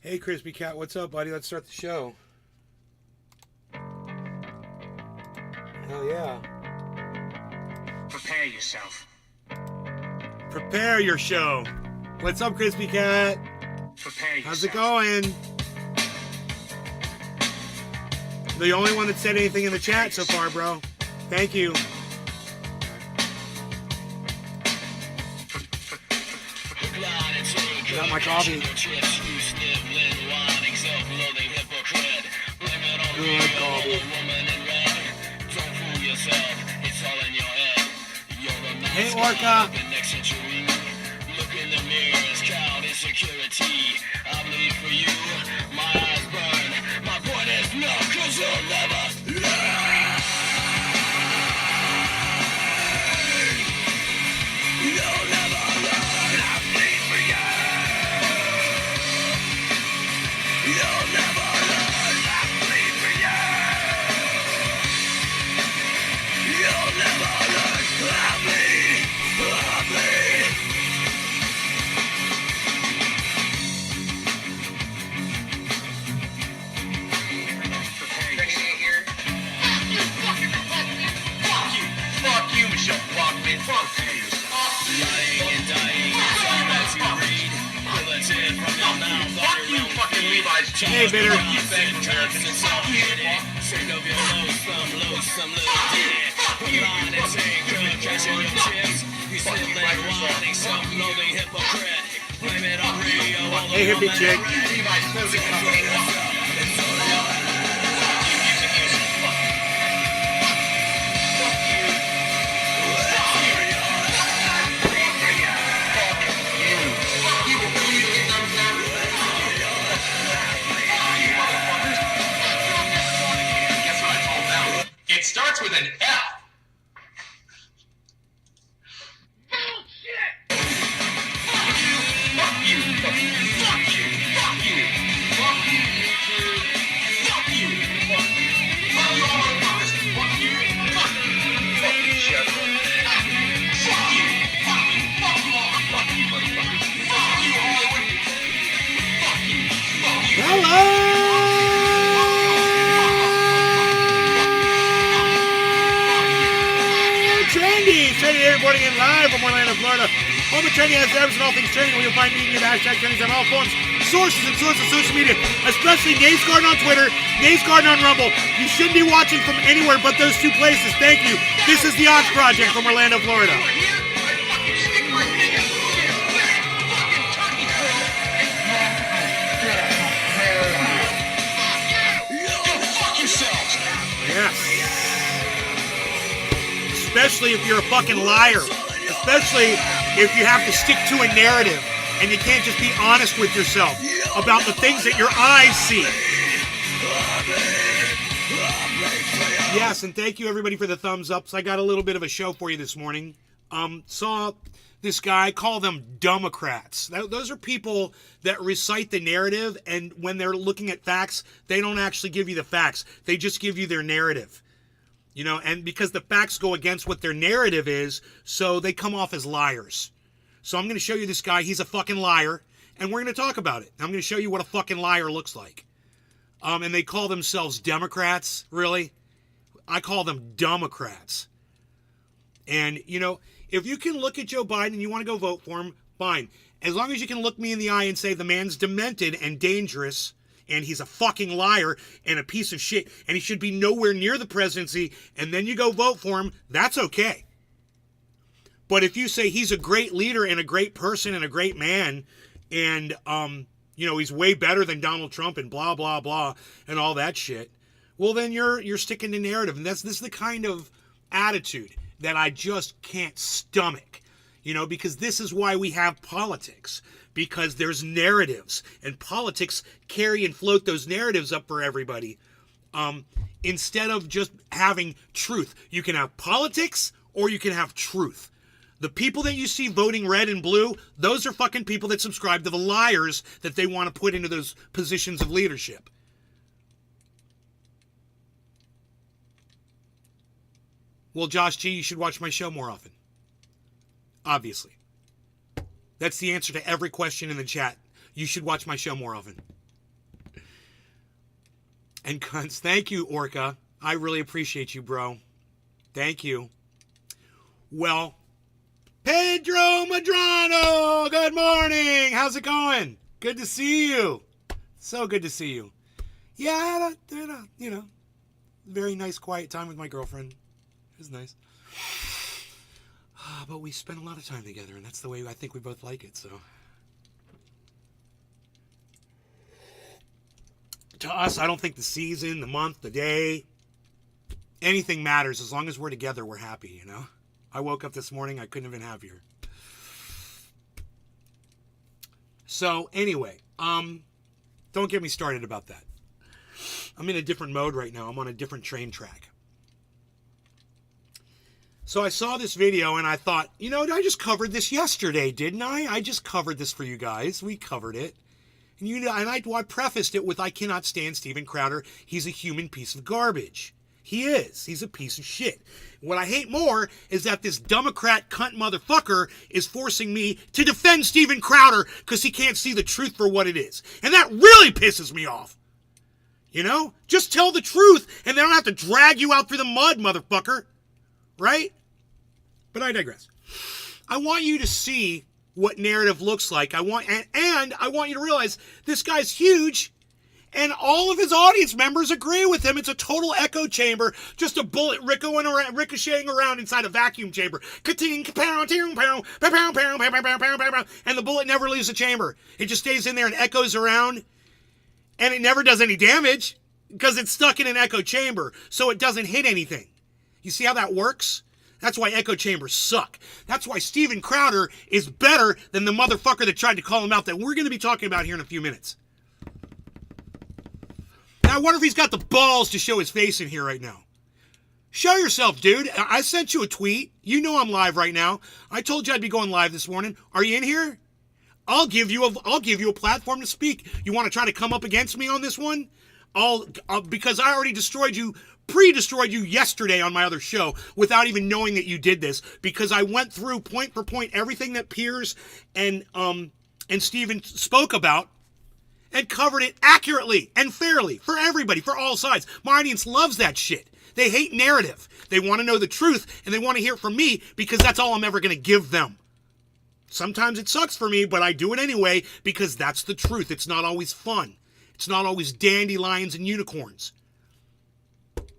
Hey, Crispy Cat, what's up, buddy? Let's start the show. Hell yeah. Prepare yourself. Prepare your show. What's up, Crispy Cat? Prepare yourself. How's it going? The only one that said anything in the chat so far, bro. Thank you. Got my coffee. Good coffee. Hey, Orca. Look in the mirrors, count insecurity. I bleed for you, my eyes burn. My point is no, 'cause you'll never learn. You'll never learn. I bleed for you. You'll never learn. I bleed for you. You'll never learn. I bleed. I bleed. Hey, bitter. Hey, hippie chick. It starts with an F. Bullshit! Fuck you! Fuck you! Fuck you! Fuck you! Fuck you! Fuck you! Fuck you! Fuck you! Fuck you all motherfuckers! Fuck you! Fuck you! Fuck you, Chef! Fuck you! Fuck you! Fuck you all! Fuck you, motherfuckers! Fuck you, Hollywood! Fuck you! Fuck you! Hello! Trendy here, reporting in live from Orlando, Florida. Home of Trendy has episodes and all things trending. Where you'll find media with hashtag trending on all forms, sources, and sorts of social media, especially Nays Garden on Twitter, Nays Garden on Rumble. You shouldn't be watching from anywhere but those two places. Thank you. This is the Odds Project from Orlando, Florida. Yes. Especially if you're a fucking liar. Especially if you have to stick to a narrative and you can't just be honest with yourself about the things that your eyes see. Yes, and thank you everybody for the thumbs ups. I got a little bit of a show for you this morning. Saw this guy, call them Duhmocrats. Those are people that recite the narrative, and when they're looking at facts, they don't actually give you the facts. They just give you their narrative. You know, and because the facts go against what their narrative is, so they come off as liars. So I'm going to show you this guy. He's a fucking liar, and we're going to talk about it. I'm going to show you what a fucking liar looks like. And they call themselves Democrats, really? I call them Duhmocrats. And, you know, if you can look at Joe Biden and you want to go vote for him, fine. As long as you can look me in the eye and say the man's demented and dangerous, and he's a fucking liar and a piece of shit, and he should be nowhere near the presidency, and then you go vote for him, that's okay. But if you say he's a great leader and a great person and a great man, and, you know, he's way better than Donald Trump and blah, blah, blah, and all that shit, well, then you're sticking to narrative. And this is the kind of attitude that I just can't stomach, you know, because this is why we have politics. Because there's narratives, and politics carry and float those narratives up for everybody. Instead of just having truth. You can have politics or you can have truth. The people that you see voting red and blue, those are fucking people that subscribe to the liars that they want to put into those positions of leadership. Well, Josh G, you should watch my show more often. Obviously. That's the answer to every question in the chat. You should watch my show more often. And cunts. Thank you, Orca. I really appreciate you, bro. Thank you. Well, Pedro Madrano, good morning. How's it going? Good to see you. So good to see you. Yeah, I had a very nice quiet time with my girlfriend. It was nice. But we spent a lot of time together, and that's the way I think we both like it, so. To us, I don't think the season, the month, the day, anything matters. As long as we're together, we're happy, you know? I woke up this morning, I couldn't have been happier. So, anyway, don't get me started about that. I'm in a different mode right now. I'm on a different train track. So I saw this video and I thought, I just covered this yesterday, didn't I? I just covered this for you guys. We covered it. And I prefaced it with, I cannot stand Steven Crowder. He's a human piece of garbage. He is. He's a piece of shit. What I hate more is that this Duhmocrat cunt motherfucker is forcing me to defend Steven Crowder because he can't see the truth for what it is. And that really pisses me off. Just tell the truth and they don't have to drag you out through the mud, motherfucker. Right? But I digress. I want you to see what narrative looks like. And I want you to realize this guy's huge. And all of his audience members agree with him. It's a total echo chamber. Just a bullet ricocheting around inside a vacuum chamber. And the bullet never leaves the chamber. It just stays in there and echoes around. And it never does any damage because it's stuck in an echo chamber. So it doesn't hit anything. You see how that works? That's why echo chambers suck. That's why Steven Crowder is better than the motherfucker that tried to call him out that we're going to be talking about here in a few minutes. Now, I wonder if he's got the balls to show his face in here right now. Show yourself, dude. I sent you a tweet. You know I'm live right now. I told you I'd be going live this morning. Are you in here? I'll give you a platform to speak. You want to try to come up against me on this one? Because I already pre-destroyed you yesterday on my other show without even knowing that you did this, because I went through point for point everything that Piers and Steven spoke about and covered it accurately and fairly for everybody, for all sides. My audience loves that shit. They hate narrative. They want to know the truth, and they want to hear it from me because that's all I'm ever going to give them. Sometimes it sucks for me, but I do it anyway because that's the truth. It's not always fun. It's not always dandelions and unicorns.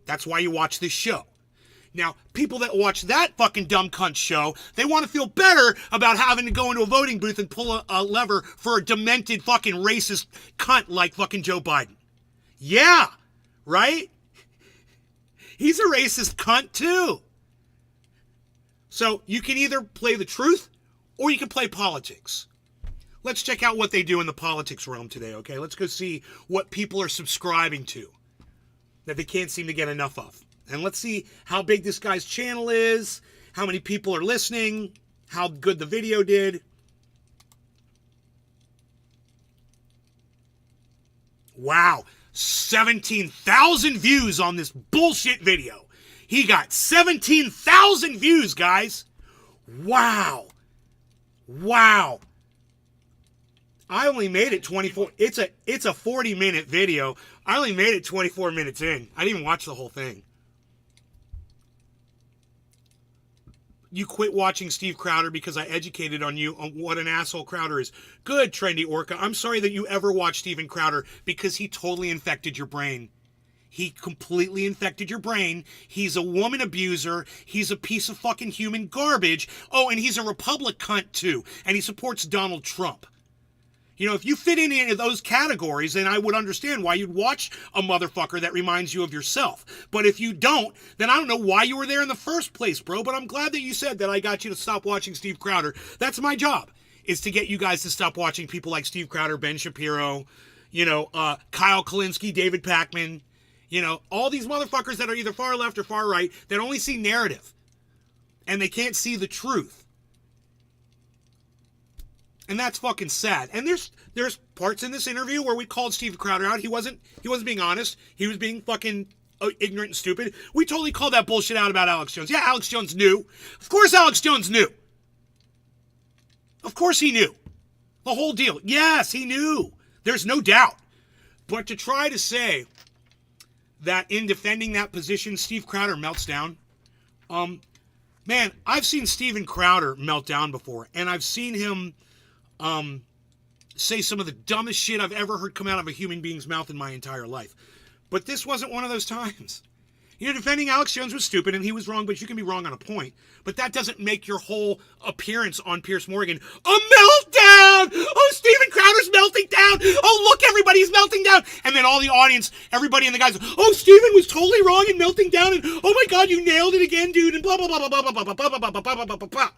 That's why you watch this show. Now, people that watch that fucking dumb cunt show, they want to feel better about having to go into a voting booth and pull a lever for a demented fucking racist cunt like fucking Joe Biden. Yeah, right? He's a racist cunt too. So you can either play the truth or you can play politics. Let's check out what they do in the politics realm today, okay? Let's go see what people are subscribing to that they can't seem to get enough of. And let's see how big this guy's channel is, how many people are listening, how good the video did. Wow, 17,000 views on this bullshit video. He got 17,000 views, guys. Wow. Wow. I only made it 24. It's a 40-minute video. I only made it 24 minutes in. I didn't even watch the whole thing. You quit watching Steve Crowder because I educated on you on what an asshole Crowder is. Good, Trendy Orca. I'm sorry that you ever watched Steven Crowder because he totally infected your brain. He completely infected your brain. He's a woman abuser. He's a piece of fucking human garbage. Oh, and he's a Republic cunt too. And he supports Donald Trump. If you fit in any of those categories, then I would understand why you'd watch a motherfucker that reminds you of yourself. But if you don't, then I don't know why you were there in the first place, bro. But I'm glad that you said that I got you to stop watching Steve Crowder. That's my job, is to get you guys to stop watching people like Steve Crowder, Ben Shapiro, Kyle Kalinske, David Pakman, all these motherfuckers that are either far left or far right that only see narrative. And they can't see the truth. And that's fucking sad. And there's parts in this interview where we called Steve Crowder out. He wasn't being honest. He was being fucking ignorant and stupid. We totally called that bullshit out about Alex Jones. Yeah, Alex Jones knew. Of course Alex Jones knew. Of course he knew. The whole deal. Yes, he knew. There's no doubt. But to try to say that in defending that position, Steve Crowder melts down. Man, I've seen Steven Crowder melt down before, and I've seen him say some of the dumbest shit I've ever heard come out of a human being's mouth in my entire life. But this wasn't one of those times. You know, defending Alex Jones was stupid, and he was wrong, but you can be wrong on a point. But that doesn't make your whole appearance on Piers Morgan a meltdown! Oh, Steven Crowder's melting down! Oh, look, everybody's melting down! And then all the audience, everybody and the guys, oh, Steven was totally wrong and melting down, and oh my God, you nailed it again, dude, and blah, blah, blah, blah, blah, blah, blah, blah, blah, blah, blah, blah, blah, blah.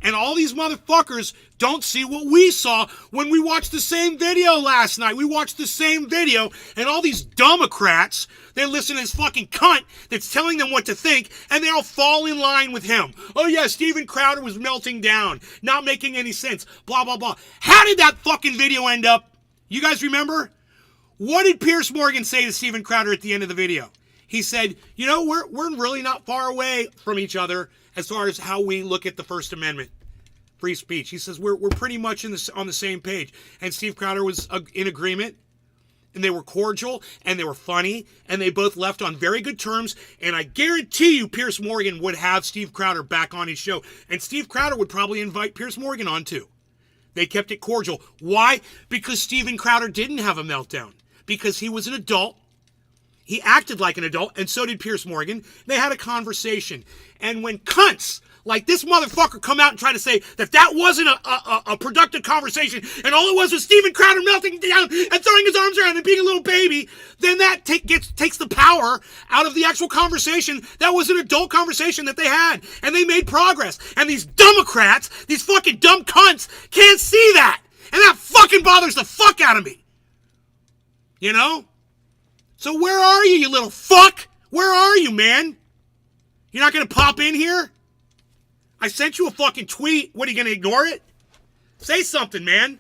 And all these motherfuckers don't see what we saw when we watched the same video last night. We watched the same video, and all these Duhmocrats, they listen to this fucking cunt that's telling them what to think, and they all fall in line with him. Oh yeah, Steven Crowder was melting down, not making any sense, blah, blah, blah. How did that fucking video end up? You guys remember? What did Piers Morgan say to Steven Crowder at the end of the video? He said, you know, we're really not far away from each other as far as how we look at the First Amendment, free speech. He says we're pretty much on the same page. And Steve Crowder was in agreement, and they were cordial, and they were funny, and they both left on very good terms. And I guarantee you Piers Morgan would have Steve Crowder back on his show. And Steve Crowder would probably invite Piers Morgan on too. They kept it cordial. Why? Because Steven Crowder didn't have a meltdown. Because he was an adult. He acted like an adult, and so did Piers Morgan. They had a conversation. And when cunts like this motherfucker come out and try to say that wasn't a productive conversation, and all it was Steven Crowder melting down and throwing his arms around and being a little baby, then that takes the power out of the actual conversation. That was an adult conversation that they had, and they made progress. And these Duhmocrats, these fucking dumb cunts, can't see that. And that fucking bothers the fuck out of me. You know? So where are you little fuck? Where are you, man? You're not going to pop in here? I sent you a fucking tweet. What, are you going to ignore it? Say something, man.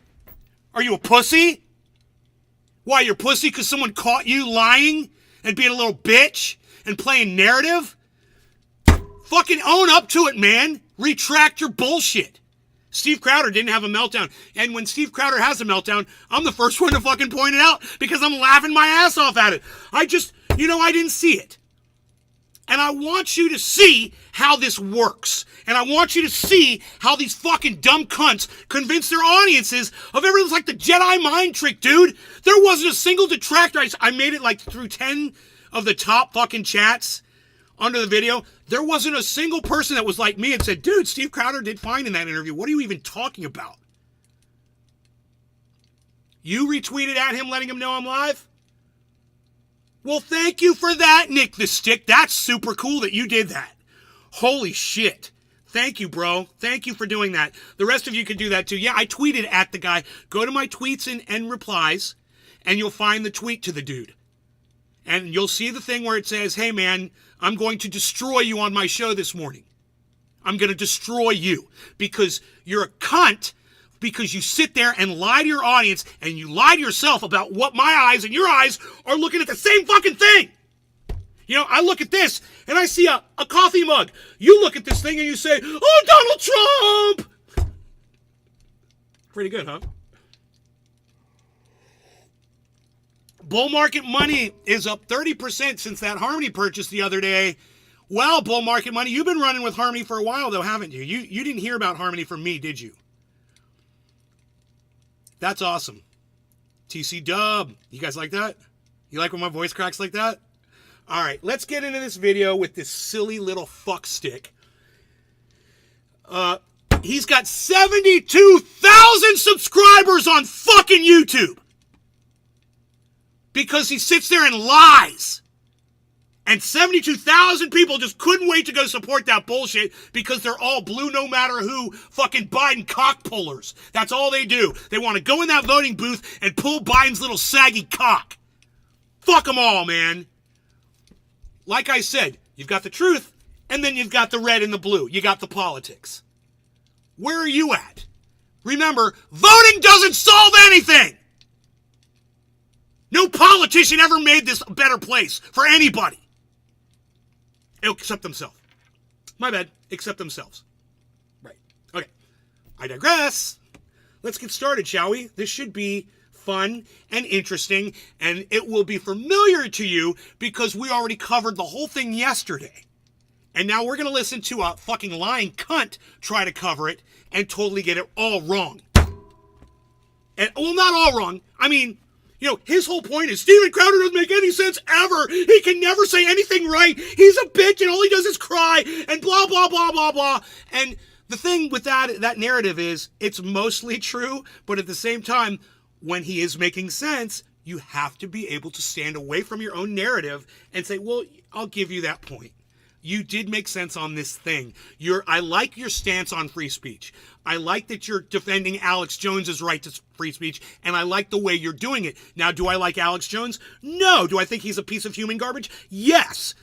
Are you a pussy? Why, you're a pussy because someone caught you lying and being a little bitch and playing narrative? Fucking own up to it, man. Retract your bullshit. Steve Crowder didn't have a meltdown. And when Steve Crowder has a meltdown, I'm the first one to fucking point it out because I'm laughing my ass off at it. I didn't see it. And I want you to see how this works. And I want you to see how these fucking dumb cunts convince their audiences of everything's like the Jedi mind trick, dude. There wasn't a single detractor. I made it like through 10 of the top fucking chats under the video. There wasn't a single person that was like me and said, dude, Steve Crowder did fine in that interview. What are you even talking about? You retweeted at him letting him know I'm live? Well, thank you for that, Nick the Stick. That's super cool that you did that. Holy shit. Thank you, bro. Thank you for doing that. The rest of you could do that too. Yeah, I tweeted at the guy. Go to my tweets and replies, and you'll find the tweet to the dude. And you'll see the thing where it says, hey, man, I'm going to destroy you on my show this morning. I'm going to destroy you because you're a cunt, because you sit there and lie to your audience and you lie to yourself about what my eyes and your eyes are looking at the same fucking thing. You know, I look at this and I see a coffee mug. You look at this thing and you say, oh, Donald Trump! Pretty good, huh? Bull market money is up 30% since that Harmony purchase the other day. Well, bull market money, you've been running with Harmony for a while, though, haven't you? You didn't hear about Harmony from me, did you? That's awesome. TC Dub. You guys like that? You like when my voice cracks like that? All right, let's get into this video with this silly little fuck stick. He's got 72,000 subscribers on fucking YouTube. Because he sits there and lies. And 72,000 people just couldn't wait to go support that bullshit because they're all blue no matter who fucking Biden cock pullers. That's all they do. They want to go in that voting booth and pull Biden's little saggy cock. Fuck them all, man. Like I said, you've got the truth, and then you've got the red and the blue. You got the politics. Where are you at? Remember, voting doesn't solve anything. No politician ever made this a better place for anybody. Except themselves. My bad. Except themselves. Right. Okay. I digress. Let's get started, shall we? This should be fun and interesting, and it will be familiar to you because we already covered the whole thing yesterday. And now we're going to listen to a fucking lying cunt try to cover it and totally get it all wrong. And, well, not all wrong. I mean, you know, his whole point is Steven Crowder doesn't make any sense ever. He can never say anything right. He's a bitch and all he does is cry and blah, blah, blah, blah, blah. And the thing with that narrative is it's mostly true, but at the same time, when he is making sense, you have to be able to stand away from your own narrative and say, well, I'll give you that point. You did make sense on this thing. I like your stance on free speech. I like that you're defending Alex Jones's right to free speech, and I like the way you're doing it. Now, do I like Alex Jones? No. Do I think he's a piece of human garbage? Yes.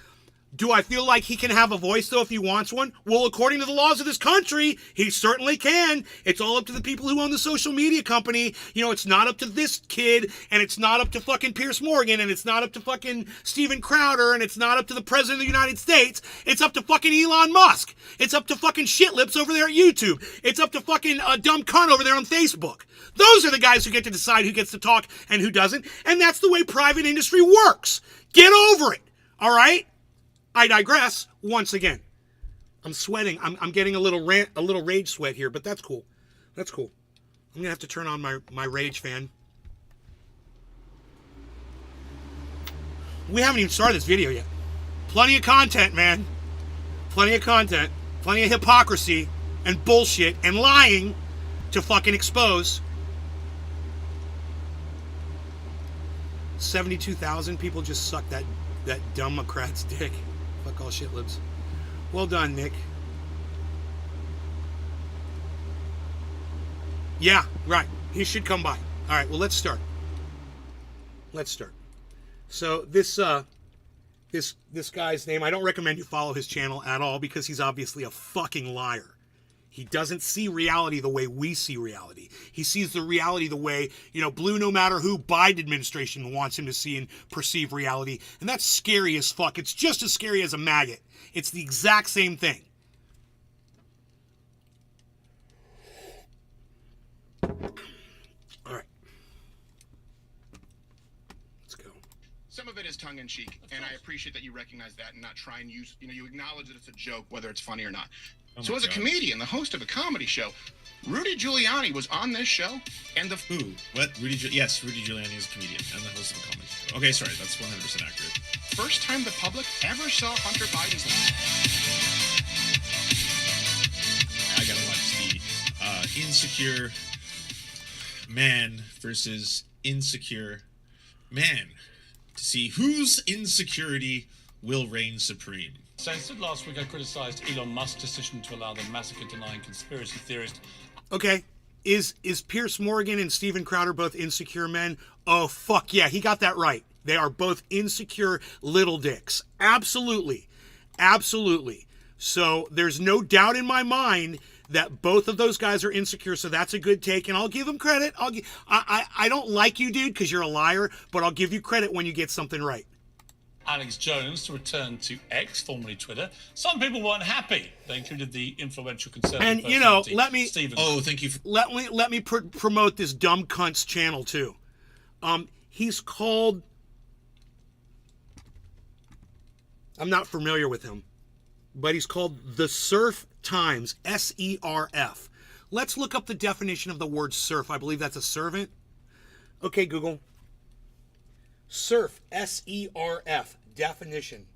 Do I feel like he can have a voice, though, if he wants one? Well, according to the laws of this country, he certainly can. It's all up to the people who own the social media company. You know, it's not up to this kid, and it's not up to fucking Piers Morgan, and it's not up to fucking Steven Crowder, and it's not up to the President of the United States. It's up to fucking Elon Musk. It's up to fucking shitlips over there at YouTube. It's up to fucking a dumb cunt over there on Facebook. Those are the guys who get to decide who gets to talk and who doesn't, and that's the way private industry works. Get over it, all right? I digress once again. I'm sweating. I'm getting a little rage sweat here, but that's cool. That's cool. I'm gonna have to turn on my rage fan. We haven't even started this video yet. Plenty of content, man. Plenty of content. Plenty of hypocrisy and bullshit and lying to fucking expose. 72,000 people just suck that Duhmocrat's dick. Fuck all shitlibs. Well done, Nick. Yeah, right. He should come by. All right, well, let's start. So this guy's name, I don't recommend you follow his channel at all because he's obviously a fucking liar. He doesn't see reality the way we see reality. He sees the reality the way, blue no matter who Biden administration wants him to see and perceive reality. And that's scary as fuck. It's just as scary as a maggot. It's the exact same thing. All right. Let's go. Some of it is tongue-in-cheek, and I appreciate that you recognize that and not try and use, you acknowledge that it's a joke, whether it's funny or not. So as a comedian, the host of a comedy show, Rudy Giuliani was on this show, and Who? What? Yes, Rudy Giuliani is a comedian and the host of a comedy show. Okay, sorry, that's 100% accurate. first time the public ever saw Hunter Biden's life. I gotta watch the insecure man versus insecure man to see whose insecurity will reign supreme. Censored. Last week I criticised Elon Musk's decision to allow the massacre-denying conspiracy theorist. Okay, is Piers Morgan and Steven Crowder both insecure men? Oh, fuck yeah, he got that right. They are both insecure little dicks. Absolutely. Absolutely. So there's no doubt in my mind that both of those guys are insecure, so that's a good take, and I'll give them credit. I don't like you, dude, because you're a liar, but I'll give you credit when you get something right. Alex Jones to return to X, formerly Twitter. Some people weren't happy. They included the influential conservative And personality, let me Stephen. Oh, thank you. let me promote this dumb cunt's channel too. He's called. I'm not familiar with him, but he's called The Surf Times, SERF. Let's look up the definition of the word surf. I believe that's a servant. Okay, Google. Surf, SERF, definition.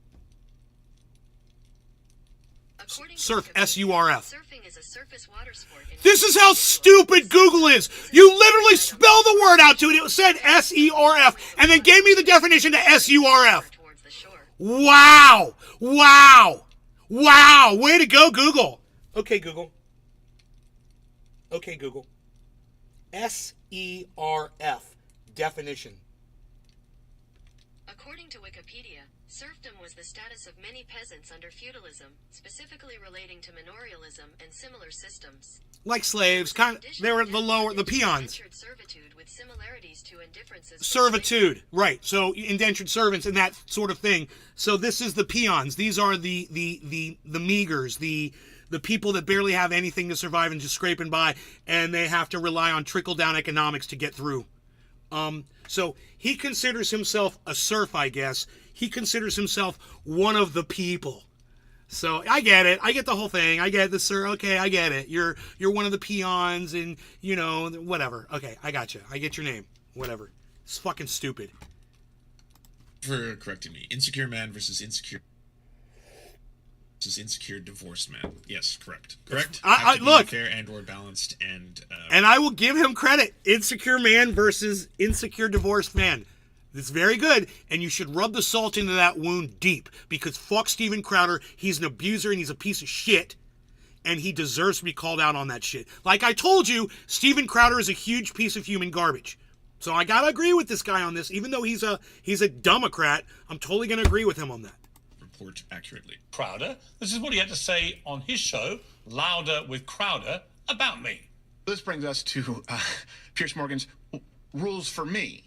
Surf, SURF. Surfing is a surface water sport. This is how stupid Google is. You literally spell the word out to it. It said SERF and then gave me the definition to SURF. Wow. Wow. Wow. Way to go, Google. Okay, Google. Okay, Google. SERF, definition. According to Wikipedia, serfdom was the status of many peasants under feudalism, specifically relating to manorialism and similar systems. Like slaves, they were the peons. Indentured servitude with similarities to and differences. Servitude, right? So indentured servants and that sort of thing. So this is the peons. These are the meagers, the people that barely have anything to survive and just scraping by, and they have to rely on trickle down economics to get through. So he considers himself a serf, I guess. He considers himself one of the people. So I get it. I get the whole thing. I get the sir. Okay, I get it. You're one of the peons, and whatever. Okay, I got you. I get your name. Whatever. It's fucking stupid. For correcting me, insecure man versus insecure divorced man. Yes, correct. Have to be look, fair and or balanced, and I will give him credit. Insecure man versus insecure divorced man. It's very good, and you should rub the salt into that wound deep, because fuck Steven Crowder. He's an abuser and he's a piece of shit, and he deserves to be called out on that shit. Like I told you, Steven Crowder is a huge piece of human garbage. So I gotta agree with this guy on this, even though he's a Duhmocrat. I'm totally gonna agree with him on that. report accurately. Crowder, this is what he had to say on his show, Louder with Crowder, about me. This brings us to Piers Morgan's rules for me.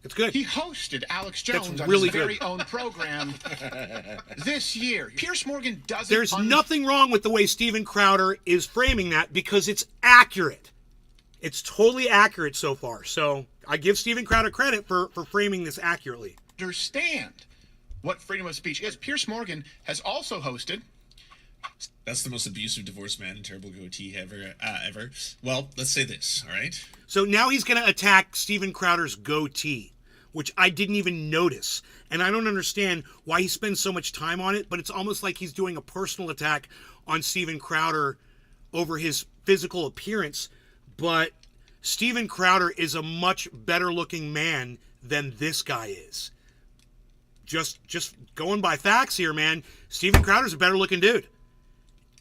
It's good. He hosted Alex Jones on really his very good. own program this year. Piers Morgan doesn't... There's nothing wrong with the way Steven Crowder is framing that, because it's accurate. It's totally accurate so far. So I give Steven Crowder credit for framing this accurately. Understand what freedom of speech is. Piers Morgan has also hosted... That's the most abusive divorced man and terrible goatee ever. Well, let's say this, all right? So now he's going to attack Steven Crowder's goatee, which I didn't even notice. And I don't understand why he spends so much time on it, but it's almost like he's doing a personal attack on Steven Crowder over his physical appearance. But Steven Crowder is a much better looking man than this guy is. Just going by facts here, man. Steven Crowder's a better looking dude.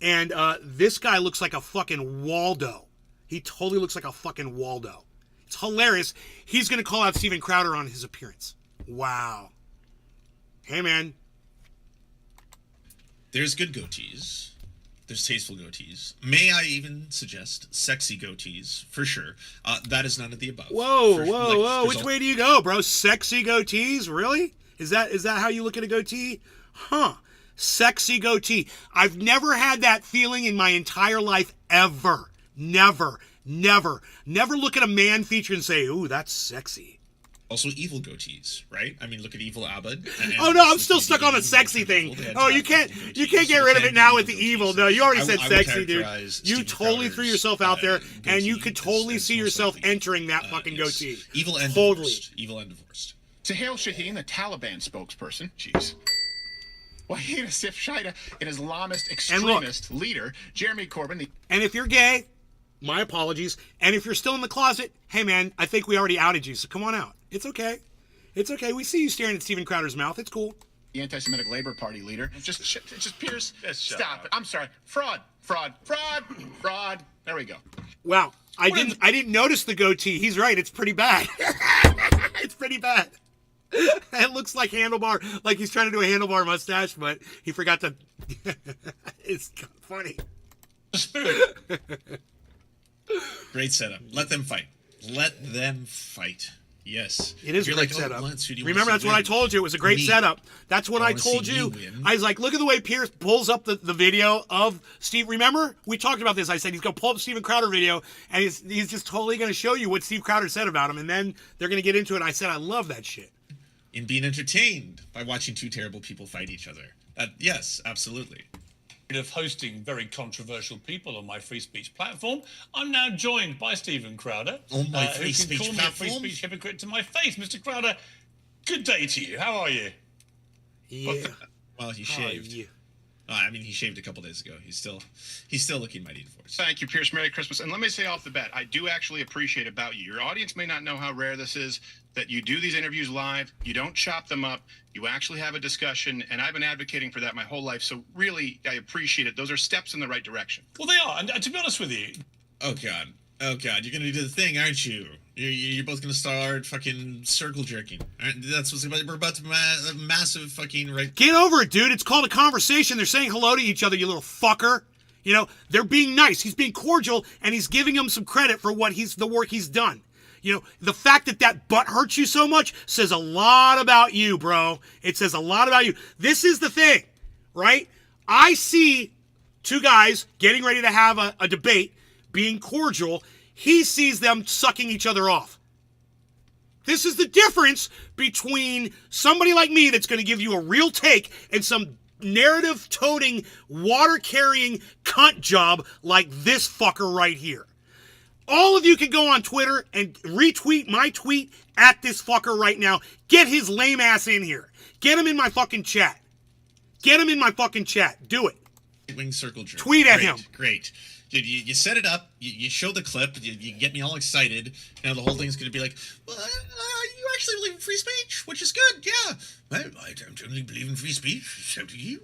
And this guy looks like a fucking Waldo. He totally looks like a fucking Waldo. It's hilarious. He's going to call out Steven Crowder on his appearance. Wow. Hey, man. There's good goatees. There's tasteful goatees. May I even suggest sexy goatees, for sure. That is none of the above. Whoa. Which way do you go, bro? Sexy goatees? Really? Is that how you look at a goatee? Huh. Sexy goatee. I've never had that feeling in my entire life, ever. Never look at a man feature and say, ooh, that's sexy. Also evil goatees, right? I mean, look at Evil Abed. Oh no, I'm still stuck on the sexy thing. Oh, you can't get rid of it now with the evil. No, you already said sexy, dude. You totally threw yourself out there, and you could totally see yourself entering that fucking goatee. Evil and totally. Evil and divorced. Suhail Shaheen, the Taliban spokesperson, jeez. Wahid Asif Shaida, an Islamist extremist leader. Jeremy Corbyn, And if you're gay, my apologies. And if you're still in the closet, hey man, I think we already outed you, so come on out. It's okay. It's okay. We see you staring at Steven Crowder's mouth. It's cool. the anti-Semitic Labor Party leader. Just Piers, stop it. I'm sorry. Fraud. There we go. Wow. I didn't notice the goatee. He's right. It's pretty bad. It's pretty bad. It looks like handlebar, like he's trying to do a handlebar mustache, but he forgot to. It's funny. Great setup. Let them fight. Yes. It is a great like, setup. Lance, Remember, that's what I told you. It was a great setup. That's what I told you. I was like, look at the way Pierce pulls up the video of Steve. Remember? We talked about this. I said he's going to pull up Steven Crowder video, and he's just totally going to show you what Steve Crowder said about him, and then they're going to get into it. I said, I love that shit. In being entertained by watching two terrible people fight each other. Yes, absolutely. Of hosting very controversial people on my free speech platform, I'm now joined by Steven Crowder. On my free speech who can call platform? me a free speech hypocrite to my face. Mr. Crowder, good day to you. How are you? Yeah. Well, he shaved. Yeah. I mean, he shaved a couple days ago. He's still looking mighty divorced. Thank you, Pierce. Merry Christmas. And let me say off the bat, I do actually appreciate about you. Your audience may not know how rare this is, that you do these interviews live. You don't chop them up. You actually have a discussion. And I've been advocating for that my whole life. So really, I appreciate it. Those are steps in the right direction. Well, they are. And to be honest with you, Oh God, you're gonna do the thing, aren't you? You're both gonna start fucking circle jerking. That's what's about. We're about to massive fucking right. Get over it, dude. It's called a conversation. They're saying hello to each other, you little fucker. You know, they're being nice. He's being cordial, and he's giving him some credit for the work he's done. You know, the fact that butt hurts you so much says a lot about you, bro. It says a lot about you. This is the thing, right? I see two guys getting ready to have a debate, being cordial. he sees them sucking each other off. This is the difference between somebody like me that's going to give you a real take and some narrative-toting, water-carrying cunt job like this fucker right here. All of you can go on Twitter and retweet my tweet at this fucker right now. Get his lame ass in here. Get him in my fucking chat. Get him in my fucking chat. Do it. Wing circle jerk. Tweet at him. Great. Dude, you set it up, you show the clip, you get me all excited. Now the whole thing's going to be like, well, you actually believe in free speech, which is good, yeah. I totally believe in free speech, so do you.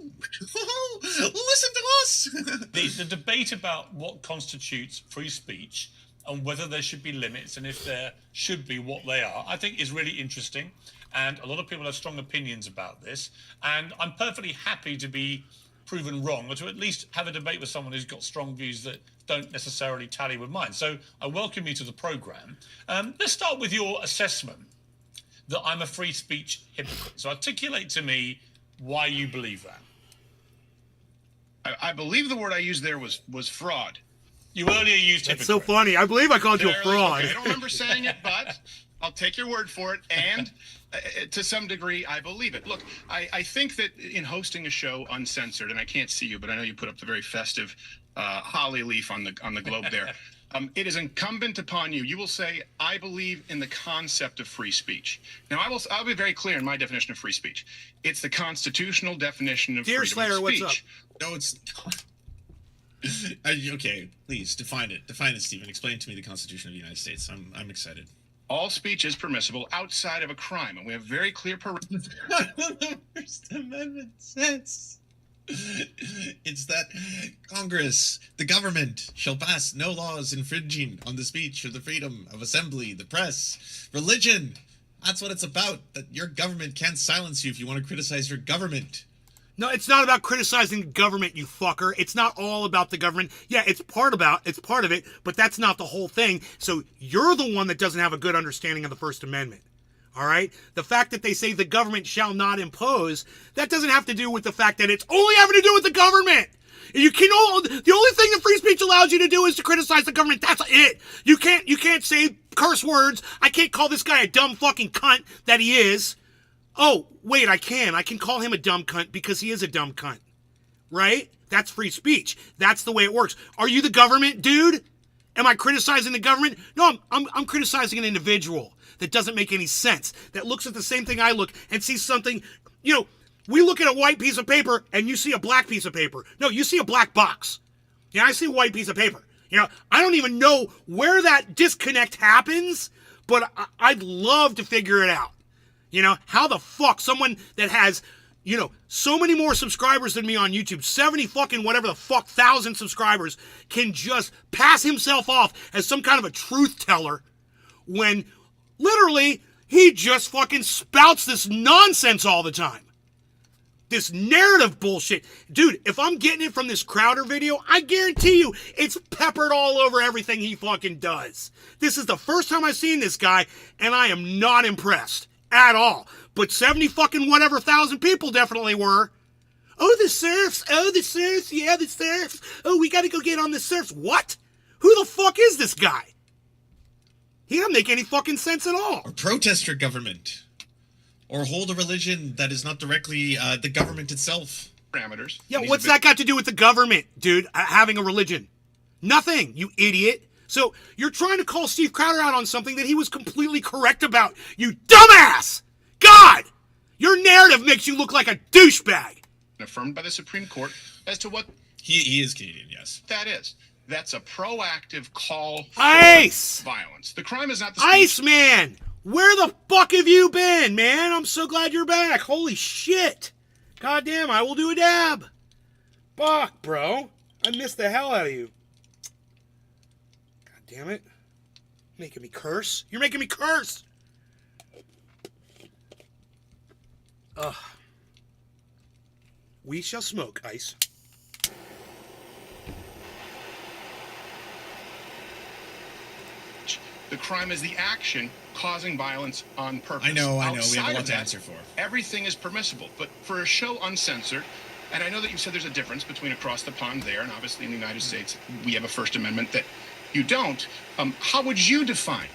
Listen to us. The debate about what constitutes free speech and whether there should be limits and if there should be, what they are, I think is really interesting. And a lot of people have strong opinions about this. And I'm perfectly happy to be proven wrong, or to at least have a debate with someone who's got strong views that don't necessarily tally with mine. So I welcome you to the program. Let's start with your assessment that I'm a free speech hypocrite. So articulate to me why you believe that. I believe the word I used there was fraud. You earlier used It's hypocrite. so funny. I believe I called you a fraud. Okay, I don't remember saying it, but I'll take your word for it. And to some degree, I believe it. Look, I think that in hosting a show uncensored, and I can't see you, but I know you put up the very festive holly leaf on the globe there. It is incumbent upon you. You will say, I believe in the concept of free speech. Now, I'll be very clear in my definition of free speech. It's the constitutional definition of Dear freedom Slayer, of what's speech. up? No, it's not. Okay, please define it. Define it, Stephen. Explain to me the Constitution of the United States. I'm excited. All speech is permissible outside of a crime, and we have very clear parameters. The First Amendment says it's that Congress, the government, shall pass no laws infringing on the speech or the freedom of assembly, the press, religion. That's what it's about. That your government can't silence you if you want to criticize your government. No, it's not about criticizing the government, you fucker. It's not all about the government. Yeah, it's part of it, but that's not the whole thing. So you're the one that doesn't have a good understanding of the First Amendment. All right? The fact that they say the government shall not impose, that doesn't have to do with the fact that it's only having to do with the government. The only thing that free speech allows you to do is to criticize the government. That's it. You can't say curse words. I can't call this guy a dumb fucking cunt that he is. Oh, wait, I can call him a dumb cunt because he is a dumb cunt. Right? That's free speech. That's the way it works. Are you the government, dude? Am I criticizing the government? No, I'm criticizing an individual that doesn't make any sense, that looks at the same thing I look and sees something. You know, we look at a white piece of paper and you see a black piece of paper. No, you see a black box. Yeah, I see a white piece of paper. You know, I don't even know where that disconnect happens, but I'd love to figure it out. You know, how the fuck someone that has, you know, so many more subscribers than me on YouTube, 70 fucking whatever the fuck thousand subscribers, can just pass himself off as some kind of a truth teller when literally he just fucking spouts this nonsense all the time. This narrative bullshit. Dude, if I'm getting it from this Crowder video, I guarantee you it's peppered all over everything he fucking does. This is the first time I've seen this guy, and I am not impressed. At all. But 70 fucking whatever thousand people definitely were. Oh, the surfs. Oh, the surfs. Yeah, the surfs. Oh, we gotta go get on the surfs. What? Who the fuck is this guy? He doesn't make any fucking sense at all. Or protest your government. Or hold a religion that is not directly the government itself. Parameters. Yeah, what's that got to do with the government, dude, having a religion? Nothing, you idiot. So you're trying to call Steve Crowder out on something that he was completely correct about. You dumbass! God! Your narrative makes you look like a douchebag. Affirmed by the Supreme Court as to what He is Canadian, yes. that is. That's a proactive call for Ice! violence. The crime is not the speech. Iceman! Where the fuck have you been, man? I'm so glad you're back. Holy shit. Goddamn, I will do a dab. Fuck, bro. I missed the hell out of you. Damn it. Making me curse. You're making me curse. Ugh. We shall smoke, Ice. The crime is the action causing violence on purpose. I know. We have Outside a lot of to that, answer for. Everything is permissible. But for a show uncensored, and I know that you said there's a difference between across the pond there and obviously in the United States, we have a First Amendment that you don't, how would you define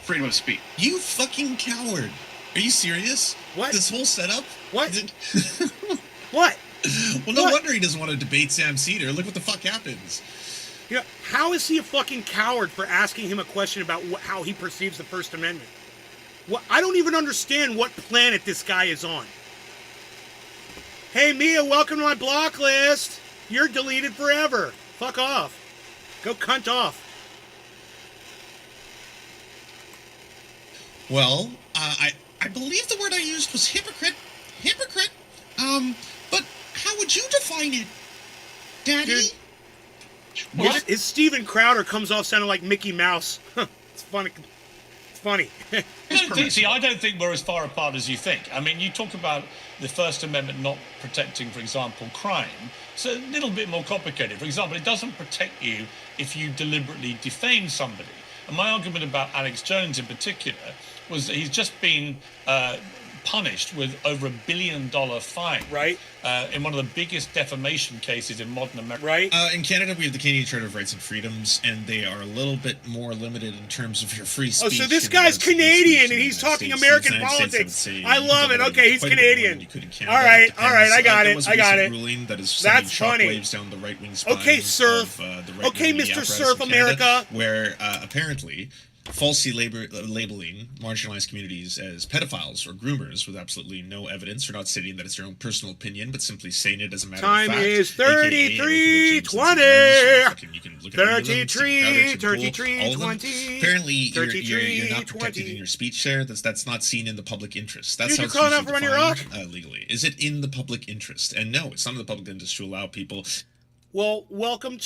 freedom of speech? You fucking coward. Are you serious? What? This whole setup? What? Is it- What? well, no What? wonder he doesn't want to debate Sam Cedar. Look what the fuck happens. Yeah, how is he a fucking coward for asking him a question about how he perceives the First Amendment? What? I don't even understand what planet this guy is on. Hey, Mia, welcome to my block list. You're deleted forever. Fuck off. Go cunt off. Well, I believe the word I used was hypocrite. Hypocrite. But how would you define it, Daddy? Dude. His Steven Crowder comes off sounding like Mickey Mouse. It's funny. It's funny. I don't think we're as far apart as you think. I mean, you talk about the First Amendment not protecting, for example, crime. It's a little bit more complicated. For example, it doesn't protect you if you deliberately defame somebody. And my argument about Alex Jones in particular was that he's just been punished with over $1 billion fine. Right. In one of the biggest defamation cases in modern America. Right. In Canada, we have the Canadian Charter of Rights and Freedoms, and they are a little bit more limited in terms of your free speech. Oh, so this in guy's the United Canadian States and he's United talking States. American The United politics. States, I love it. you Okay, he's quite a bit more Canadian. than you could in Canada. All right, Depends. all right, I got There it. was a I got recent it. ruling that is That's sending funny. shockwaves down the right-wing spine Okay, Surf. of the right-wing Okay, media Mr. apparatus Surf in Canada, America. where apparently falsely labeling marginalized communities as pedophiles or groomers with absolutely no evidence, or not stating that it's your own personal opinion, but simply saying it as a matter Time of fact. is AKA, 33:20. you can look at any of them, Steve Crowder, Tim Pool, 33, all of them. 20. Apparently, you're not 33, protected in your speech there. That's not seen in the public interest. That's Dude, how you're it's calling out usually for Running defined, Rock? legally. Is it in the public interest? And no, it's not in the public interest to allow people. Well, welcome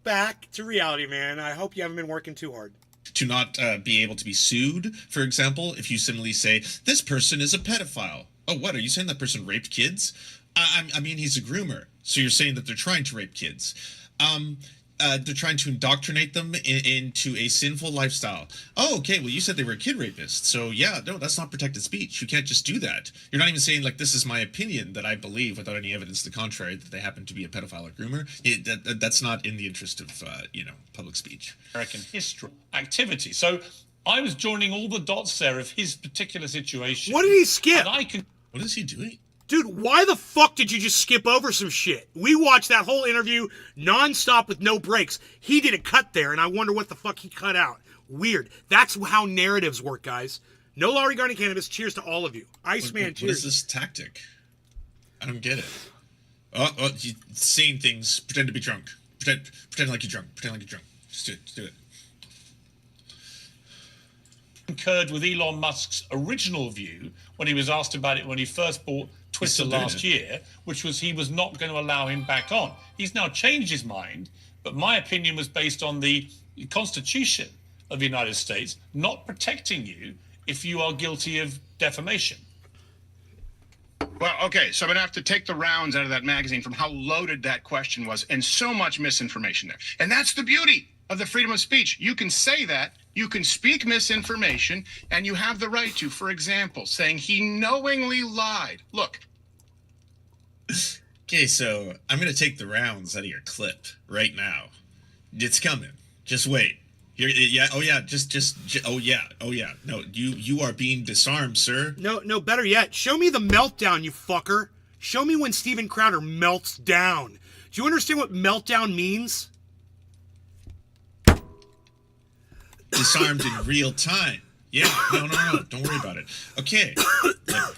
back to reality, man. I hope you haven't been working too hard. To not be able to be sued, for example, if you simply say, this person is a pedophile. Oh, what? Are you saying that person raped kids? I mean, he's a groomer. So you're saying that they're trying to rape kids. They're trying to indoctrinate them into a sinful lifestyle. Oh, okay, well, you said they were a kid rapist. So, yeah, no, that's not protected speech. You can't just do that. You're not even saying, like, this is my opinion that I believe without any evidence to the contrary that they happen to be a pedophile or groomer. That's not in the interest of, public speech. American history activity. So I was joining all the dots there of his particular situation. What did he skip? And I can. What is he doing? Dude, why the fuck did you just skip over some shit? We watched that whole interview nonstop with no breaks. He did a cut there, and I wonder what the fuck he cut out. Weird. That's how narratives work, guys. No law regarding cannabis. Cheers to all of you. Iceman, cheers. What is this tactic? I don't get it. Oh, you saying things. Pretend to be drunk. Pretend like you're drunk. Pretend like you're drunk. Just do it. concurred with Elon Musk's original view when he was asked about it when he first bought Twitter last year, which was he was not going to allow him back on. He's now changed his mind, but my opinion was based on the Constitution of the United States not protecting you if you are guilty of defamation. Well, okay, so I'm going to have to take the rounds out of that magazine from how loaded that question was and so much misinformation there. And that's the beauty of the freedom of speech. You can say that, you can speak misinformation, and you have the right to, for example, saying he knowingly lied. Look. Okay, so I'm going to take the rounds out of your clip right now. It's coming. Just wait. Oh yeah. No, you are being disarmed, sir. No, better yet. Show me the meltdown, you fucker. Show me when Steven Crowder melts down. Do you understand what meltdown means? Disarmed in real time. Yeah, no. Don't worry about it. Okay,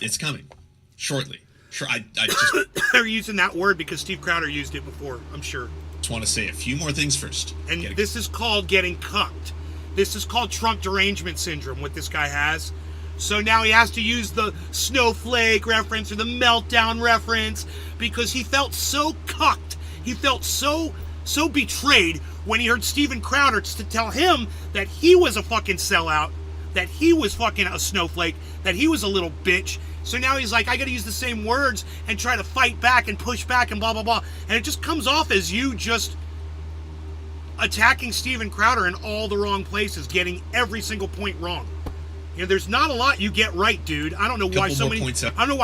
it's coming. Shortly. Sure, I just... They're using that word because Steve Crowder used it before, I'm sure. want to say a few more things first. And this is called getting cucked. This is called Trump derangement syndrome, what this guy has. So now he has to use the snowflake reference or the meltdown reference because he felt so cucked. He felt so betrayed when he heard Steven Crowder to tell him that he was a fucking sellout, that he was fucking a snowflake, that he was a little bitch. So now he's like, I gotta use the same words and try to fight back and push back and blah, blah, blah. And it just comes off as you just attacking Steven Crowder in all the wrong places, getting every single point wrong. You know, there's not a lot you get right, dude. I don't know why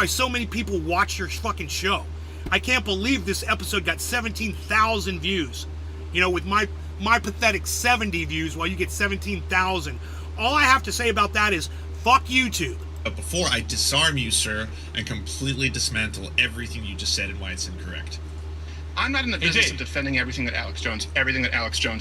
so many people watch your fucking show. I can't believe this episode got 17,000 views. You know, with my my pathetic 70 views while you get 17,000. All I have to say about that is fuck YouTube. But before I disarm you, sir, and completely dismantle everything you just said and why it's incorrect. I'm not in the business of defending everything that Alex Jones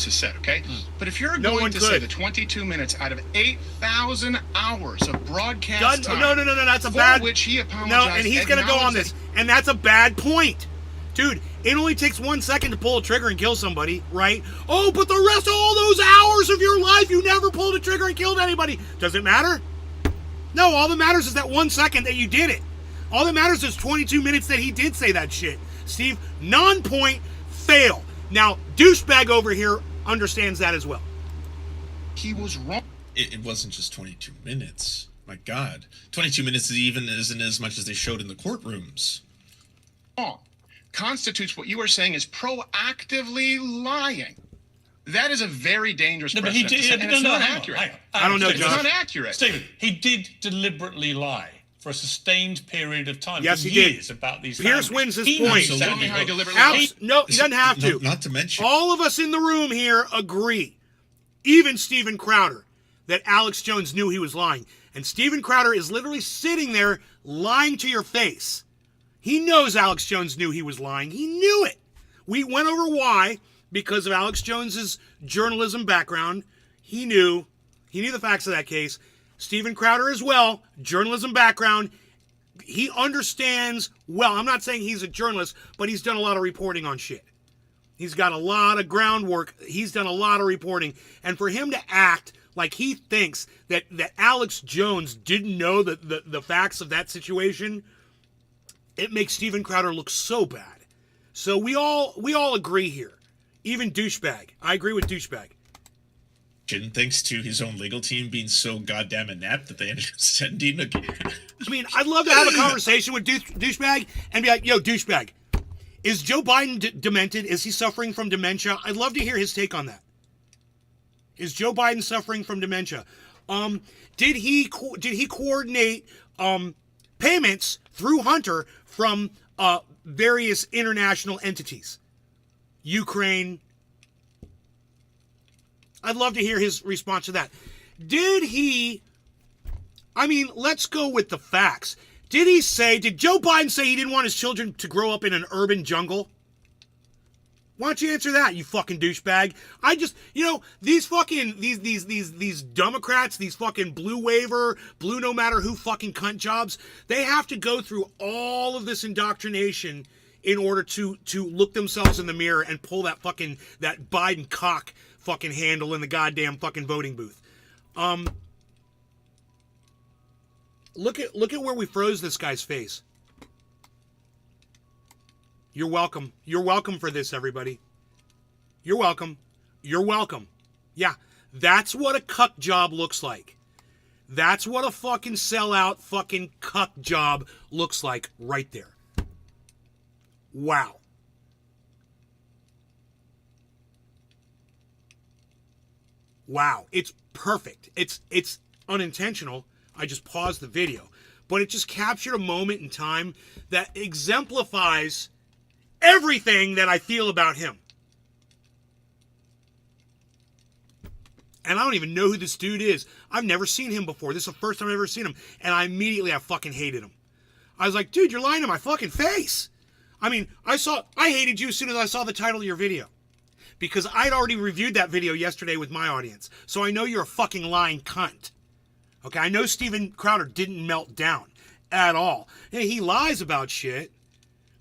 has said, okay? But if you're going to say the 22 minutes out of 8,000 hours of broadcast time, no, that's a bad. which he apologized. No, and he's gonna go on this, and that's a bad point, dude. It only takes 1 second to pull a trigger and kill somebody, right? Oh, but the rest of all those hours of your life, you never pulled a trigger and killed anybody. Does it matter? No, all that matters is that 1 second that you did it. All that matters is 22 minutes that he did say that shit. Steve, non-point, fail. Now, douchebag over here understands that as well. He was wrong. It wasn't just 22 minutes. My God. 22 minutes isn't as much as they showed in the courtrooms. Constitutes what you are saying is proactively lying. That is a very dangerous precedent. It's not accurate. I don't know, It's John. not accurate. Stephen, he did deliberately lie for a sustained period of time. Yes, for he did. years about these Pierce families. wins his He point. knows Tell me exactly how he what- deliberately lied. No, he doesn't have to. Not to mention. All of us in the room here agree, even Steven Crowder, that Alex Jones knew he was lying. And Steven Crowder is literally sitting there lying to your face. He knows Alex Jones knew he was lying. He knew it. We went over why, because of Alex Jones's journalism background. He knew the facts of that case. Steven Crowder as well, journalism background. He understands well. I'm not saying he's a journalist, but he's done a lot of reporting on shit. He's got a lot of groundwork. He's done a lot of reporting. And for him to act like he thinks that Alex Jones didn't know the facts of that situation, it makes Steven Crowder look so bad. So we all agree here. Even douchebag. I agree with douchebag. Thanks to his own legal team being so goddamn inept that they ended up sending a... I mean, I'd love to have a conversation with douchebag and be like, yo, douchebag, is Joe Biden demented? Is he suffering from dementia? I'd love to hear his take on that. Is Joe Biden suffering from dementia? Did he coordinate payments through Hunter from various international entities? Ukraine. I'd love to hear his response to that. Let's go with the facts. Did Joe Biden say he didn't want his children to grow up in an urban jungle? Why don't you answer that, you fucking douchebag? These Duhmocrats, these fucking blue waiver, blue no matter who fucking cunt jobs, they have to go through all of this indoctrination in order to look themselves in the mirror and pull that Biden cock fucking handle in the goddamn fucking voting booth. Look at where we froze this guy's face. You're welcome. You're welcome for this, everybody. You're welcome. You're welcome. Yeah, that's what a cuck job looks like. That's what a fucking sellout fucking cuck job looks like right there. Wow. Wow. It's perfect. It's unintentional. I just paused the video. But it just captured a moment in time that exemplifies everything that I feel about him. And I don't even know who this dude is. I've never seen him before. This is the first time I've ever seen him. And I fucking hated him. I was like, dude, you're lying to my fucking face. I mean, I hated you as soon as I saw the title of your video. Because I'd already reviewed that video yesterday with my audience. So I know you're a fucking lying cunt. Okay, I know Steven Crowder didn't melt down at all. Hey, he lies about shit.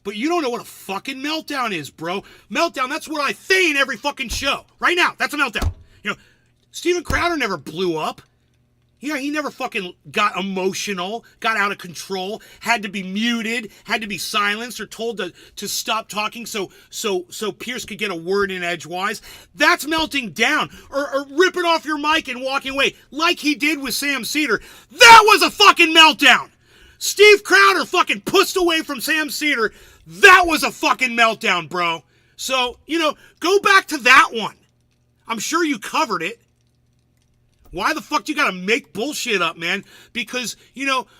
But you don't know what a fucking meltdown is, bro. Meltdown, that's what I feign every fucking show. Right now, that's a meltdown. Steven Crowder never blew up. He never fucking got emotional, got out of control, had to be muted, had to be silenced or told to stop talking so Pierce could get a word in edgewise. That's melting down. Or ripping off your mic and walking away like he did with Sam Cedar. That was a fucking meltdown. Steve Crowder fucking pussed away from Sam Cedar. That was a fucking meltdown, bro. So, go back to that one. I'm sure you covered it. Why the fuck do you gotta make bullshit up, man? Because,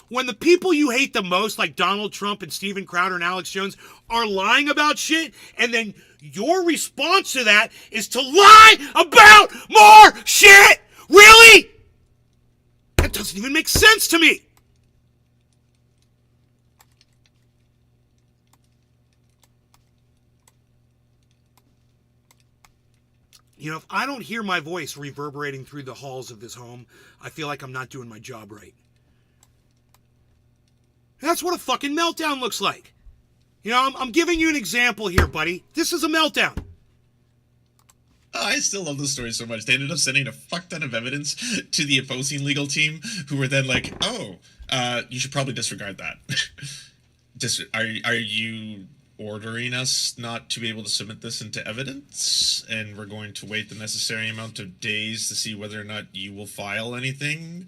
when the people you hate the most, like Donald Trump and Steven Crowder and Alex Jones, are lying about shit, and then your response to that is to lie about more shit. Really? That doesn't even make sense to me. You know, if I don't hear my voice reverberating through the halls of this home, I feel like I'm not doing my job right. That's what a fucking meltdown looks like. You know, I'm giving you an example here, buddy. This is a meltdown. I still love this story so much. They ended up sending a fuck ton of evidence to the opposing legal team, who were then like, "Oh, you should probably disregard that." Are you ordering us not to be able to submit this into evidence, and we're going to wait the necessary amount of days to see whether or not you will file anything?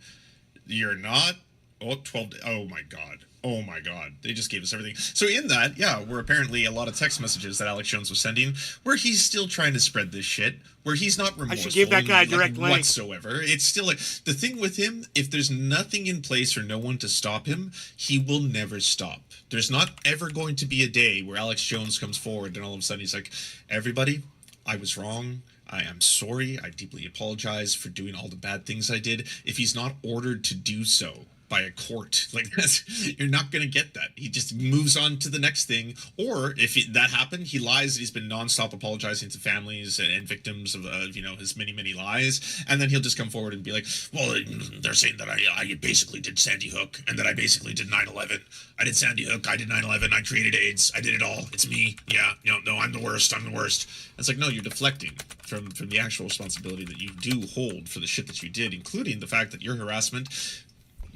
You're not? Oh, 12 oh my god. Oh my god. They just gave us everything. So in that, yeah, were apparently a lot of text messages that Alex Jones was sending where he's still trying to spread this shit, where he's not remorseful. I should give that guy a direct link. Whatsoever. It's still like, the thing with him, if there's nothing in place or no one to stop him, he will never stop. There's not ever going to be a day where Alex Jones comes forward and all of a sudden he's like, everybody, I was wrong. I am sorry. I deeply apologize for doing all the bad things I did. If he's not ordered to do so by a court like this, you're not going to get that. He just moves on to the next thing. Or if that happened, he lies that he's been nonstop apologizing to families and victims of you know, his many lies, and then he'll just come forward and be like, well, they're saying that I basically did Sandy Hook and that I basically did 9/11. I did Sandy Hook, I did 9/11, I created AIDS, I did it all, it's me. Yeah, no, I'm the worst. It's like, no, you're deflecting from the actual responsibility that you do hold for the shit that you did, including the fact that your harassment,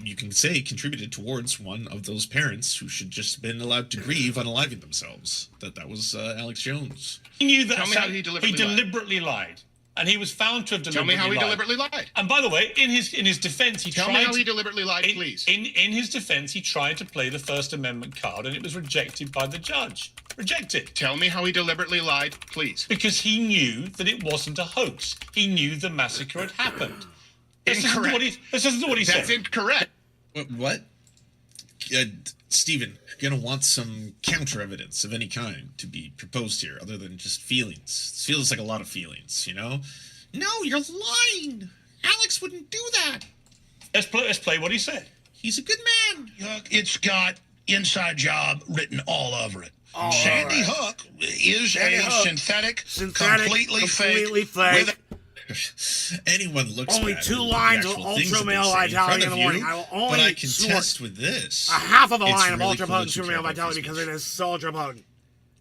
you can say, contributed towards one of those parents who should just been allowed to grieve unaliving themselves. That was Alex Jones. He knew that. Tell me how he deliberately lied. And he was found to have deliberately lied. Tell me how he deliberately lied. And by the way, in his defense, Tell me how he deliberately lied, please. In his defense, he tried to play the First Amendment card, and it was rejected by the judge. Rejected. Tell me how he deliberately lied, please. Because he knew that it wasn't a hoax. He knew the massacre had happened. Incorrect. This isn't what he said. That's incorrect. What? Stephen, you're going to want some counter evidence of any kind to be proposed here, other than just feelings. It feels like a lot of feelings, you know? No, you're lying. Alex wouldn't do that. Let's play what he said. He's a good man. Look, it's got inside job written all over it. Sandy Hook is a synthetic, completely fake. With Anyone looks only bad 2 at the lines of actual things ultra that they male say in vitality front in the of morning. you, I will only but I can snort test with this. a half of a It's line of really ultra cool potent that you super care male about vitality free because speech. it is so ultra potent.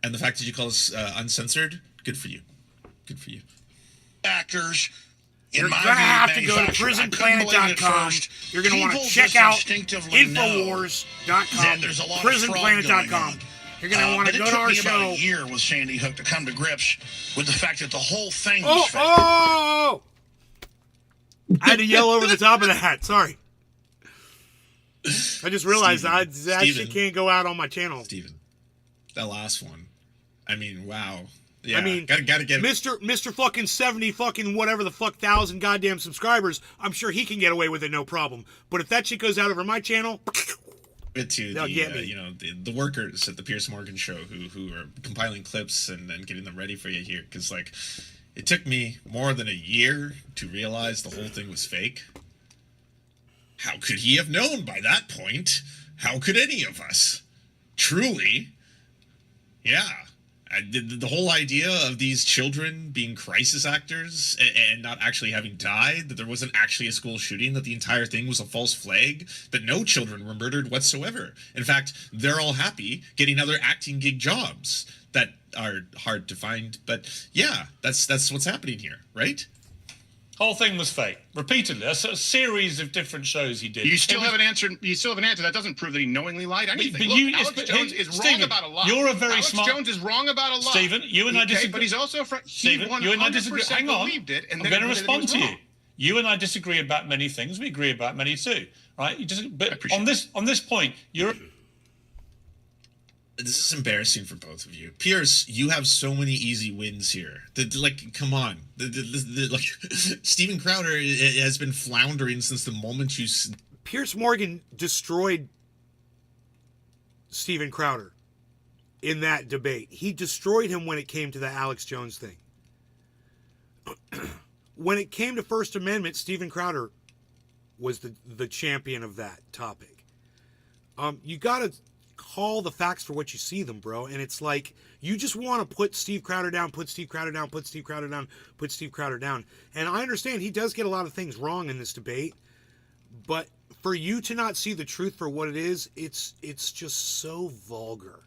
And the fact that you call us uncensored, good for you. Good for you. actors. You're going to have to go to prisonplanet.com. You're going to want to check out Infowars.com, There's a lot of fraud going prisonplanet.com. on. You're going to want to go to our It took me about show. a year with Sandy Hook to come to grips with the fact that the whole thing Oh, was fake. oh! I had to yell over the top of that. Sorry. I just realized that shit can't go out on my channel. Steven, that last one. I mean, wow. Yeah, I mean, gotta get it. Mr. fucking 70 fucking whatever the fuck thousand goddamn subscribers, I'm sure he can get away with it, no problem. But if that shit goes out over my channel, To they'll the get me. you know, the workers at the Piers Morgan show who are compiling clips and getting them ready for you here, because like it took me more than a year to realize the whole thing was fake. How could he have known by that point? How could any of us? Truly, yeah. The whole idea of these children being crisis actors and not actually having died, that there wasn't actually a school shooting, that the entire thing was a false flag, that no children were murdered whatsoever. In fact, they're all happy getting other acting gig jobs that are hard to find. But yeah, that's what's happening here, right? Whole thing was fake. Repeatedly. A series of different shows he did. You still haven't answered. You still haven't answered. That doesn't prove that he knowingly lied. Anything. but Look, you- Alex Jones is Stephen, wrong about a lot. you're a very Alex smart- Jones is wrong about a lot. Stephen, you and I Okay, disagree. But he's also he Stephen, 100% you and I disagree. Hang on. believed it, and I'm then going to admitted he respond was to you. wrong. You and I disagree about many things. We agree about many too, right? But appreciate on this point, you're. This is embarrassing for both of you. Pierce, you have so many easy wins here. Like, come on. Like, Steven Crowder has been floundering since the moment you... Piers Morgan destroyed Steven Crowder. in that debate. He destroyed him when it came to the Alex Jones thing. When it came to First Amendment, Steven Crowder was the champion of that topic. You got to call the facts for what you see them, bro. And it's like, you just want to put Steve Crowder down, put Steve Crowder down, put Steve Crowder down, put Steve Crowder down. And I understand he does get a lot of things wrong in this debate, but for you to not see the truth for what it is, it's just so vulgar.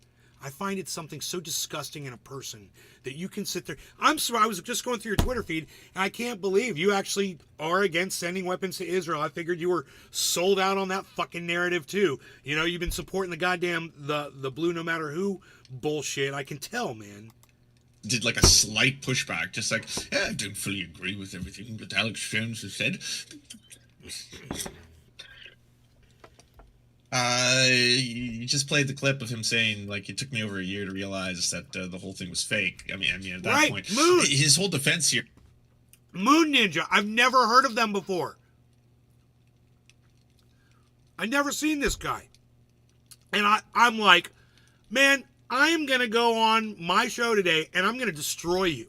I find it something so disgusting in a person that you can sit there. I'm sorry, I was just going through your Twitter feed, and I can't believe you actually are against sending weapons to Israel. I figured you were sold out on that fucking narrative too. You know, you've been supporting the goddamn the blue no matter who bullshit. I can tell, man. Did like a slight pushback, just like, yeah, I don't fully agree with everything that Alex Jones has said. You just played the clip of him saying, like, it took me over a year to realize that the whole thing was fake. I mean, at that point, Moon. His whole defense here. Moon Ninja. I've never heard of them before. I never seen this guy. And I'm like, man, I'm going to go on my show today and I'm going to destroy you.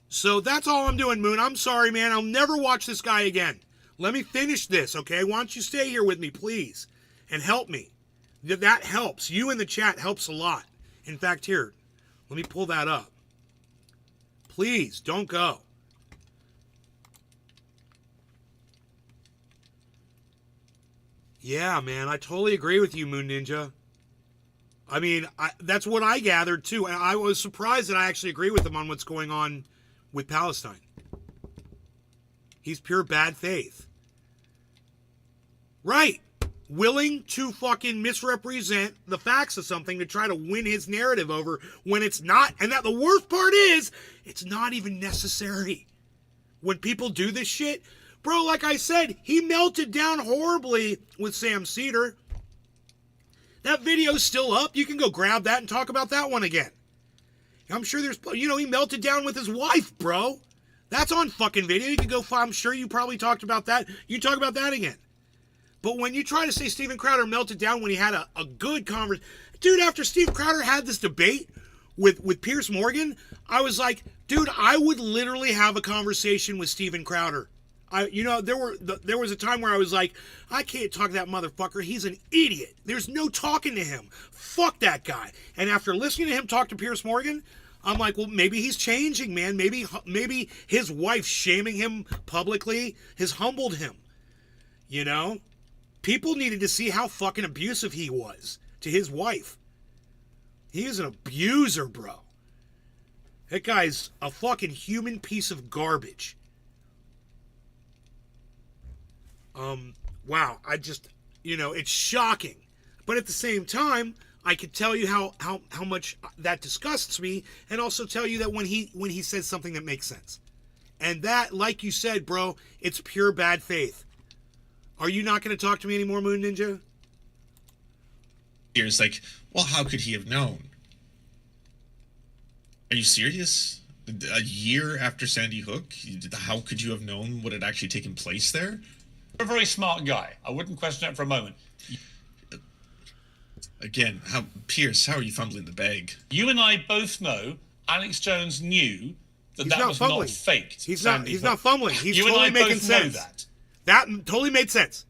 So that's all I'm doing, Moon. I'm sorry, man. I'll never watch this guy again. Let me finish this, okay? Why don't you stay here with me, please, and help me. That helps. You in the chat helps a lot. In fact, here, let me pull that up. Please, don't go. Yeah, man, I totally agree with you, Moon Ninja. I mean, that's what I gathered, too. And I was surprised that I actually agree with him on what's going on with Palestine. He's pure bad faith. Right. Willing to fucking misrepresent the facts of something to try to win his narrative over when it's not. And that the worst part is, it's not even necessary. When people do this shit, bro, like I said, he melted down horribly with Sam Cedar. That video's still up. You can go grab that and talk about that one again. I'm sure there's, you know, he melted down with his wife, bro. That's on fucking video. You can go, I'm sure you probably talked about that. You talk about that again. But when you try to say Steven Crowder melted down when he had a good conversation, dude, after Steve Crowder had this debate with Piers Morgan, I was like, dude, I would literally have a conversation with Steven Crowder. There was a time where I was like, I can't talk to that motherfucker. He's an idiot. There's no talking to him. Fuck that guy. And after listening to him talk to Piers Morgan, I'm like, well, maybe he's changing, man. Maybe his wife shaming him publicly has humbled him. You know? People needed to see how fucking abusive he was to his wife. He is an abuser, bro. That guy's a fucking human piece of garbage. Wow. It's shocking. But at the same time, I could tell you how much that disgusts me, and also tell you that when he says something that makes sense. And that, like you said, bro, it's pure bad faith. Are you not going to talk to me anymore, Moon Ninja? It's like, well, how could he have known? Are you serious? A year after Sandy Hook, how could you have known what had actually taken place there? You're a very smart guy. I wouldn't question that for a moment. Again, Pierce, how are you fumbling the bag? You and I both know Alex Jones knew that He's that not was fumbling. not faked. He's not fumbling. He's you totally and I making both sense. know that. That totally made sense.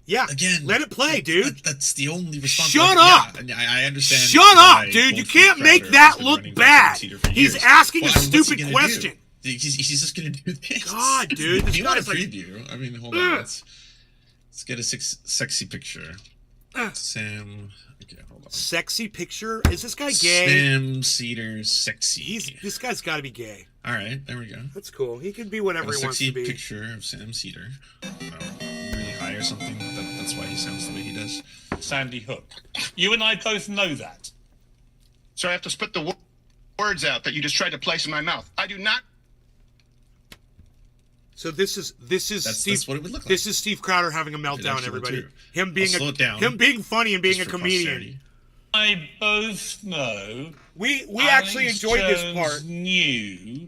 Yeah. Again, let it play, dude. That's the only response. Shut up. Yeah, I understand. Shut up, dude. You can't make that look bad. He's asking a stupid question. He's just gonna do this. God, dude. If you want a preview, I mean, hold on. Let's get a sexy picture. Sam. Okay, hold on. Sexy picture? Is this guy gay? Sam Cedar sexy. This guy's got to be gay. All right, there we go. That's cool. He can be whatever he wants to be. Sexy picture of Sam Cedar. Really high or something. That's why he sounds the way he does. Sandy Hook. You and I both know that. So I have to spit the words out that you just tried to place in my mouth. I do not. So this is Steve. That's what it would look like. This is Steve Crowder having a meltdown. Everybody, him being funny and being a comedian. I both know. We actually enjoyed this part. Knew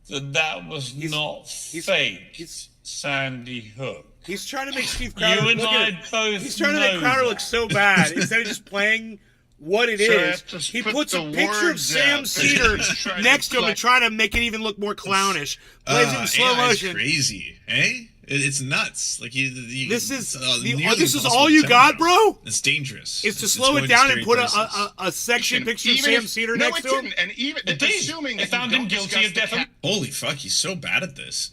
that was not fake. Sandy Hook. He's trying to make Steve Crowder. You and I both. He's trying to make Crowder look so bad instead of just playing what it So I is. have to He put puts a the picture of words Sam out. Cedar Try to next to him and collect- try to make it even look more clownish. Plays it in slow AI is motion. crazy, eh? It's nuts. Like This is nearly this is impossible all to you tell got, now. bro? It's dangerous. Is to It's slow going it down scary and put places. a section picture of Even Sam if- Cedar no, next it to him? didn't. And even It did. assuming They that you found him don't guilty discuss of the defamation. Holy fuck, he's so bad at this.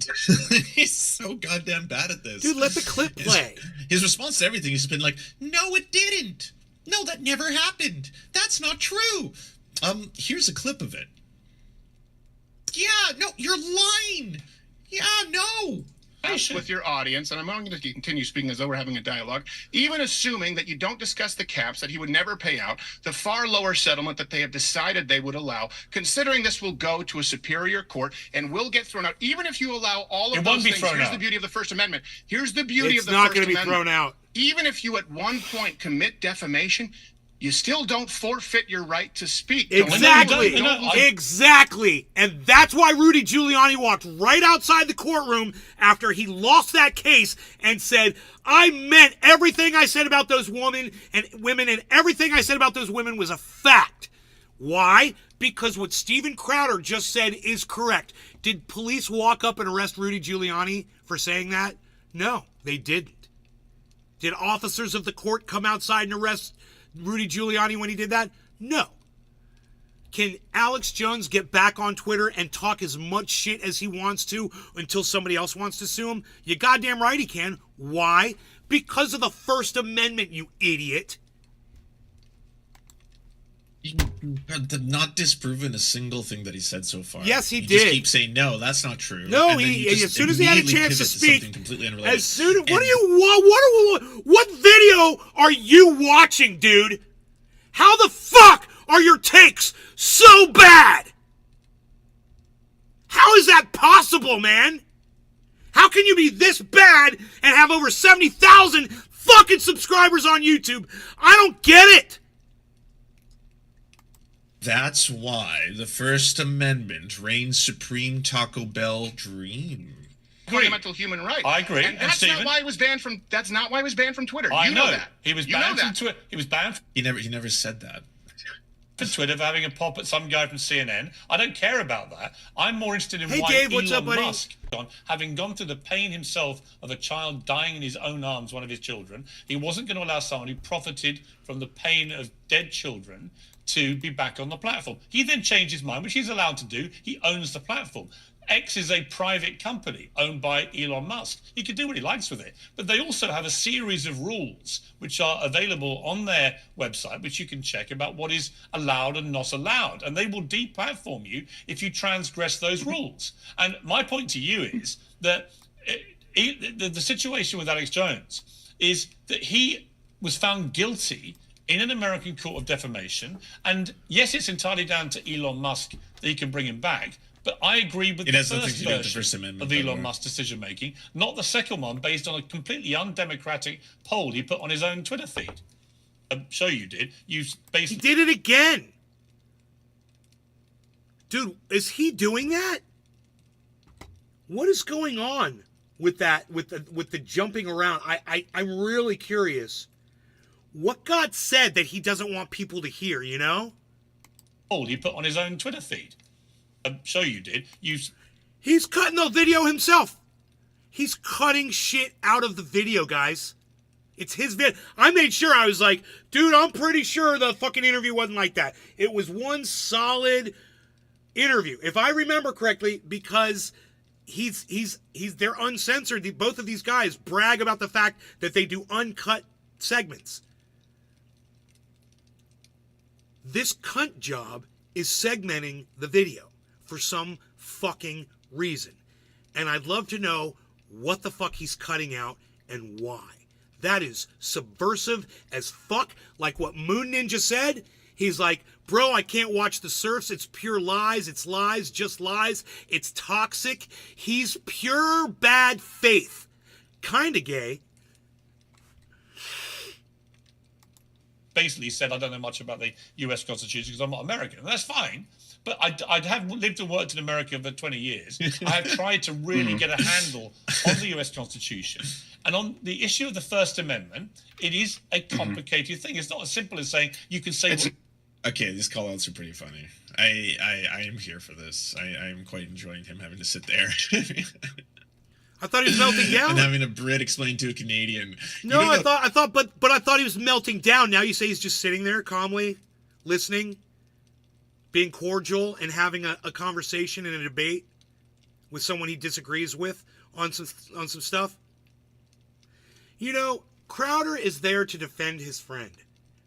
He's so goddamn bad at this. Dude, let the clip play. His response to everything has been like, "No, it didn't. No, that never happened. That's not true." Here's a clip of it. Yeah, no, you're lying. Yeah, no. with your audience, and I'm going to continue speaking as though we're having a dialogue, even assuming that you don't discuss the caps that he would never pay out, the far lower settlement that they have decided they would allow, considering this will go to a superior court and will get thrown out, even if you allow all of It those won't be things, thrown here's out. the beauty of the First Amendment. Here's the beauty It's of the not First going to be Amendment. thrown out. Even if you at one point commit defamation, you still don't forfeit your right to speak. Exactly. No, Exactly. And that's why Rudy Giuliani walked right outside the courtroom after he lost that case and said, I meant everything I said about those women, and everything I said about those women was a fact. Why? Because what Steven Crowder just said is correct. Did police walk up and arrest Rudy Giuliani for saying that? No, they didn't. Did officers of the court come outside and arrest Rudy Giuliani when he did that? No. Can Alex Jones get back on Twitter and talk as much shit as he wants to until somebody else wants to sue him? You goddamn right he can. Why? Because of the First Amendment, you idiot. You have not disproven a single thing that he said so far. Yes, he You did. just keep saying, no, that's not true. No, And then you just as soon as he had a immediately chance to pivot speak, something completely unrelated. as soon And what video are you watching, dude? How the fuck are your takes so bad? How is that possible, man? How can you be this bad and have over 70,000 fucking subscribers on YouTube? I don't get it. That's why the First Amendment reigns supreme. Taco Bell dream. Fundamental human right. I agree. And that's Stephen? not why he was banned from. That's not why he was banned from Twitter. I You know that. He was You know banned from that. Twitter. He was banned He never said that. from Twitter for having a pop at some guy from CNN. I don't care about that. I'm more interested in Hey, why Dave, what's Elon up, buddy? Musk, having gone through the pain himself of a child dying in his own arms, one of his children, he wasn't going to allow someone who profited from the pain of dead children to be back on the platform. He then changed his mind, which he's allowed to do. He owns the platform. X is a private company owned by Elon Musk. He can do what he likes with it. But they also have a series of rules which are available on their website, which you can check about what is allowed and not allowed. And they will deplatform you if you transgress those rules. And my point to you is that the situation with Alex Jones is that he was found guilty in an American court of defamation. And yes, it's entirely down to Elon Musk that he can bring him back. But I agree with It the has nothing first to do with the version First Amendment, of by the Elon way. Musk's decision making, not the second one based on a completely undemocratic poll he put on his own Twitter feed. I'm sure you did. You He basically did it again. Dude, is he doing that? What is going on with that, with the jumping around? I'm really curious. What God said that he doesn't want people to hear, you know? poll he put on his own Twitter feed. I'm sure you did. He's cutting the video himself. He's cutting shit out of the video, guys. It's his vid. I made sure, I was like, dude, I'm pretty sure the fucking interview wasn't like that. It was one solid interview, if I remember correctly, because they're uncensored. Both of these guys brag about the fact that they do uncut segments. This cunt job is segmenting the video for some fucking reason. And I'd love to know what the fuck he's cutting out and why. That is subversive as fuck. Like what Moon Ninja said. He's like, bro, I can't watch the surfs. It's pure lies. It's lies, just lies. It's toxic. He's pure bad faith. Kinda gay. basically said, I don't know much about the U.S. Constitution because I'm not American. And that's fine. But I have lived and worked in America for 20 years. I have tried to really get a handle on the U.S. Constitution. And on the issue of the First Amendment, it is a complicated thing. It's not as simple as saying you can say... Okay, these call-outs are pretty funny. I am here for this. I am quite enjoying him having to sit there. I thought he was melting down. And having a Brit explain to a Canadian. No, I thought he was melting down. Now you say he's just sitting there calmly, listening, being cordial, and having a conversation and a debate with someone he disagrees with on some stuff. You know, Crowder is there to defend his friend.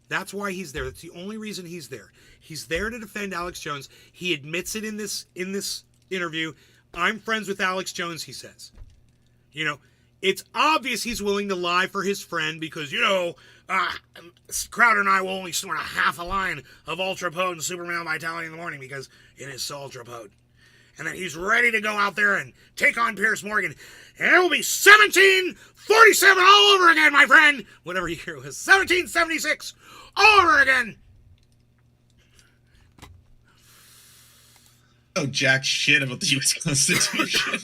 That's why he's there. That's the only reason he's there. He's there to defend Alex Jones. He admits it in this interview. I'm friends with Alex Jones, he says. You know, it's obvious he's willing to lie for his friend because, you know, Crowder and I will only snort a half a line of ultra potent Superman Vitality in the morning because it is so ultra potent. And then he's ready to go out there and take on Pierce Morgan. And it will be 1747 all over again, my friend. Whatever year it was, 1776 all over again. Oh, jack shit about the U.S. Constitution.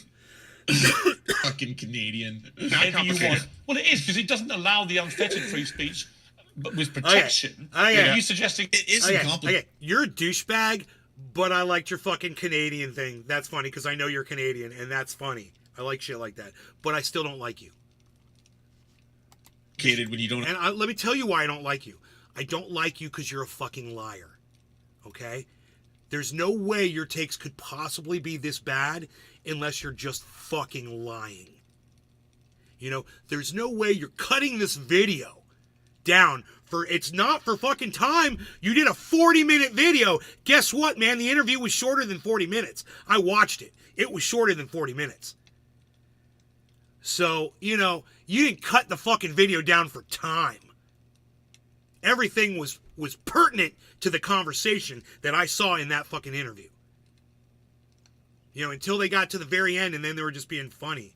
Fucking Canadian. Whatever you want. Well, it is because it doesn't allow the unfettered free speech, but with protection. Okay. Are you suggesting it isn't complicated? Okay. You're a douchebag, but I liked your fucking Canadian thing. That's funny because I know you're Canadian, and that's funny. I like shit like that, but I still don't like you. When you don't. And let me tell you why I don't like you. I don't like you because you're a fucking liar. Okay? There's no way your takes could possibly be this bad unless you're just fucking lying. You know, there's no way you're cutting this video down for, it's not for fucking time. You did a 40-minute video. Guess what, man? The interview was shorter than 40 minutes. I watched it. It was shorter than 40 minutes. So, you know, you didn't cut the fucking video down for time. Everything was pertinent to the conversation that I saw in that fucking interview. You know, until they got to the very end and then they were just being funny.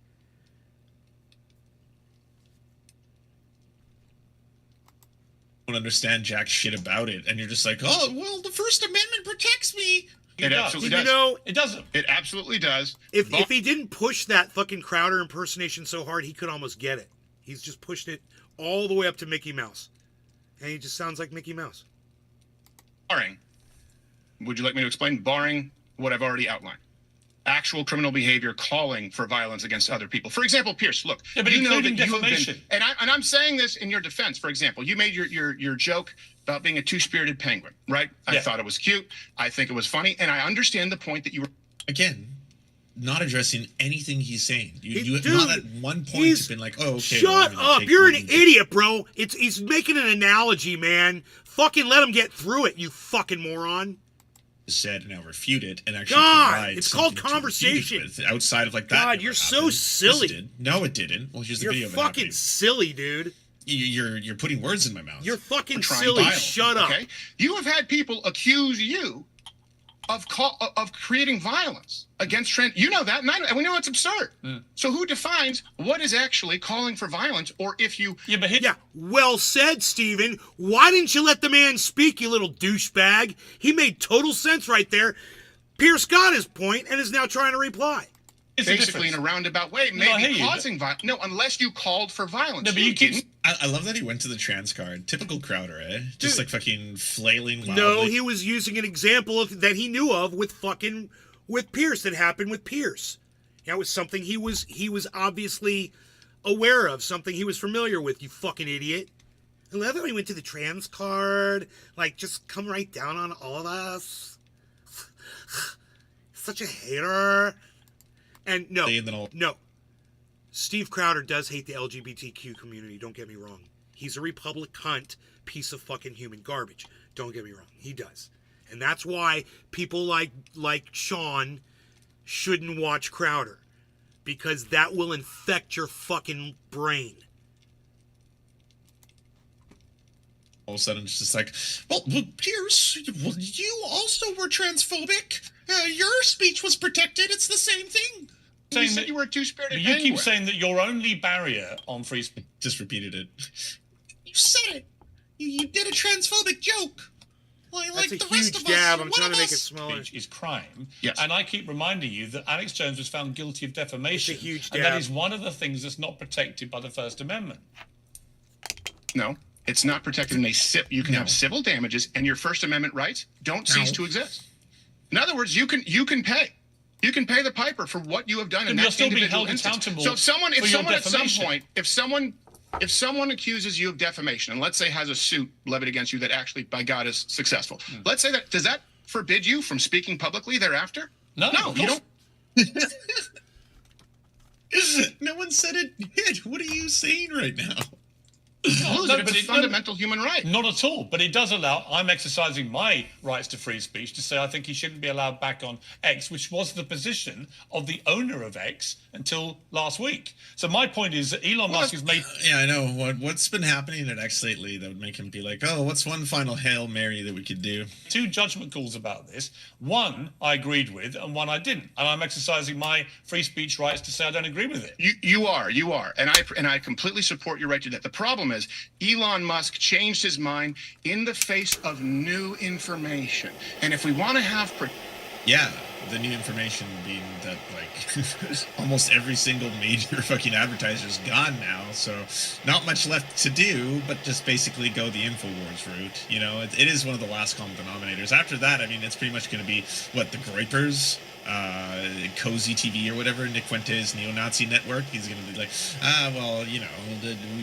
Don't understand jack shit about it, and you're just like, oh, well, the First Amendment protects me. It absolutely does. You know, it doesn't? It absolutely does. If he didn't push that fucking Crowder impersonation so hard, he could almost get it. He's just pushed it all the way up to Mickey Mouse. And he just sounds like Mickey Mouse. Barring, would you like me to explain? Barring what I've already outlined. Actual criminal behavior calling for violence against other people. For example, Pierce, look, yeah, but you know that you have been, and I'm saying this in your defense. For example, you made your joke about being a two-spirited penguin, right? I thought it was cute. I think it was funny, and I understand the point that you were again not addressing anything he's saying. You dude, not at one point have been like, oh, okay. Shut up! You're an idiot, bro. He's making an analogy, man. Fucking let him get through it, you fucking moron. Said and now refute it and actually God, it's called conversation. Outside of like that. God, you're so silly. Yes, no, it didn't. Well, here's the video. You're fucking silly, dude. You're putting words in my mouth. You're fucking silly. Shut up. Okay, you have had people accuse you of creating violence against trans. You know that, and we know it's absurd. So who defines what is actually calling for violence, or if you? Yeah, well said, Steven. Why didn't you let the man speak, you little douchebag? He made total sense right there. Pierce got his point and is now trying to reply. Basically, in a roundabout way, maybe causing violence. No, unless you called for violence. No, but you didn't. I love that he went to the trans card. Typical Crowder, eh? Just like fucking flailing loudly. No, he was using an example that he knew of with Pierce that happened with Pierce. That was something he was obviously aware of, something he was familiar with, you fucking idiot. I love how he went to the trans card. Like, just come right down on all of us. Such a hater. And no. Steve Crowder does hate the LGBTQ community, don't get me wrong. He's a Republic cunt, piece of fucking human garbage. Don't get me wrong, he does. And that's why people like Sean shouldn't watch Crowder. Because that will infect your fucking brain. All of a sudden it's just like, well Pierce, you also were transphobic. Your speech was protected. It's the same thing. You said you were a two-spirited penguin. You keep saying that your only barrier on free speech. Just repeated it. You said it. You did a transphobic joke. That's a huge jab. I'm trying to make it smaller. Speech is crime. Yes. And I keep reminding you that Alex Jones was found guilty of defamation. It's a huge and that jab. is one of the things that's not protected by the First Amendment. No, it's not protected in a you can have civil damages, and your First Amendment rights don't cease to exist. In other words, you can pay. You can pay the piper for what you have done in You're that still being individual held instance. accountable So if someone at some defamation. point, if someone accuses you of defamation, and let's say has a suit levied against you that actually, by God, is successful, let's say that, does that forbid you from speaking publicly thereafter? No, of you course. don't. No one said it did. What are you saying right now? Lose it. It's a fundamental human right. Not at all, but it does allow, I'm exercising my rights to free speech to say I think he shouldn't be allowed back on X, which was the position of the owner of X until last week. So my point is that Elon Musk has made... Yeah, I know. What's been happening at X lately that would make him be like, oh, what's one final Hail Mary that we could do? two judgment calls about this. One I agreed with and one I didn't. And I'm exercising my free speech rights to say I don't agree with it. You are. And I completely support your right to that. The problem is Elon Musk changed his mind in the face of new information. And if we want to have Yeah, the new information being that, like, almost every single major fucking advertiser is gone now, so not much left to do, but just basically go the InfoWars route. You know, it is one of the last common denominators. After that, I mean, it's pretty much going to be, what, the Groypers, Cozy TV or whatever, Nick Fuentes neo-Nazi network. He's going to be like, well, you know,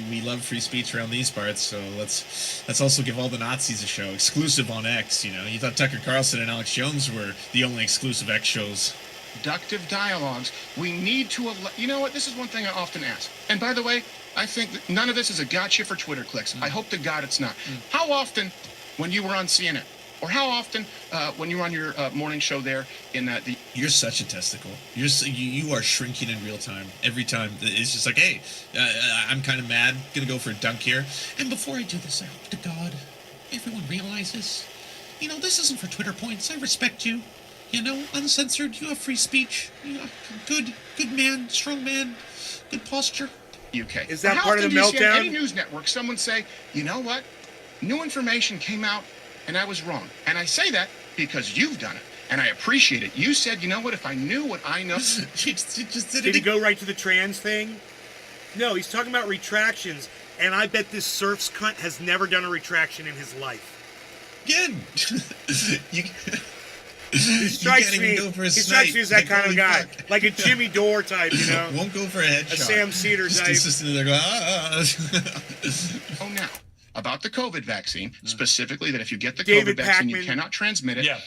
we love free speech around these parts, so let's also give all the Nazis a show, exclusive on X. You know, you thought Tucker Carlson and Alex Jones were the only exclusive X shows. productive dialogues, we need to, you know what, this is one thing I often ask. And by the way, I think that none of this is a gotcha for Twitter clicks. I hope to God it's not. How often, when you were on CNN, or how often when you were on your morning show there in the... You're such a testicle. You are shrinking in real time. Every time. It's just like, hey, I'm kind of mad. Gonna go for a dunk here. And before I do this, I hope to God everyone realizes, you know, this isn't for Twitter points. I respect you. You know, uncensored. You have free speech. You know, good man, strong man, good posture. UK. Is that How part of often the do you see on meltdown? any news network someone say, you know what, new information came out and I was wrong. And I say that because you've done it. And I appreciate it. You said, you know what, if I knew what I know... Did he go right to the trans thing? No, he's talking about retractions, and I bet this Surfs cunt has never done a retraction in his life. Again. He strikes me as that kind of guy. Fuck. Like a Jimmy Dore type, you know? Won't go for a headshot. A Sam Cedar Just type. sitting there going, Oh, now, about the COVID vaccine, specifically that if you get the David COVID vaccine, you Pakman. cannot transmit it. Yeah.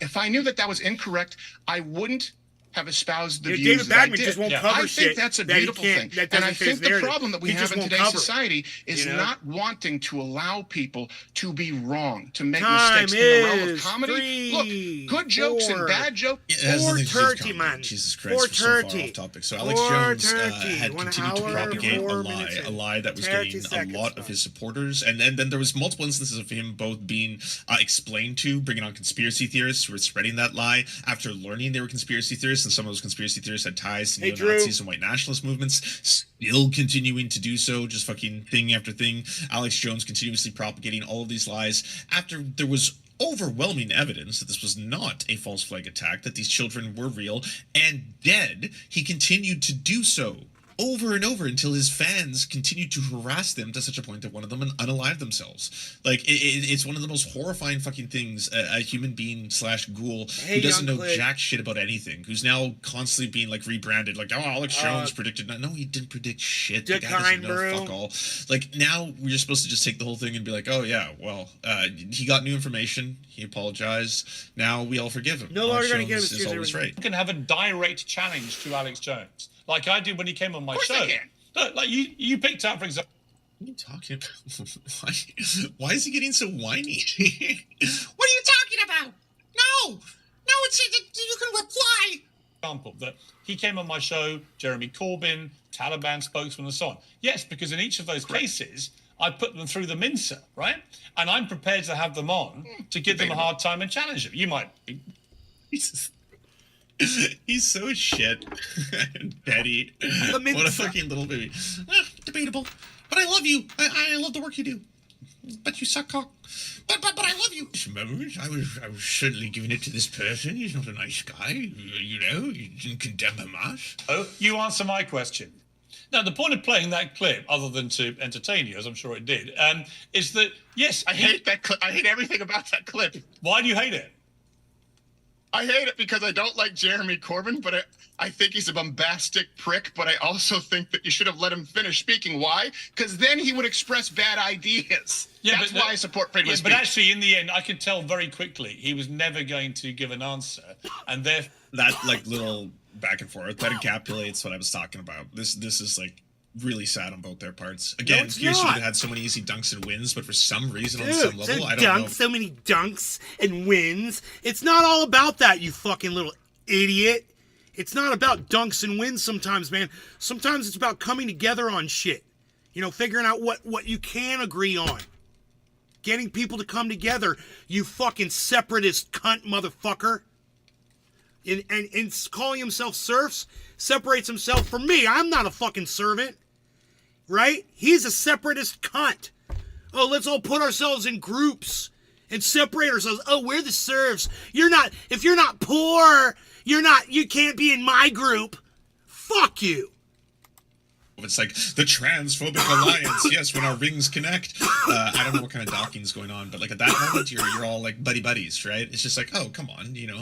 If I knew that that was incorrect, I wouldn't have espoused the Yeah, views David that I Pakman did. just won't Yeah. cover I shit think that's a that he beautiful can't- thing. that And doesn't I fit his think the narrative. problem that we He have just in won't today's cover it, society is you know? not wanting to allow people to be wrong, to make Time mistakes in the realm of is comedy. 3, Look, good jokes 4, and bad jokes. It has nothing to do with 4:30, comedy. man. Jesus Christ, we're so far 4:30. off topic. So Alex Jones 4:30, had 1 continued to hour, propagate 4 minutes a and lie that was 30 getting a seconds lot of left. his supporters, and then there was multiple instances of him both being explained to, bringing on conspiracy theorists who were spreading that lie after learning they were conspiracy theorists, and some of those conspiracy theorists had ties to Hey, neo-Nazis Drew. and white nationalist movements, still continuing to do so, just fucking thing after thing. Alex Jones continuously propagating all of these lies after there was overwhelming evidence that this was not a false flag attack, that these children were real and dead. He continued to do so over and over until his fans continued to harass them to such a point that one of them unalived themselves. Like, it's one of the most horrifying fucking things a human being / ghoul Hey, who doesn't young know Click. jack shit about anything, who's now constantly being like rebranded, like, oh, Alex Jones predicted. No, he didn't predict shit. The guy doesn't Kind know brew. fuck all. Like, now we're supposed to just take the whole thing and be like, oh yeah, well, he got new information, he apologized, now we all forgive him. No longer Alex gonna give Jones us is his always right. You can have a direct challenge to Alex Jones, like I did when he came on my Of course show. they can. Look, like you picked out, for example, What are you talking about? Why is he getting so whiny? What are you talking about? No, it's you can reply. that he came on my show, Jeremy Corbyn, Taliban spokesman, and so on. Yes, because in each of those cases, I put them through the mincer, right? And I'm prepared to have them on to give them a hard time and challenge them. You might be. He's so shit. And petty. What a fucking little baby. Debatable. But I love you. I love the work you do. But you suck cock. But I love you. Remember, I was certainly giving it to this person. He's not a nice guy. You know, you didn't condemn him much. Oh, you answer my question. Now, the point of playing that clip, other than to entertain you, as I'm sure it did, is that, yes... I hate that clip. I hate everything about that clip. Why do you hate it? I hate it because I don't like Jeremy Corbyn, but I think he's a bombastic prick, but I also think that you should have let him finish speaking. Why? Because then he would express bad ideas. Yeah, that's why I support freedom of speech. But actually, in the end, I could tell very quickly he was never going to give an answer, and therefore... That, like, little back and forth, that encapsulates what I was talking about. This is, like, really sad on both their parts. Again, Pierce should have had so many easy dunks and wins, but for some reason, on some level, I don't know. So many dunks and wins. It's not all about that, you fucking little idiot. It's not about dunks and wins sometimes, man. Sometimes it's about coming together on shit. You know, figuring out what you can agree on. Getting people to come together, you fucking separatist cunt motherfucker. And calling himself serfs separates himself from me. I'm not a fucking servant. Right? He's a separatist cunt. Oh, let's all put ourselves in groups and separate ourselves. Oh, we're the serfs. If you're not poor, you can't be in my group. Fuck you. It's like the transphobic alliance. Yes, when our rings connect. I don't know what kind of docking's going on, but like at that moment, you're all like buddy buddies, right? It's just like, oh, come on, you know,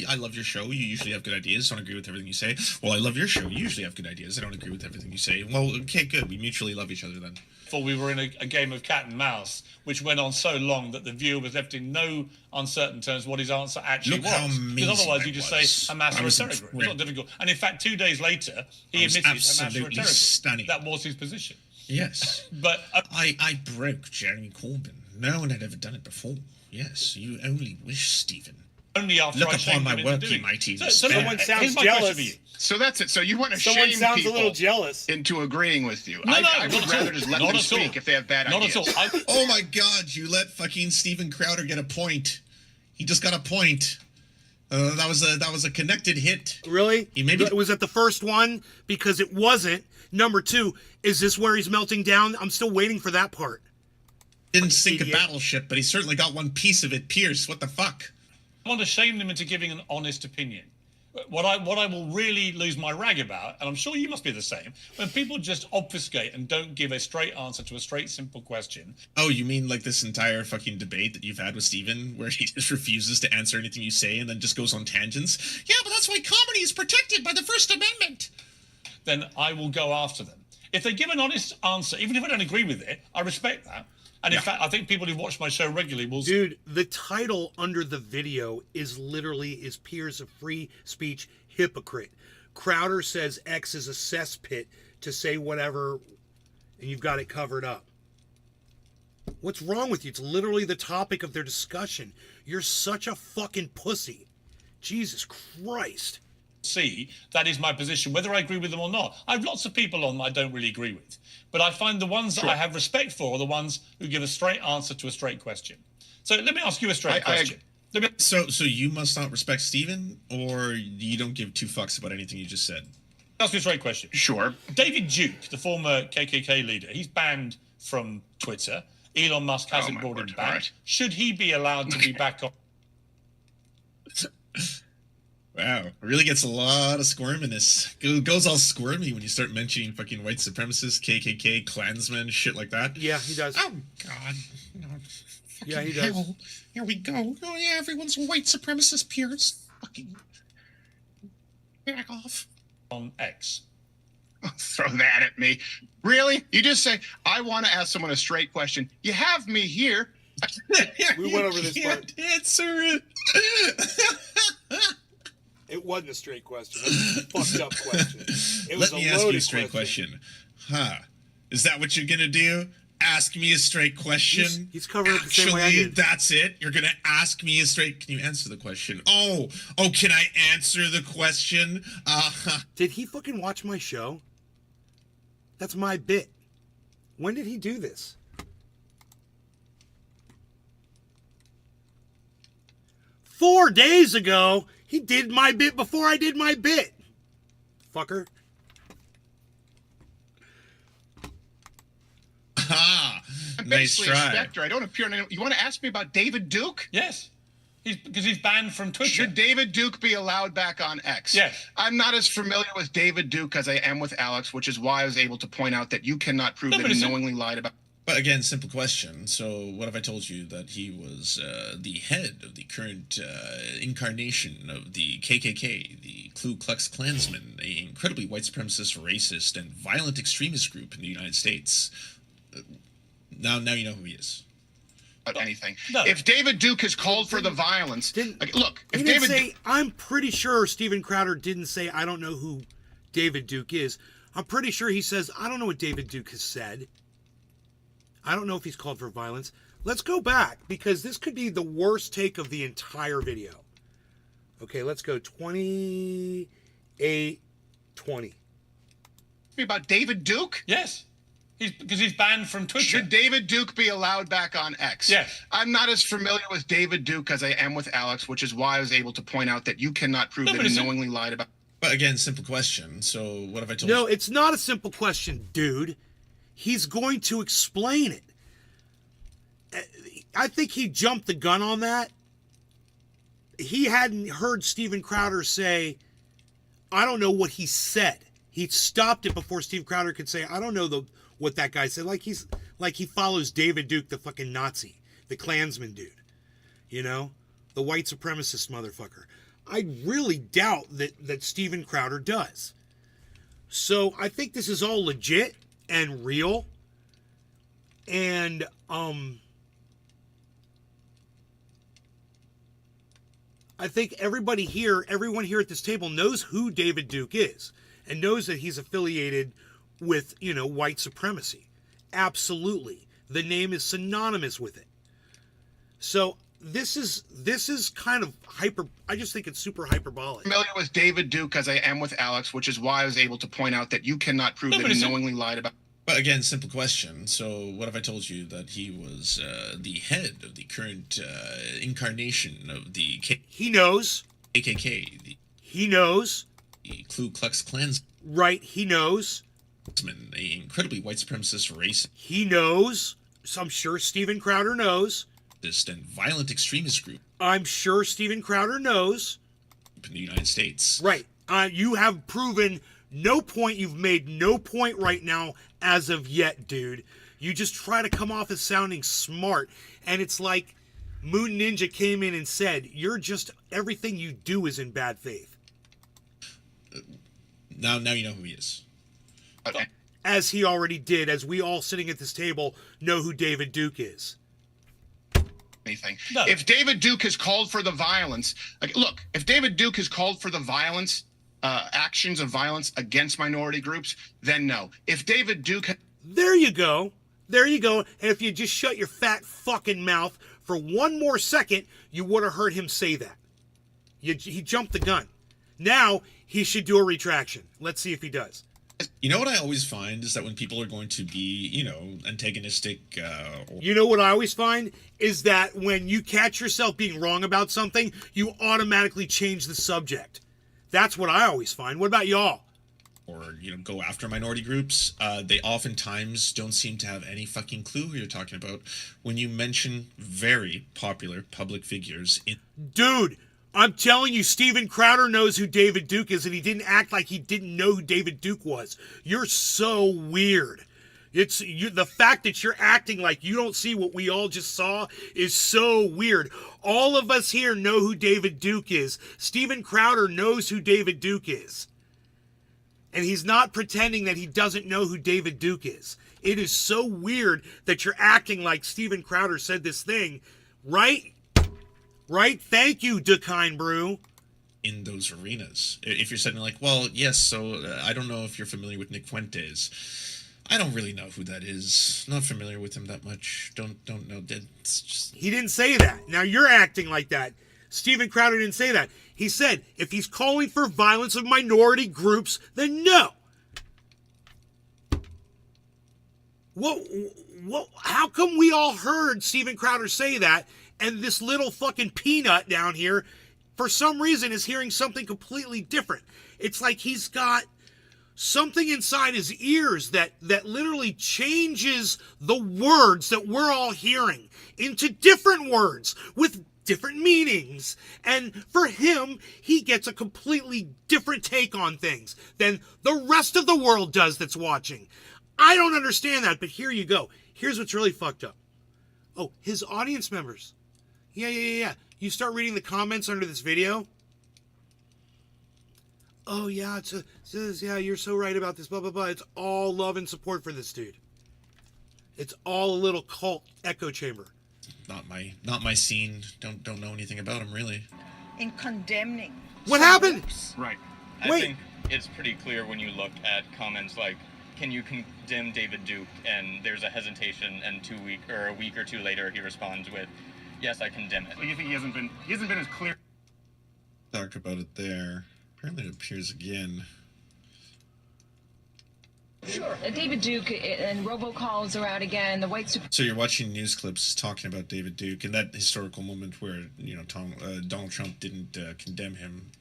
I love your show. You usually have good ideas. Don't agree with everything you say. Well, I love your show. You usually have good ideas. I don't agree with everything you say. Well, okay, good. We mutually love each other then. We were in a game of cat and mouse, which went on so long that the viewer was left in no uncertain terms what his answer actually was. Because otherwise you just say Hamas or a terror group. It's not difficult. And in fact, 2 days later, he admitted Hamas or a terror group. Stunning. That was his position. Yes. But I broke Jeremy Corbyn. No one had ever done it before. Yes, you only wish, Stephen. Only after Look I upon my work, you mighty. Someone sounds jealous. So that's it. So you want to Someone shame sounds people a little jealous into agreeing with you. No, I would rather just let them speak if they have bad ideas. Not at all. Oh my God! You let fucking Steven Crowder get a point. He just got a point. That was a connected hit. Really? Maybe was it the first one? Because it wasn't. Number 2, is this where he's melting down? I'm still waiting for that part. Didn't sink a battleship, but he certainly got one piece of it. Pierce, what the fuck? I want to shame them into giving an honest opinion. What I will really lose my rag about, and I'm sure you must be the same, when people just obfuscate and don't give a straight answer to a straight, simple question. Oh, you mean like this entire fucking debate that you've had with Steven, where he just refuses to answer anything you say and then just goes on tangents? Yeah, but that's why comedy is protected by the First Amendment. Then I will go after them. If they give an honest answer, even if I don't agree with it, I respect that. And in fact, I think people who watch my show regularly will... Dude, the title under the video is literally, is Piers a free speech hypocrite? Crowder says X is a cesspit to say whatever, and you've got it covered up. What's wrong with you? It's literally the topic of their discussion. You're such a fucking pussy. Jesus Christ. See, that is my position, whether I agree with them or not. I have lots of people on I don't really agree with. But I find the ones that I have respect for are the ones who give a straight answer to a straight question. So let me ask you a straight question. So you must not respect Steven, or you don't give 2 fucks about anything you just said? Ask me a straight question. Sure. David Duke, the former KKK leader, he's banned from Twitter. Elon Musk hasn't brought him back. Right. Should he be allowed to be back on? Wow, it really gets a lot of squirminess. It goes all squirmy when you start mentioning fucking white supremacists, KKK, Klansmen, shit like that. Yeah, he does. Oh, God. No, yeah, he does. Hell. Here we go. Oh, yeah, everyone's a white supremacist, Pierce. Fucking back off. On X. Throw that at me. Really? You just say, I want to ask someone a straight question. You have me here. We went over this part. Answer it. It wasn't a straight question. It was a fucked up question. It was Let me ask you a straight question. Huh. Is that what you're going to do? Ask me a straight question? He's covering it the same way I did. That's it? You're going to ask me a straight... Can you answer the question? Oh, can I answer the question? Did he fucking watch my show? That's my bit. When did he do this? Four days ago, he did my bit before I did my bit. Fucker. Ah, I'm nice basically a try. specter. I don't appear in any... You want to ask me about David Duke? Yes. Because he's banned from Twitter. Should David Duke be allowed back on X? Yes. I'm not as familiar with David Duke as I am with Alex, which is why I was able to point out that you cannot prove that he knowingly lied about... But again, simple question. So what if I told you that he was the head of the current incarnation of the KKK, the Ku Klux Klansmen, an incredibly white supremacist, racist, and violent extremist group in the United States? Now you know who he is. About anything. No. If David Duke has called for the violence... Look, if He didn't David... say, I'm pretty sure Steven Crowder didn't say, I don't know who David Duke is. I'm pretty sure he says, I don't know what David Duke has said. I don't know if he's called for violence. Let's go back, because this could be the worst take of the entire video. Okay, let's go 28-20. About David Duke? Yes. Because he's banned from Twitter. Should David Duke be allowed back on X? Yes. I'm not as familiar with David Duke as I am with Alex, which is why I was able to point out that you cannot prove that he knowingly lied about... But again, simple question. So what if I told you... No, it's not a simple question, dude. He's going to explain it. I think he jumped the gun on that. He hadn't heard Steven Crowder say, I don't know what he said. He stopped it before Steve Crowder could say, I don't know what that guy said. Like he follows David Duke, the fucking Nazi, the Klansman dude. You know? The white supremacist motherfucker. I really doubt that Steven Crowder does. So I think this is all legit and real. And I think everyone here at this table knows who David Duke is and knows that he's affiliated with, white supremacy. Absolutely. The name is synonymous with it. So this is kind of hyper. I just think it's super hyperbolic. Familiar with David Duke as I am with Alex, which is why I was able to point out that you cannot prove that he knowingly lied about... But again, simple question. So what if I told you that he was the head of the current incarnation of the He knows. KKK? He knows. The Ku Klux Klansmen. Right, he knows. An incredibly white supremacist, racist. He knows. So I'm sure Steven Crowder knows. And violent extremist group. I'm sure Steven Crowder knows. In the United States. Right. You have proven no point. You've made no point right now as of yet, dude. You just try to come off as sounding smart. And it's like Moon Ninja came in and said, everything you do is in bad faith. Now you know who he is. Okay. As he already did, as we all sitting at this table know who David Duke is. Anything. No. If David Duke has called for the violence... Look, if David Duke has called for the violence... actions of violence against minority groups, then no. If David Duke... There you go. There you go. And if you just shut your fat fucking mouth for one more second, you would have heard him say that. He jumped the gun. Now, he should do a retraction. Let's see if he does. You know what I always find is that when people are going to be, antagonistic... You know what I always find? Is that when you catch yourself being wrong about something, you automatically change the subject. That's what I always find. What about y'all? Or, go after minority groups. They oftentimes don't seem to have any fucking clue who you're talking about when you mention very popular public figures. Dude, I'm telling you, Steven Crowder knows who David Duke is, and he didn't act like he didn't know who David Duke was. You're so weird. The fact that you're acting like you don't see what we all just saw is so weird. All of us here know who David Duke is. Steven Crowder knows who David Duke is. And he's not pretending that he doesn't know who David Duke is. It is so weird that you're acting like Steven Crowder said this thing. Right? Right? Thank you, Duckine Brew. In those arenas. If you're sitting like, well, yes, so I don't know if you're familiar with Nick Fuentes. I don't really know who that is. Not familiar with him that much. Don't know. It's just... He didn't say that. Now you're acting like that. Steven Crowder didn't say that. He said, if he's calling for violence of minority groups, then no. How come we all heard Steven Crowder say that, and this little fucking peanut down here, for some reason, is hearing something completely different? It's like he's got something inside his ears that literally changes the words that we're all hearing into different words with different meanings. And for him, he gets a completely different take on things than the rest of the world does that's watching. I don't understand that, but here you go. Here's what's really fucked up. Oh, his audience members. Yeah. You start reading the comments under this video. Oh, yeah, it says, yeah, you're so right about this, blah, blah, blah. It's all love and support for this dude. It's all a little cult echo chamber. Not my scene. Don't know anything about him, really. In condemning. What happened? Right. I think it's pretty clear when you look at comments like, can you condemn David Duke? And there's a hesitation, and a week or two later, he responds with, yes, I condemn it. Well, you think he hasn't been as clear? Talked about it there. Apparently it appears again. Sure. David Duke and robocalls are out again. The white So you're watching news clips talking about David Duke and that historical moment where, you know, Donald Trump didn't condemn him.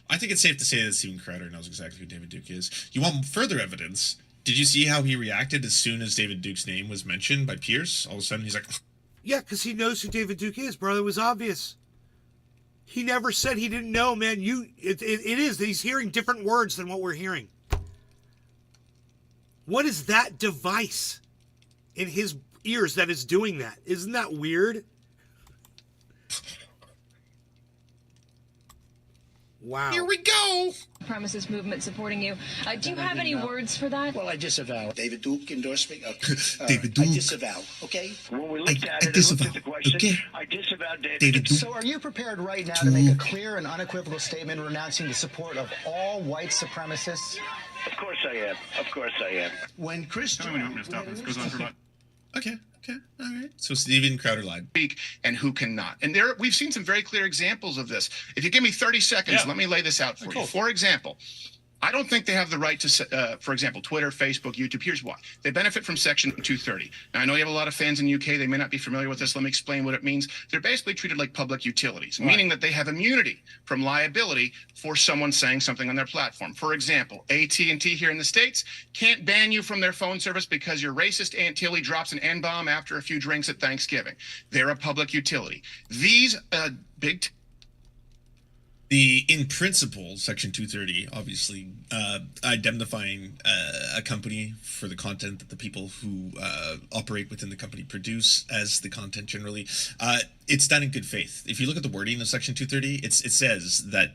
I think it's safe to say that Steven Crowder knows exactly who David Duke is. You want further evidence? Did you see how he reacted as soon as David Duke's name was mentioned by Pierce? All of a sudden he's like... Yeah, because he knows who David Duke is, bro. It was obvious. He never said he didn't know, man. It is. He's hearing different words than what we're hearing. What is that device in his ears that is doing that? Isn't that weird? Wow. Here we go. supremacist movement supporting you. Do you have any words for that? Well, I disavow. David Duke endorsed me. David Duke. I disavow, okay? When we looked at it and looked at the question, okay. I disavow David Duke. So are you prepared right now to make a clear and unequivocal statement renouncing the support of all white supremacists? Of course I am. Of course I am. When Christian... I'm going to stop. This goes on for about... Okay, all right. So Steven Crowder lied. Speak and who cannot. And we've seen some very clear examples of this. If you give me 30 seconds, let me lay this out for you. For example, I don't think they have the right to, for example, Twitter, Facebook, YouTube. Here's why. They benefit from Section 230. Now, I know you have a lot of fans in the UK. They may not be familiar with this. Let me explain what it means. They're basically treated like public utilities, meaning that they have immunity from liability for someone saying something on their platform. For example, AT&T here in the States can't ban you from their phone service because your racist Aunt Tilly drops an N-bomb after a few drinks at Thanksgiving. They're a public utility. These big... In principle, Section 230, obviously, indemnifying a company for the content that the people who operate within the company produce as the content generally, it's done in good faith. If you look at the wording of Section 230, it says that,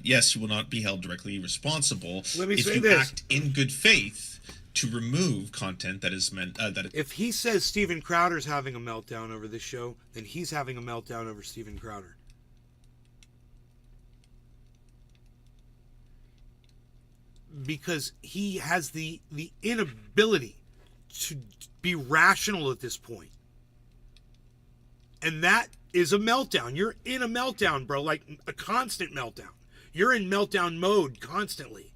yes, you will not be held directly responsible if you act in good faith to remove content that is meant... If he says Steven Crowder's having a meltdown over this show, then he's having a meltdown over Steven Crowder. Because he has the inability to be rational at this point. And that is a meltdown. You're in a meltdown, bro, like a constant meltdown. You're in meltdown mode constantly.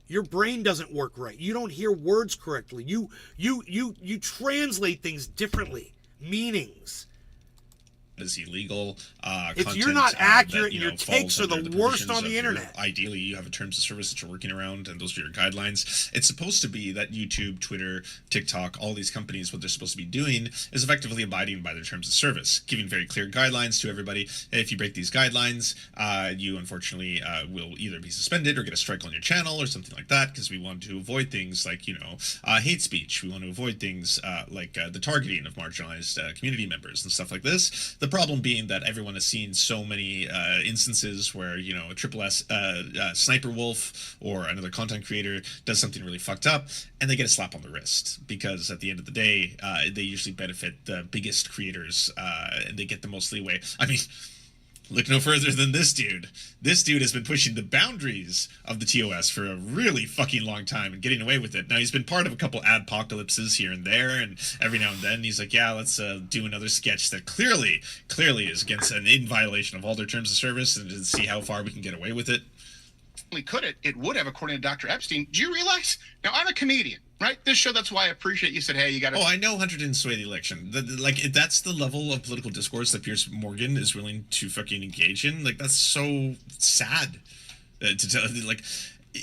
Your brain doesn't work right. You don't hear words correctly. You translate things differently. Meanings. Is illegal. If you're not accurate, your takes are the worst on the internet. Ideally, you have a terms of service that you're working around, and those are your guidelines. It's supposed to be that YouTube, Twitter, TikTok, all these companies, what they're supposed to be doing is effectively abiding by their terms of service, giving very clear guidelines to everybody. If you break these guidelines, you unfortunately will either be suspended or get a strike on your channel or something like that, because we want to avoid things like, hate speech. We want to avoid things like the targeting of marginalized community members and stuff like this. The problem being that everyone has seen so many instances where, a triple S Sniper Wolf or another content creator does something really fucked up and they get a slap on the wrist, because at the end of the day, they usually benefit the biggest creators and they get the most leeway. I mean, look no further than this dude. This dude has been pushing the boundaries of the TOS for a really fucking long time and getting away with it. Now, he's been part of a couple adpocalypses here and there, and every now and then he's like, yeah, let's do another sketch that clearly is against and in violation of all their terms of service, and to see how far we can get away with it. It would have, according to Dr. Epstein. Do you realize? Now, I'm a comedian, right? This show, that's why I appreciate you said, hey, you got to... Oh, I know Hunter didn't sway the election. That's the level of political discourse that Piers Morgan is willing to fucking engage in. Like, that's so sad to tell. Like,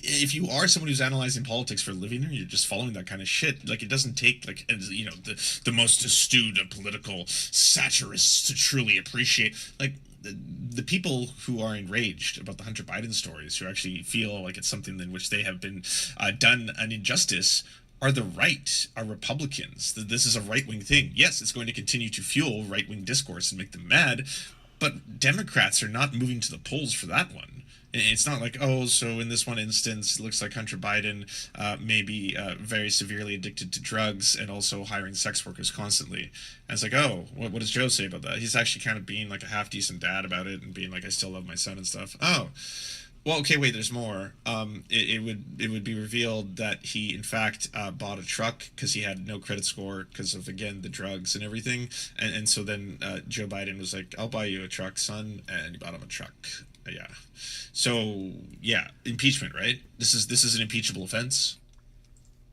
if you are someone who's analyzing politics for a living, or you're just following that kind of shit, like, it doesn't take, like, you know, the most astute of political satirists to truly appreciate, like, the people who are enraged about the Hunter Biden stories, who actually feel like it's something in which they have been done an injustice, are the right, are Republicans. This is a right-wing thing. Yes, it's going to continue to fuel right-wing discourse and make them mad, but Democrats are not moving to the polls for that one. It's not like, oh, so in this one instance, it looks like Hunter Biden may be very severely addicted to drugs and also hiring sex workers constantly. And it's like, oh, what does Joe say about that? He's actually kind of being like a half-decent dad about it and being like, I still love my son and stuff. Oh, well, okay, wait, there's more. It would be revealed that he, in fact, bought a truck because he had no credit score because of, again, the drugs and everything. And so then Joe Biden was like, I'll buy you a truck, son. And he bought him a truck. Yeah. So, yeah, impeachment, right? This is an impeachable offense.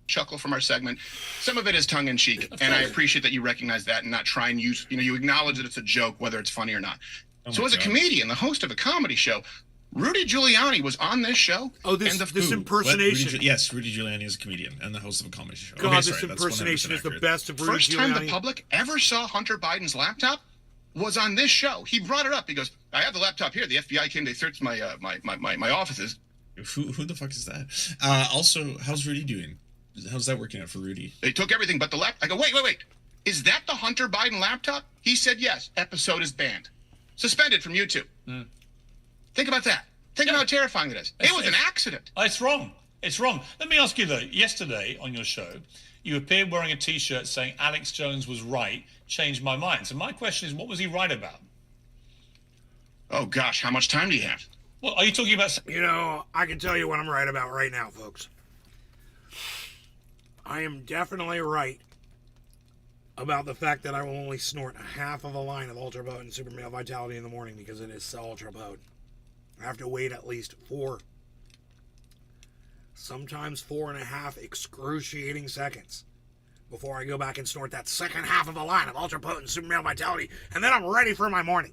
Chuckle from our segment. Some of it is tongue-in-cheek, and I appreciate that you recognize that and not try and use, you acknowledge that it's a joke, whether it's funny or not. So as a comedian, the host of a comedy show, Rudy Giuliani was on this show. Oh, this impersonation. Yes, Rudy Giuliani is a comedian and the host of a comedy show. God, this impersonation is the best of Rudy Giuliani. First time the public ever saw Hunter Biden's laptop was on this show. He brought it up. He goes, I have the laptop here. The FBI came, they searched my offices. Who the fuck is that? Also, how's Rudy doing? How's that working out for Rudy? They took everything but the laptop. I go, wait. Is that the Hunter Biden laptop? He said yes. Episode is banned. Suspended from YouTube. Think about that. Think about how terrifying it is. It was an accident. It's wrong. It's wrong. Let me ask you, though. Yesterday on your show, you appeared wearing a T-shirt saying Alex Jones was right, changed my mind. So my question is, what was he right about? Oh, gosh, how much time do you have? Well, are you talking about... I can tell you what I'm right about right now, folks. I am definitely right about the fact that I will only snort half of a line of Ultra Potent Super Male Vitality in the morning because it is so ultra potent. I have to wait at least 4, sometimes 4.5 excruciating seconds before I go back and snort that second half of a line of Ultra Potent Super Male Vitality, and then I'm ready for my morning.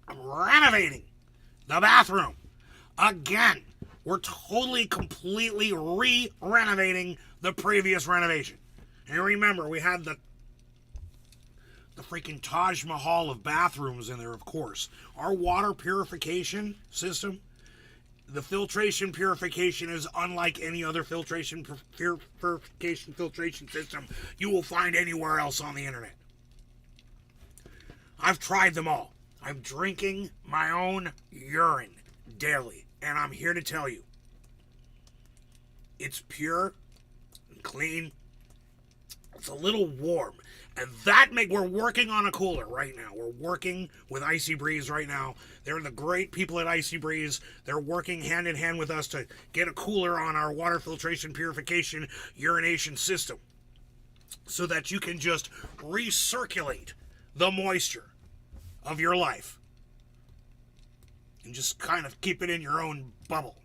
I'm renovating the bathroom again. We're totally, completely re-renovating the previous renovation. And remember, we had the freaking Taj Mahal of bathrooms in there, of course. Our water purification system, the filtration purification is unlike any other filtration system you will find anywhere else on the internet. I've tried them all. I'm drinking my own urine daily, and I'm here to tell you, it's pure and clean. It's a little warm. And we're working on a cooler right now. We're working with Icy Breeze right now. They're the great people at Icy Breeze. They're working hand in hand with us to get a cooler on our water filtration purification urination system so that you can just recirculate the moisture of your life and just kind of keep it in your own bubble.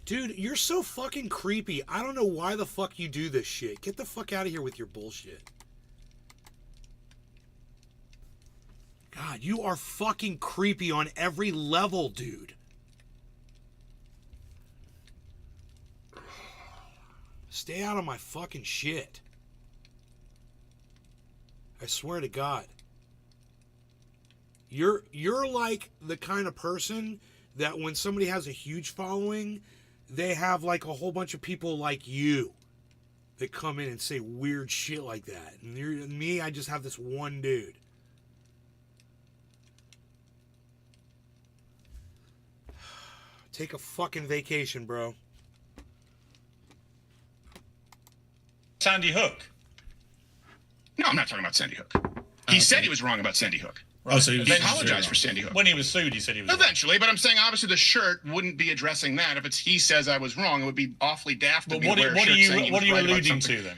Dude, you're so fucking creepy. I don't know why the fuck you do this shit. Get the fuck out of here with your bullshit. God, you are fucking creepy on every level, dude. Stay out of my fucking shit. I swear to God. You're like the kind of person that when somebody has a huge following, they have like a whole bunch of people like you that come in and say weird shit like that. And me, I just have this one dude. Take a fucking vacation, bro. Sandy Hook. No, I'm not talking about Sandy Hook. He said he was wrong about Sandy Hook. Right. Oh, so he apologized for Sandy Hook. When he was sued, he said he was eventually, but I'm saying obviously the shirt wouldn't be addressing that. If it's he says I was wrong, it would be awfully daft to But wear a shirt saying he was what are you right about alluding something. to then?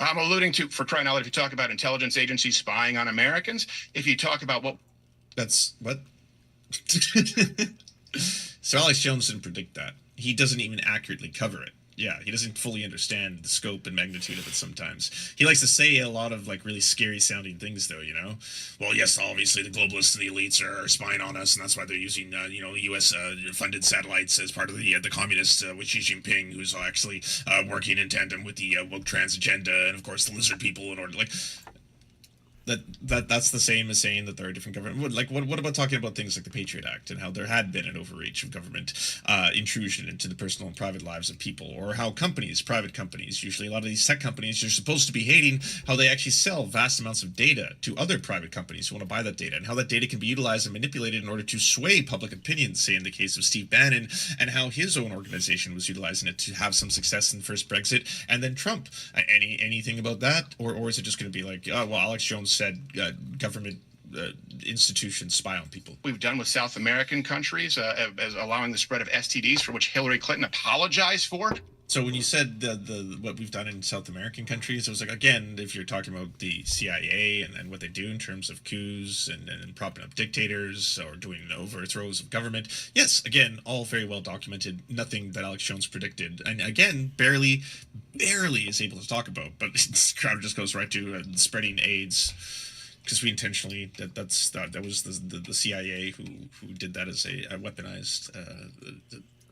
I'm alluding to, for crying out loud, if you talk about intelligence agencies spying on Americans, if you talk about what... That's what? So Alex Jones didn't predict that. He doesn't even accurately cover it. Yeah, he doesn't fully understand the scope and magnitude of it sometimes. He likes to say a lot of like really scary sounding things, though. Well, yes, obviously the globalists and the elites are spying on us, and that's why they're using U.S. Funded satellites as part of the communists with Xi Jinping, who's actually working in tandem with the woke trans agenda, and of course the lizard people in order like. That's the same as saying that there are different government. What about talking about things like the Patriot Act and how there had been an overreach of government intrusion into the personal and private lives of people, or how private companies, usually a lot of these tech companies, you're supposed to be hating how they actually sell vast amounts of data to other private companies who want to buy that data, and how that data can be utilized and manipulated in order to sway public opinion. Say in the case of Steve Bannon, and how his own organization was utilizing it to have some success in the first Brexit and then Trump. Anything about that, or is it just going to be like, oh well, Alex Jones said government institutions spy on people? We've done with South American countries, as allowing the spread of STDs, for which Hillary Clinton apologized for. So when you said the what we've done in South American countries, it was like, again, if you're talking about the CIA and what they do in terms of coups and propping up dictators or doing overthrows of government, yes, again, all very well documented. Nothing that Alex Jones predicted, and again, barely is able to talk about. But Crowder just goes right to spreading AIDS. Because we intentionally that was the CIA who did that as a weaponized.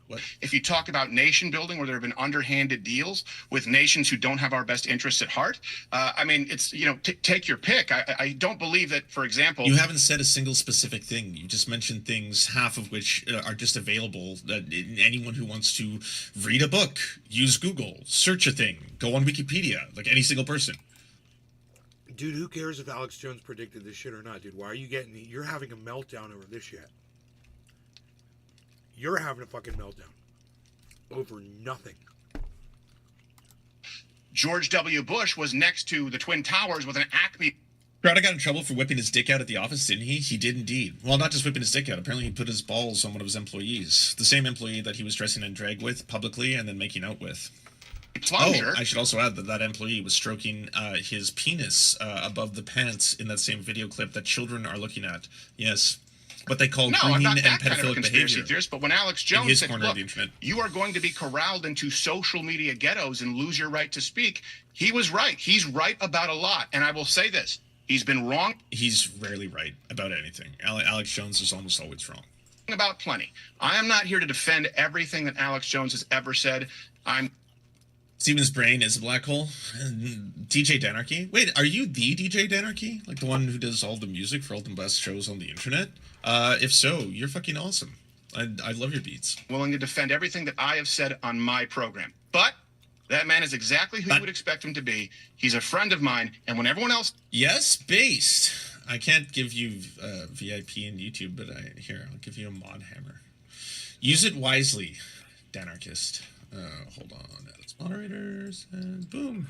What? If you talk about nation building, where there have been underhanded deals with nations who don't have our best interests at heart, I mean, it's take your pick. I don't believe that, for example, you haven't said a single specific thing. You just mentioned things, half of which are just available. Anyone who wants to read a book, use Google, search a thing, go on Wikipedia, like any single person. Dude, who cares if Alex Jones predicted this shit or not, dude? Why are you you're having a meltdown over this shit. You're having a fucking meltdown over nothing. George W. Bush was next to the Twin Towers with an Acme. Crowder got in trouble for whipping his dick out at the office, didn't he? He did indeed. Well, not just whipping his dick out. Apparently he put his balls on one of his employees. The same employee that he was dressing in drag with publicly and then making out with. Plunger. Oh, I should also add that employee was stroking his penis above the pants in that same video clip that children are looking at. Yes. What they call grooming and pedophilic behavior. Theorist, but when Alex Jones said, look, you are going to be corralled into social media ghettos and lose your right to speak, he was right. He's right about a lot. And I will say this. He's been wrong. He's rarely right about anything. Alex Jones is almost always wrong. About plenty. I am not here to defend everything that Alex Jones has ever said. Steven's brain is a black hole. DJ Danarchy? Wait, are you the DJ Danarchy? Like the one who does all the music for all the best shows on the internet? If so, you're fucking awesome. I love your beats. Willing to defend everything that I have said on my program. But that man is exactly who you would expect him to be. He's a friend of mine, and when everyone else... Yes, based. I can't give you VIP in YouTube, but I'll give you a mod hammer. Use it wisely, Danarchist. Hold on. Edits moderators, and boom.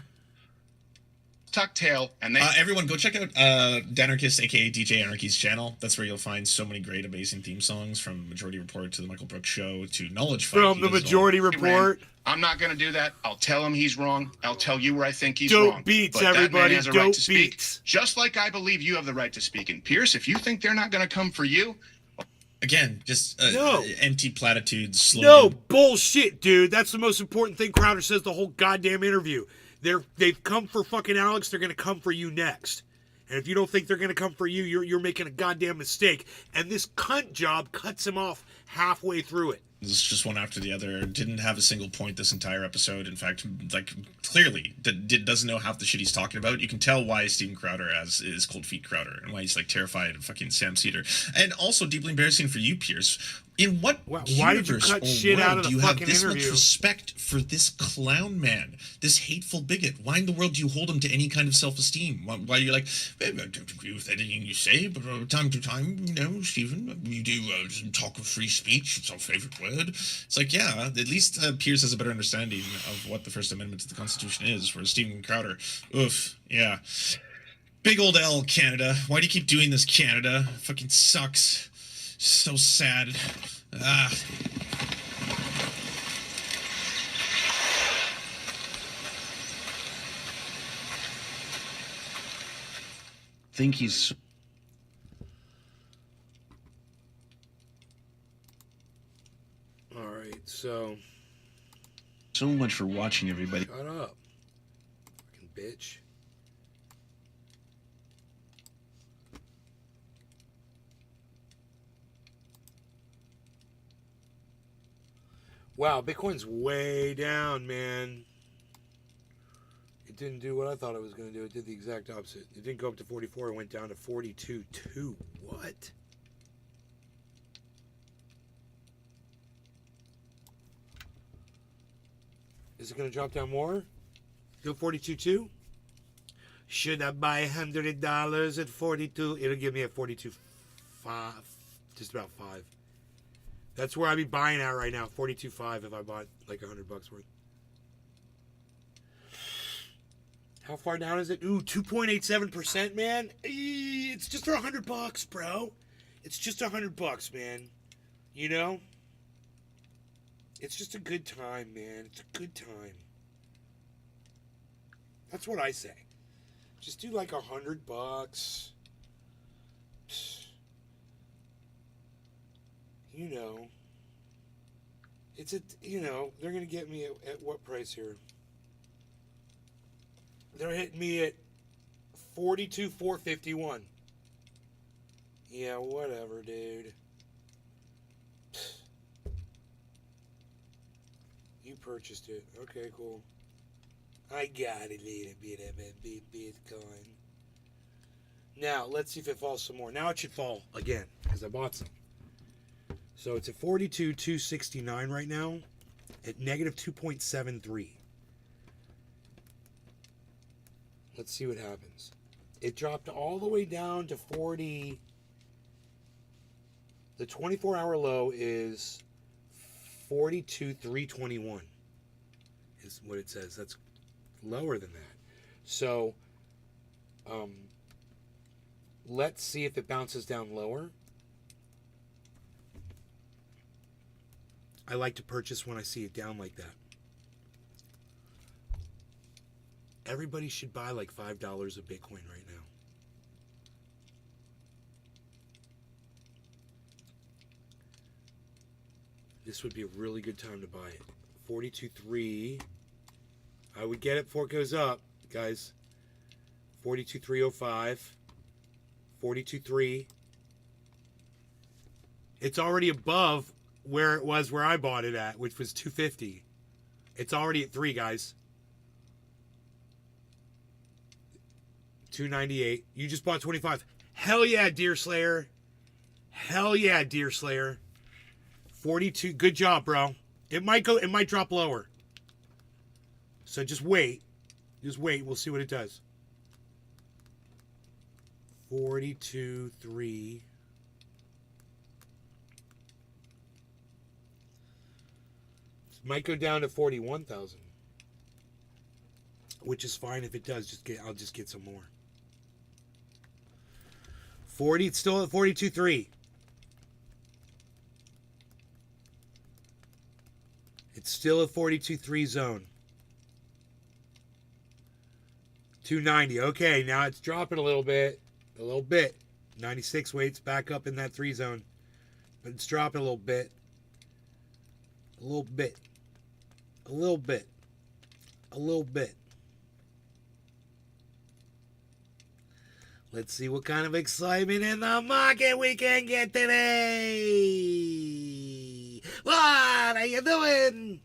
Tucktail, and they... everyone, go check out Danarchist, aka DJ Anarchy's channel. That's where you'll find so many great, amazing theme songs, from Majority Report to the Michael Brooks Show to Knowledge Fight. From the Majority Report. I'm not going to do that. I'll tell him he's wrong. I'll tell you where I think he's wrong. Dope beats, but everybody. That man has a right Dope to speak, beats. just like I believe you have the right to speak. And Pierce, if you think they're not going to come for you... Again, just empty platitudes. Slogan. No, bullshit, dude. That's the most important thing Crowder says the whole goddamn interview. They've come for fucking Alex. They're going to come for you next. And if you don't think they're going to come for you, you're making a goddamn mistake. And this cunt job cuts him off halfway through it. It's just one after the other. Didn't have a single point this entire episode. In fact, like, clearly doesn't know half the shit he's talking about. You can tell why Steven Crowder is Cold Feet Crowder and why he's like terrified of fucking Sam Cedar. And also deeply embarrassing for you, Pierce. In what why did you cut shit out of the do you fucking have this interview? much respect for this clown man, this hateful bigot? Why in the world do you hold him to any kind of self-esteem? Why you're like, I don't agree with anything you say, but time to time, Stephen, we do talk of free speech. It's our favorite word. It's like, yeah, at least Pierce has a better understanding of what the First Amendment to the Constitution is, whereas Stephen Crowder, oof, yeah. Big old L, Canada. Why do you keep doing this, Canada? Fucking sucks. So sad. Think he's... All right, so so much for watching, everybody. Shut up. Fucking bitch. Wow, Bitcoin's way down, man. It didn't do what I thought it was going to do. It did the exact opposite. It didn't go up to 44. It went down to 42.2. What? Is it going to drop down more? Go 42.2? Should I buy $100 at 42? It'll give me a 42.5. Just about 5. That's where I'd be buying at right now. 42.5 if I bought like $100 worth. How far down is it? Ooh, 2.87%, man. It's just for $100, bro. It's just $100, man. You know? It's just a good time, man. It's a good time. That's what I say. Just do like $100. You know. It's a, you know, they're going to get me at what price here? They're hitting me at 42,451. Yeah, whatever, dude. You purchased it. Okay, cool. I got a little bit of a Bitcoin. Now, let's see if it falls some more. Now it should fall again, because I bought some. So it's at 42,269 right now, at negative 2.73. Let's see what happens. It dropped all the way down to 40. The 24-hour low is 42,321 is what it says. That's lower than that. So let's see if it bounces down lower. I like to purchase when I see it down like that. Everybody should buy like $5 of Bitcoin right now. This would be a really good time to buy it. 42.3. I would get it before it goes up, guys. 42.305. 42.3. It's already above where it was where I bought it at, which was 250. It's already at 3, guys. 298. You just bought 25. Hell yeah, Deer Slayer. Hell yeah, Deer Slayer. 42. Good job, bro. It might drop lower. So just wait. Just wait. We'll see what it does. 42.3. Might go down to 41,000. Which is fine if it does. I'll just get some more. 40, it's still at 42.3. It's still a 42.3 zone. 290. Okay, now it's dropping a little bit. A little bit. 96 waits back up in that 3 zone. But it's dropping a little bit. A little bit. A little bit. A little bit. Let's see what kind of excitement in the market we can get today. What are you doing?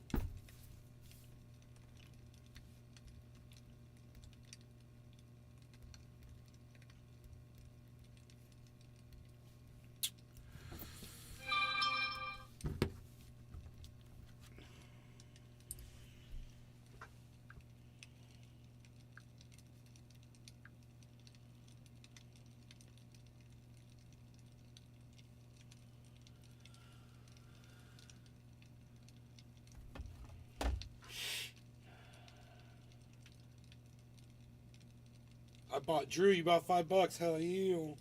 Drew, you bought $5. Hell you.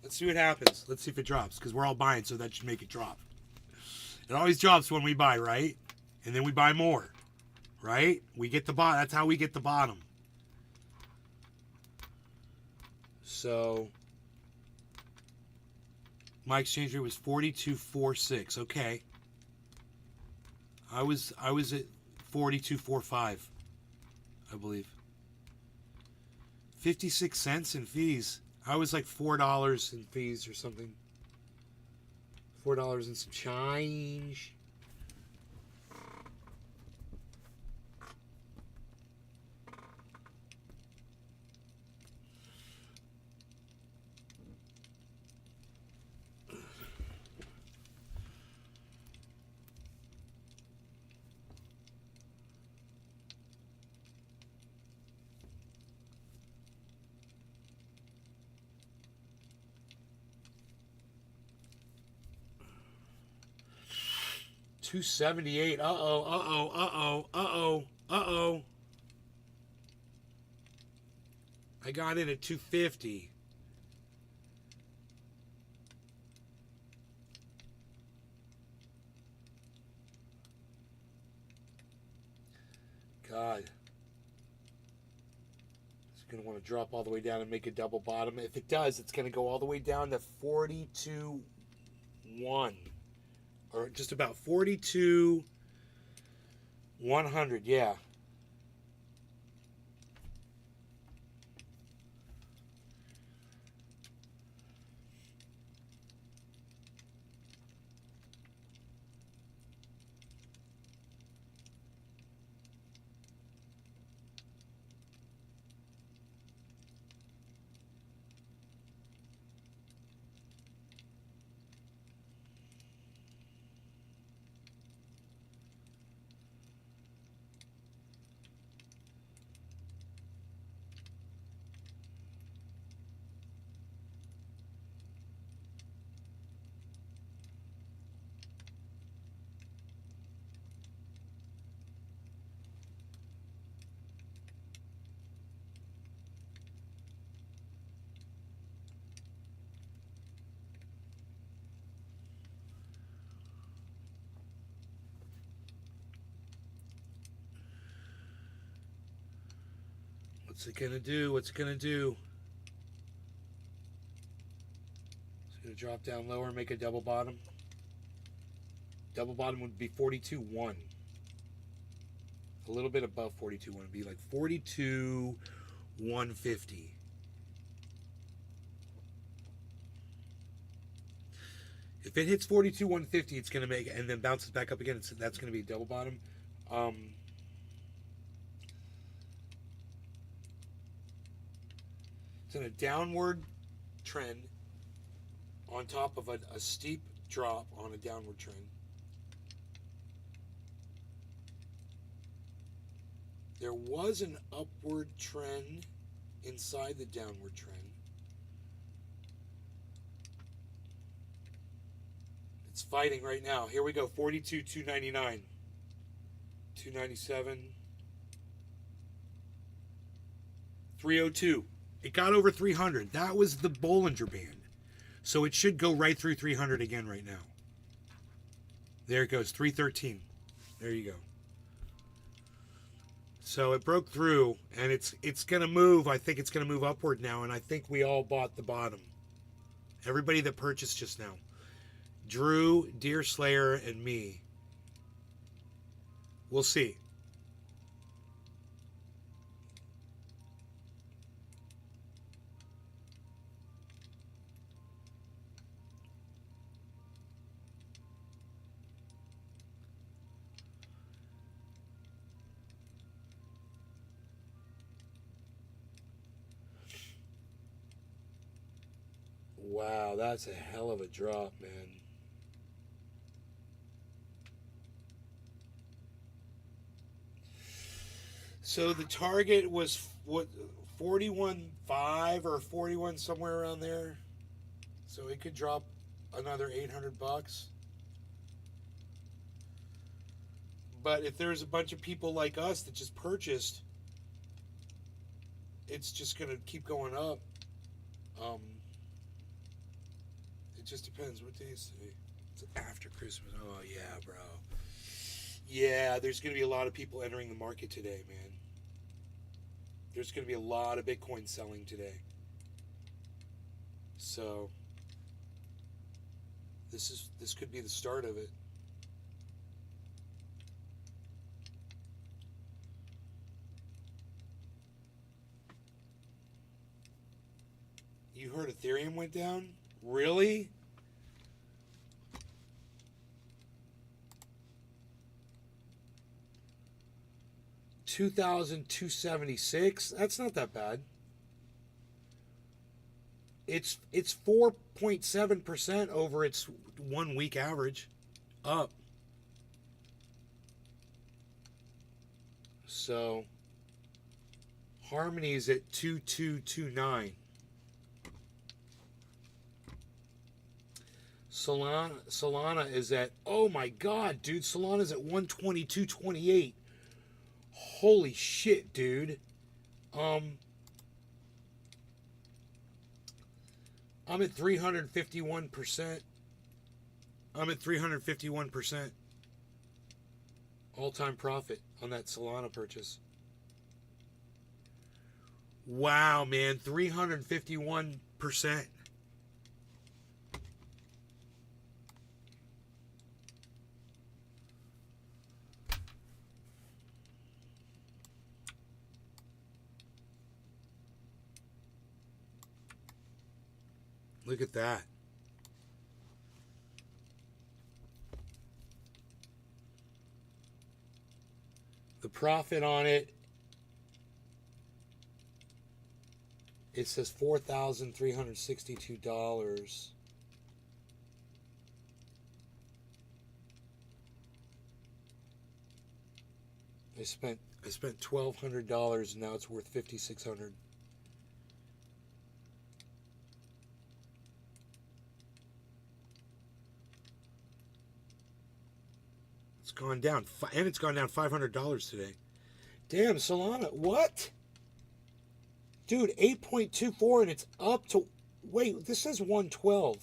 Let's see what happens. Let's see if it drops, because we're all buying, so that should make it drop. It always drops when we buy, right? And then we buy more, right? We get the bottom. That's how we get the bottom. So my exchange rate was 42.46. Okay. I was at 42.45, I believe. 56 cents in fees. I was like $4 in fees or something. $4 and some change. $2.78. Uh-oh. I got in at $2.50. God. It's going to want to drop all the way down and make a double bottom. If it does, it's going to go all the way down to 42.1. Or just about 42.100, yeah. What's it gonna do? What's it gonna do? It's gonna drop down lower and make a double bottom. Double bottom would be 42.1. A little bit above 42.1. It'd be like 42.150. If it hits 42.150, it's gonna make, and then bounces back up again. That's gonna be a double bottom. It's in a downward trend on top of a steep drop on a downward trend. There was an upward trend inside the downward trend. It's fighting right now. Here we go. 42.299. 297. 302. It got over 300. That was the Bollinger Band. So it should go right through 300 again right now. There it goes. 313. There you go. So it broke through, and it's going to move. I think it's going to move upward now, and I think we all bought the bottom. Everybody that purchased just now. Drew, Deer Slayer, and me. We'll see. Wow, that's a hell of a drop, man. So the target was what, 41.5 or 41, somewhere around there. So it could drop another $800. But if there's a bunch of people like us that just purchased, it's just gonna keep going up. It just depends. What day is today? It's after Christmas. Oh yeah, bro. Yeah, there's gonna be a lot of people entering the market today, man. There's gonna be a lot of Bitcoin selling today. So this could be the start of it. You heard Ethereum went down? Really? $2,276. That's not that bad. It's 4.7% over its 1 week average. Up. So Harmony is at 2229. Solana is at, oh my god, dude, Solana's at 122.28. Holy shit, dude. I'm at 351%. I'm at 351% all-time profit on that Solana purchase. Wow, man, 351%. Look at that. The profit on it, it says $4,362. I spent $1,200 and now it's worth $5,600. It's gone down, and it's gone down $500 today. Damn, Solana, what? Dude, 8.24 and it's up to, wait, this says 112.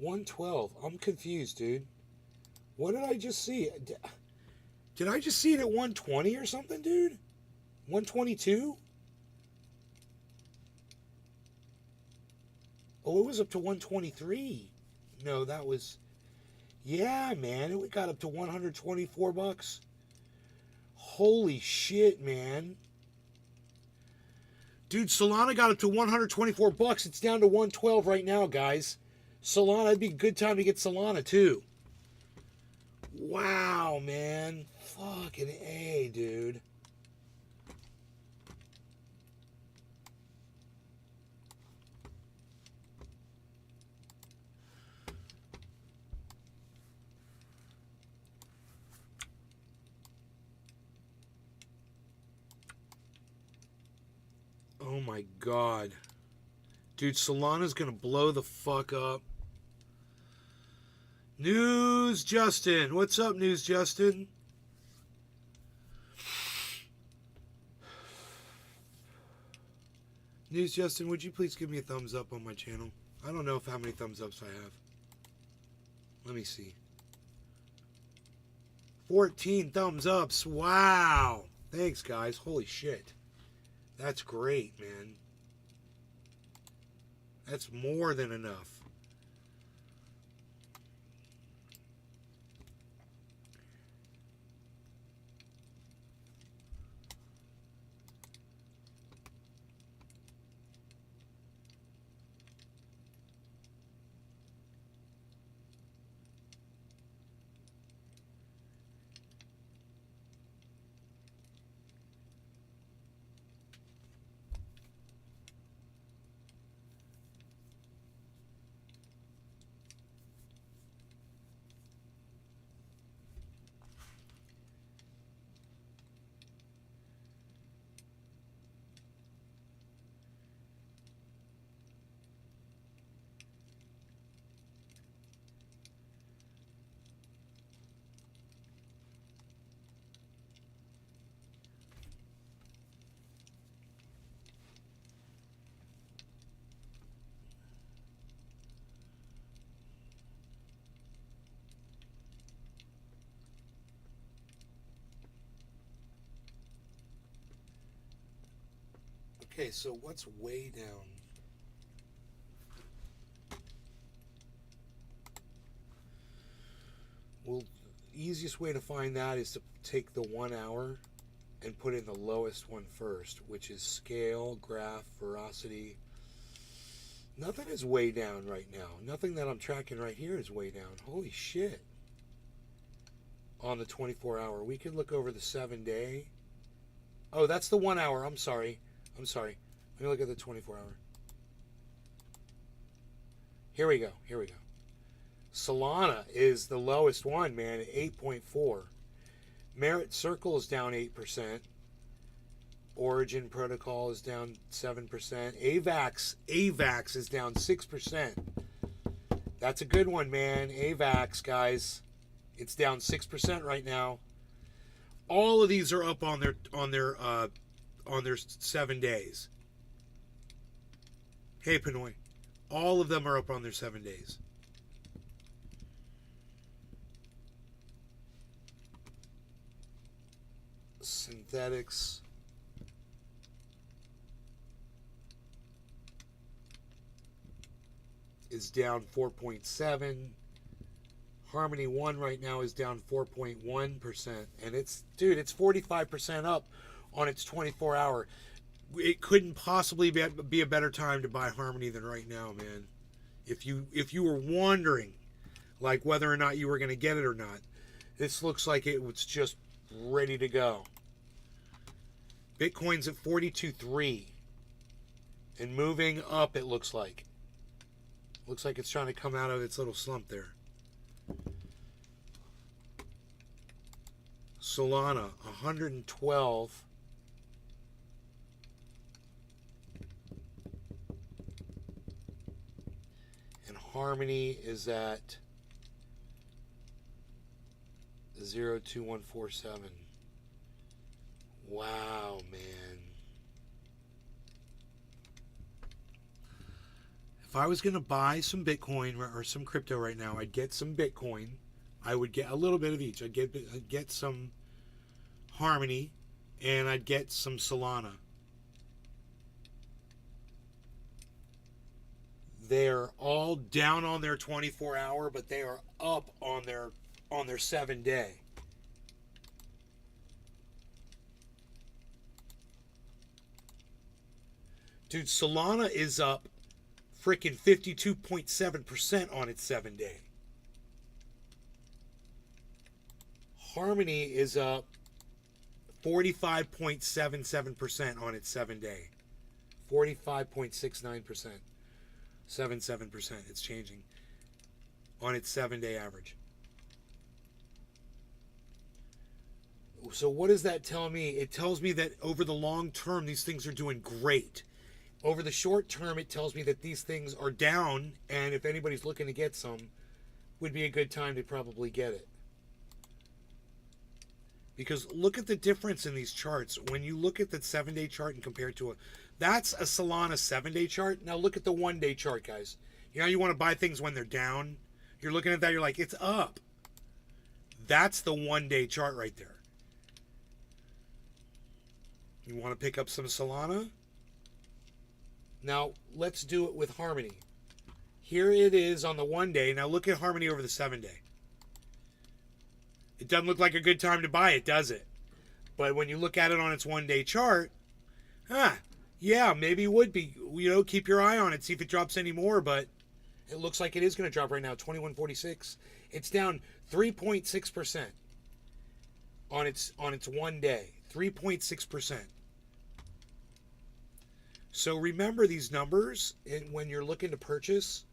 $112. I'm confused, dude. What did I just see? Did I just see it at 120 or something, dude? 122? Oh, it was up to 123. No, that was... Yeah, man. It got up to 124 bucks. Holy shit, man. Dude, Solana got up to 124 bucks. It's down to 112 right now, guys. Solana, it'd be a good time to get Solana, too. Wow, man. Fucking A, dude. Oh my god. Dude, Solana's gonna blow the fuck up. News Justin. What's up, News Justin? News Justin, would you please give me a thumbs up on my channel? I don't know how many thumbs ups I have. Let me see. 14 thumbs ups. Wow. Thanks, guys. Holy shit. That's great, man. That's more than enough. Okay, so what's way down? Well, easiest way to find that is to take the 1 hour and put in the lowest one first, which is scale, graph, veracity. Nothing is way down right now. Nothing that I'm tracking right here is way down. Holy shit. On the 24 hour. We could look over the 7 day. Oh, that's the 1 hour. I'm sorry. Let me look at the 24 hour. Here we go. Solana is the lowest one, man, at 8.4. Merit Circle is down 8%. Origin Protocol is down 7%. AVAX is down 6%. That's a good one, man. AVAX, guys. It's down 6% right now. All of these are up on their 7 days. Hey, Pinoy. All of them are up on their 7 days. Synthetics. Is down 4.7. Harmony 1 right now is down 4.1%. And it's 45% up on its 24 hour. It couldn't possibly be a better time to buy Harmony than right now, man. If you were wondering like whether or not you were going to get it or not, this looks like it was just ready to go. Bitcoin's at 42.3 and moving up, it looks like. Looks like it's trying to come out of its little slump there. Solana, 112. And Harmony is at 02147. Wow, man. If I was going to buy some Bitcoin or some crypto right now, I'd get some Bitcoin. I would get a little bit of each. I'd get some Harmony, and I'd get some Solana. They're all down on their 24 hour, but they are up on their 7 day. Dude, Solana is up freaking 52.7% on its 7 day. Harmony is up 45.77% on its 7 day. 45.69%. 77%. It's changing on its 7 day average. So what does that tell me? It tells me that over the long term, these things are doing great. Over the short term, it tells me that these things are down, and if anybody's looking to get some, would be a good time to probably get it. Because look at the difference in these charts. When you look at the 7 day chart and compare it to that's a Solana 7 day chart. Now look at the 1 day chart, guys. You know, you want to buy things when they're down. You're looking at that, you're like, it's up. That's the 1 day chart right there. You want to pick up some Solana? Now, let's do it with Harmony. Here it is on the 1 day. Now look at Harmony over the 7 day. It doesn't look like a good time to buy it, does it? But when you look at it on its 1 day chart, yeah, maybe it would be. You know, keep your eye on it, see if it drops any more, but it looks like it is going to drop right now, 21.46. It's down 3.6% on its 1 day. 3.6%. So remember these numbers when you're looking to purchase,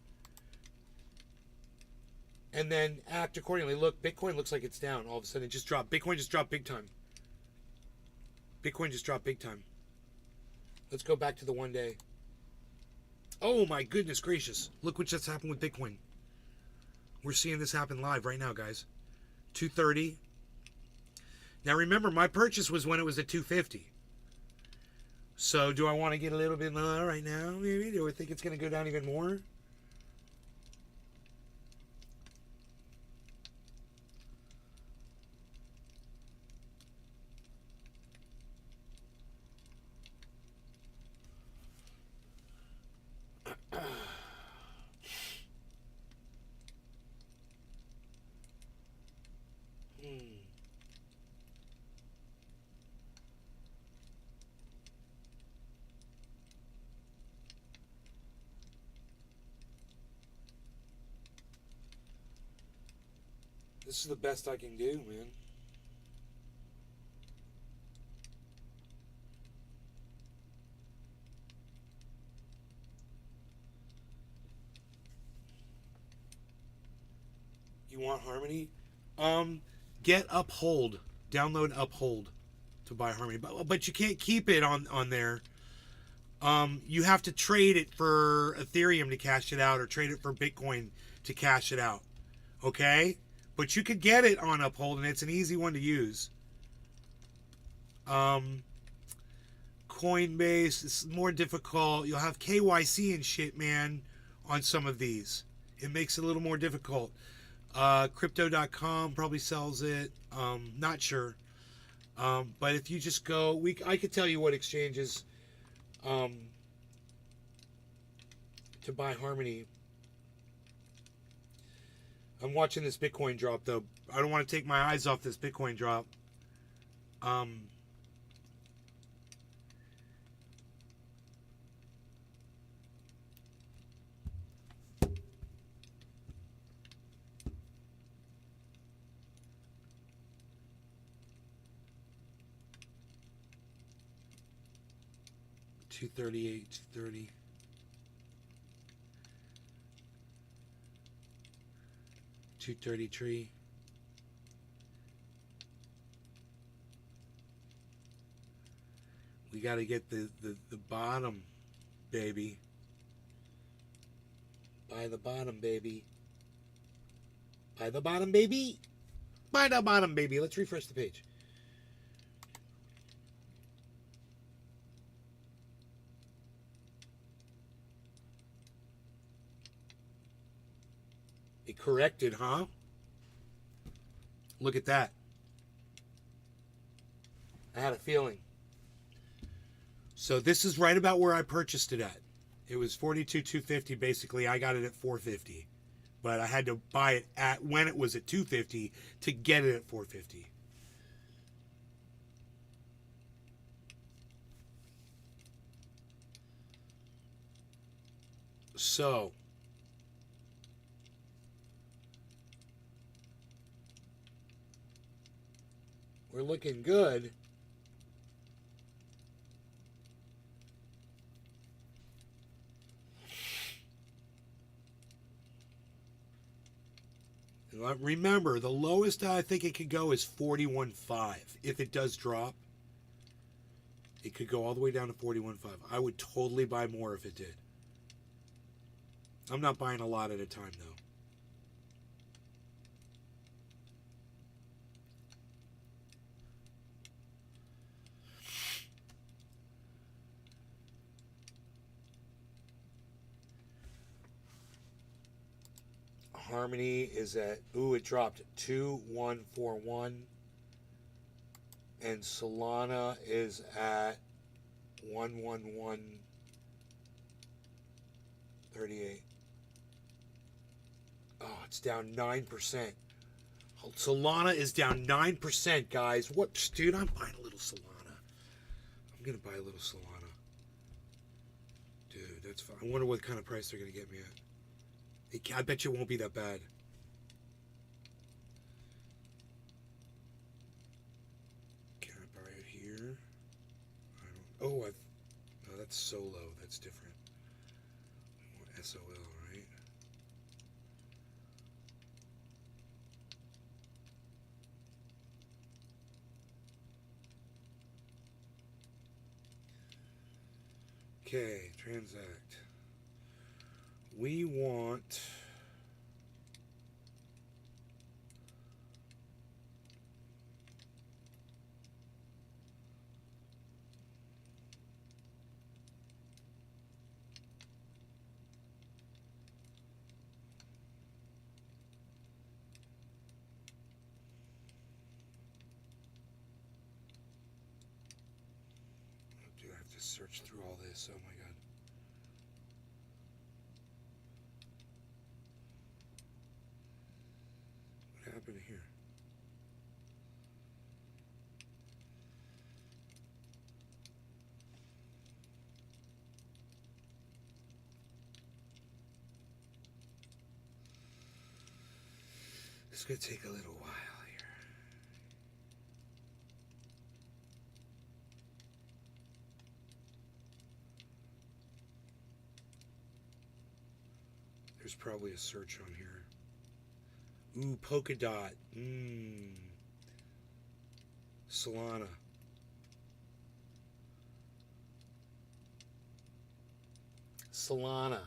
and then act accordingly. Look, Bitcoin looks like it's down. All of a sudden, it just dropped. Bitcoin just dropped big time. Bitcoin just dropped big time. Let's go back to the 1 day. Oh my goodness gracious. Look what just happened with Bitcoin. We're seeing this happen live right now, guys. 230. Now remember, my purchase was when it was at 250. So do I want to get a little bit lower right now? Maybe. Do I think it's going to go down even more? This is the best I can do, man. You want Harmony? Get Uphold. Download Uphold to buy Harmony. But you can't keep it on there. You have to trade it for Ethereum to cash it out, or trade it for Bitcoin to cash it out. Okay? But you could get it on Uphold, and it's an easy one to use. Coinbase is more difficult. You'll have KYC and shit, man, on some of these. It makes it a little more difficult. Crypto.com probably sells it. Not sure. But if you just go, I could tell you what exchanges to buy Harmony. I'm watching this Bitcoin drop, though. I don't want to take my eyes off this Bitcoin drop. $238, $230. $233. We got to get the bottom, baby. Buy the bottom, baby. Buy the bottom, baby. Buy the bottom, baby. Let's refresh the page. It corrected, huh? Look at that. I had a feeling. So this is right about where I purchased it at. It was $42,250 basically. I got it at $450. But I had to buy it at when it was at $250 to get it at $450. So we're looking good. And remember, the lowest I think it could go is 41.5. If it does drop, it could go all the way down to 41.5. I would totally buy more if it did. I'm not buying a lot at a time, though. Harmony is at, it dropped 2,141. And Solana is at 11138. Oh, it's down 9%. Solana is down 9%, guys. Whoops, dude, I'm buying a little Solana. I'm going to buy a little Solana. Dude, that's fine. I wonder what kind of price they're going to get me at. I bet you it won't be that bad. Can I buy it here? No, that's solo. That's different. I want SOL, right? Okay, transact. We want do I have to search through all this? Oh my god. Happened here? going to take a little while here. There's probably a search on here. Ooh, polka dot. Solana. Solana.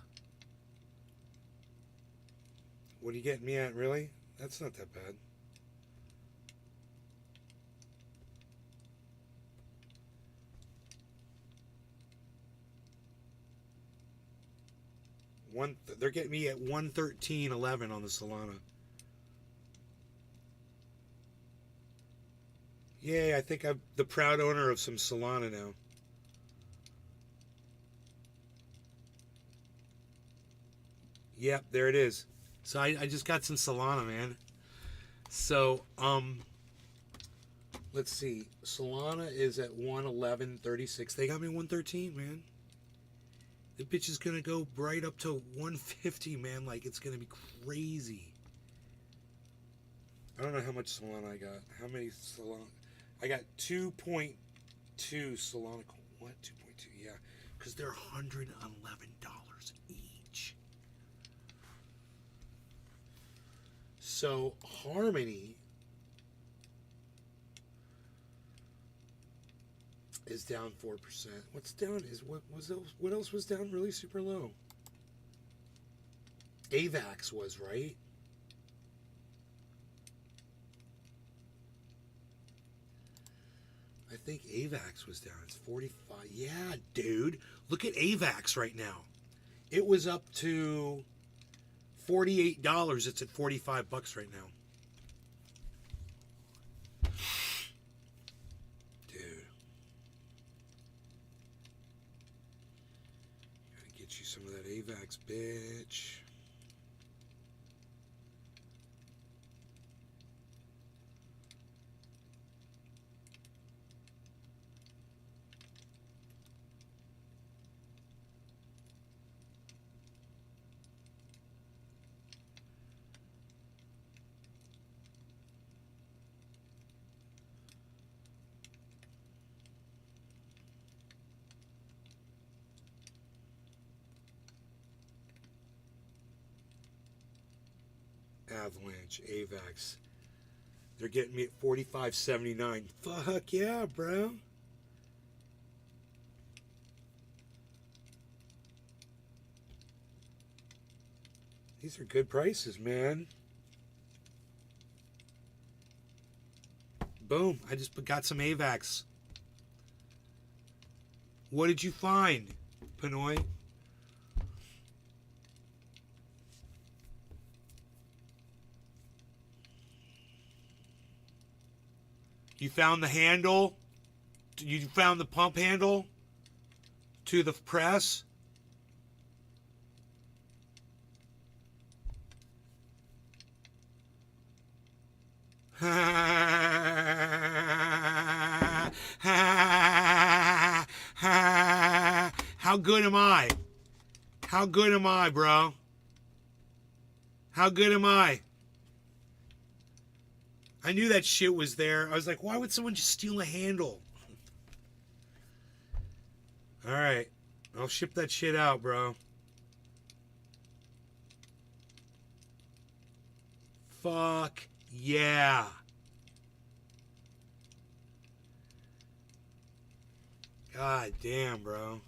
What are you getting me at, really? That's not that bad. They're getting me at 113.11 on the Solana. Yay, I think I'm the proud owner of some Solana now. Yep, there it is. So I just got some Solana, man. So, let's see. Solana is at 111.36. They got me 113, man. The bitch is going to go right up to 150, man. Like, it's going to be crazy. I don't know how much Solana I got. How many Solana? I got 2.2 Solana. What? 2.2, yeah. Because they're $111 each. So, Harmony is down 4%. What's down is what else was down really super low? AVAX was, right? I think AVAX was down. It's 45. Yeah, dude. Look at AVAX right now. It was up to $48. It's at $45 right now. Some of that AVAX, bitch. Avalanche, AVAX. They're getting me at 45.79. Fuck yeah, bro. These are good prices, man. Boom. I just got some AVAX. What did you find, Pinoy? You found the handle? You found the pump handle to the press? How good am I? How good am I, bro? How good am I? I knew that shit was there. I was like, why would someone just steal a handle? All right. I'll ship that shit out, bro. Fuck yeah. God damn, bro.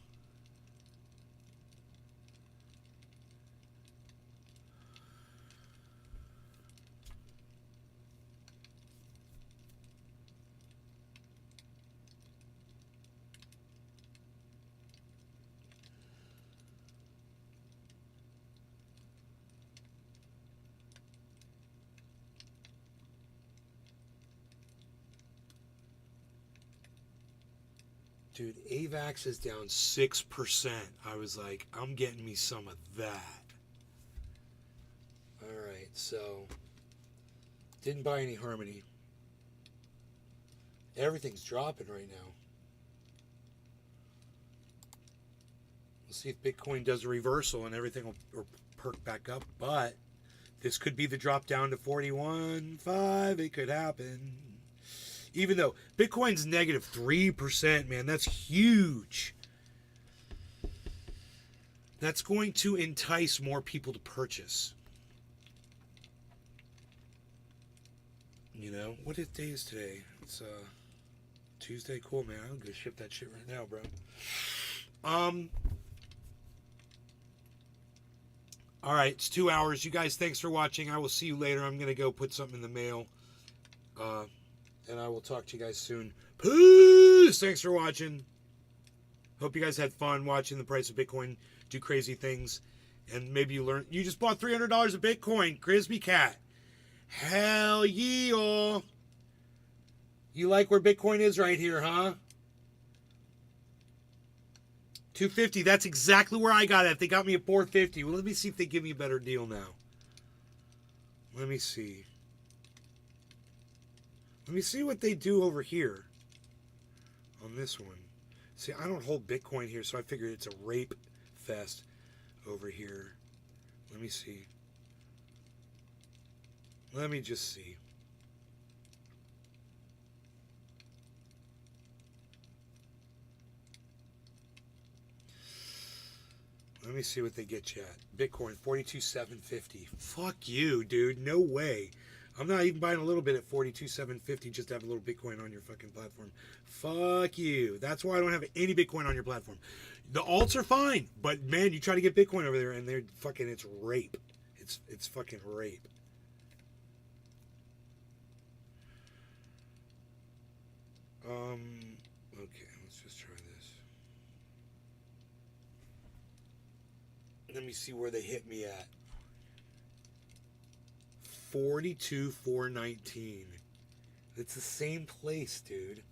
Dude, AVAX is down 6%. I was like, I'm getting me some of that. Alright, so didn't buy any Harmony. Everything's dropping right now. We'll see if Bitcoin does a reversal and everything will perk back up. But This could be the drop down to 41.5. It could happen. Even though Bitcoin's negative 3%, man, that's huge. That's going to entice more people to purchase. You know, what day is today? It's Tuesday. Cool, man. I'm gonna ship that shit right now, bro. All right, it's 2 hours. You guys, thanks for watching. I will see you later. I'm gonna go put something in the mail, and I will talk to you guys soon. Peace. Thanks for watching. Hope you guys had fun watching the price of Bitcoin do crazy things, and maybe you learned. You just bought $300 of Bitcoin, Crispy Cat. Hell yeah! You like where Bitcoin is right here, huh? 250. That's exactly where I got it. They got me at 450. Well, let me see if they give me a better deal now. Let me see. Let me see what they do over here on this one. See, I don't hold Bitcoin here, so I figured it's a rape fest over here. Let me see. Let me just see. Let me see what they get you at. Bitcoin, 42,750. Fuck you, dude. No way. I'm not even buying a little bit at 42,750 just to have a little Bitcoin on your fucking platform. Fuck you. That's why I don't have any Bitcoin on your platform. The alts are fine, but man, you try to get Bitcoin over there and they're fucking, it's rape. It's fucking rape. Okay, let's just try this. Let me see where they hit me at. 42,419. It's the same place, dude.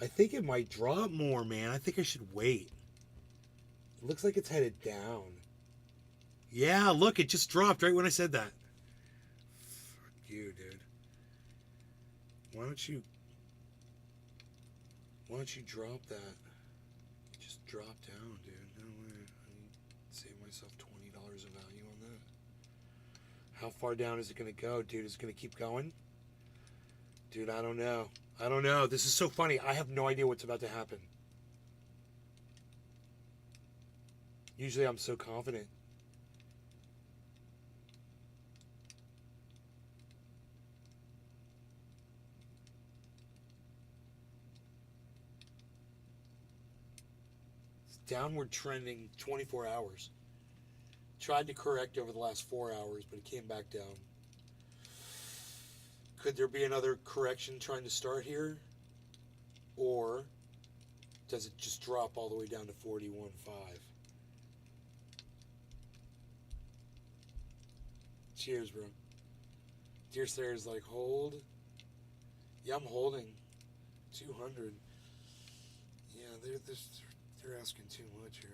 I think it might drop more, man. I think I should wait. It looks like it's headed down. Yeah, look, it just dropped right when I said that. Fuck you, dude. Why don't you drop that? Just drop down, dude. No way. I save myself $20 of value on that. How far down is it going to go, dude? Is it going to keep going? Dude, I don't know. I don't know. This is so funny. I have no idea what's about to happen. Usually I'm so confident. Downward trending 24 hours. Tried to correct over the last 4 hours, but it came back down. Could there be another correction trying to start here? Or does it just drop all the way down to 41.5? Cheers, bro. Dear Sarah's like, hold. Yeah, I'm holding. 200. Yeah, they're asking too much here.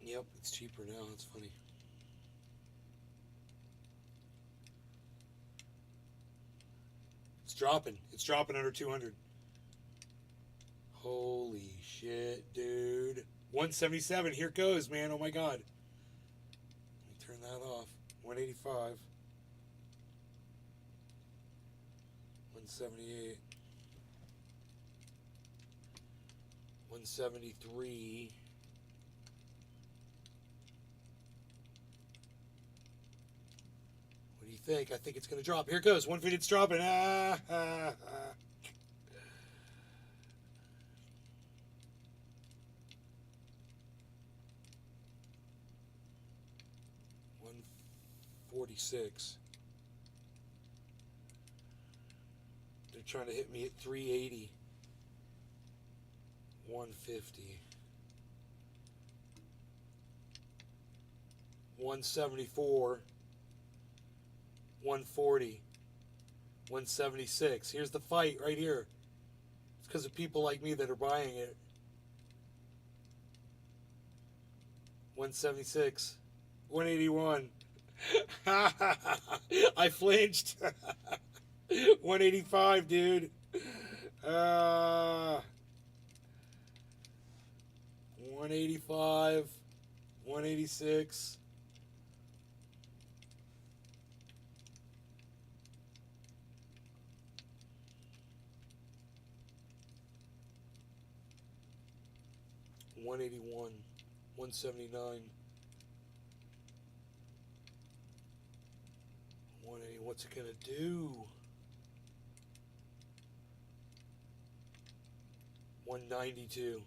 Yep, it's cheaper now. It's funny. It's dropping. It's dropping under 200. Holy shit, dude. 177. Here it goes, man. Oh my god. Turn that off. 185. 178. 173. What do you think? I think it's going to drop. Here it goes. 150. It's dropping. 146. They're trying to hit me at 380. 150. 174. 140. 176. Here's the fight right here. It's because of people like me that are buying it. 176. 181. I flinched. 185, dude. 185. 186. $181, $179, $180. What's it gonna do? $192,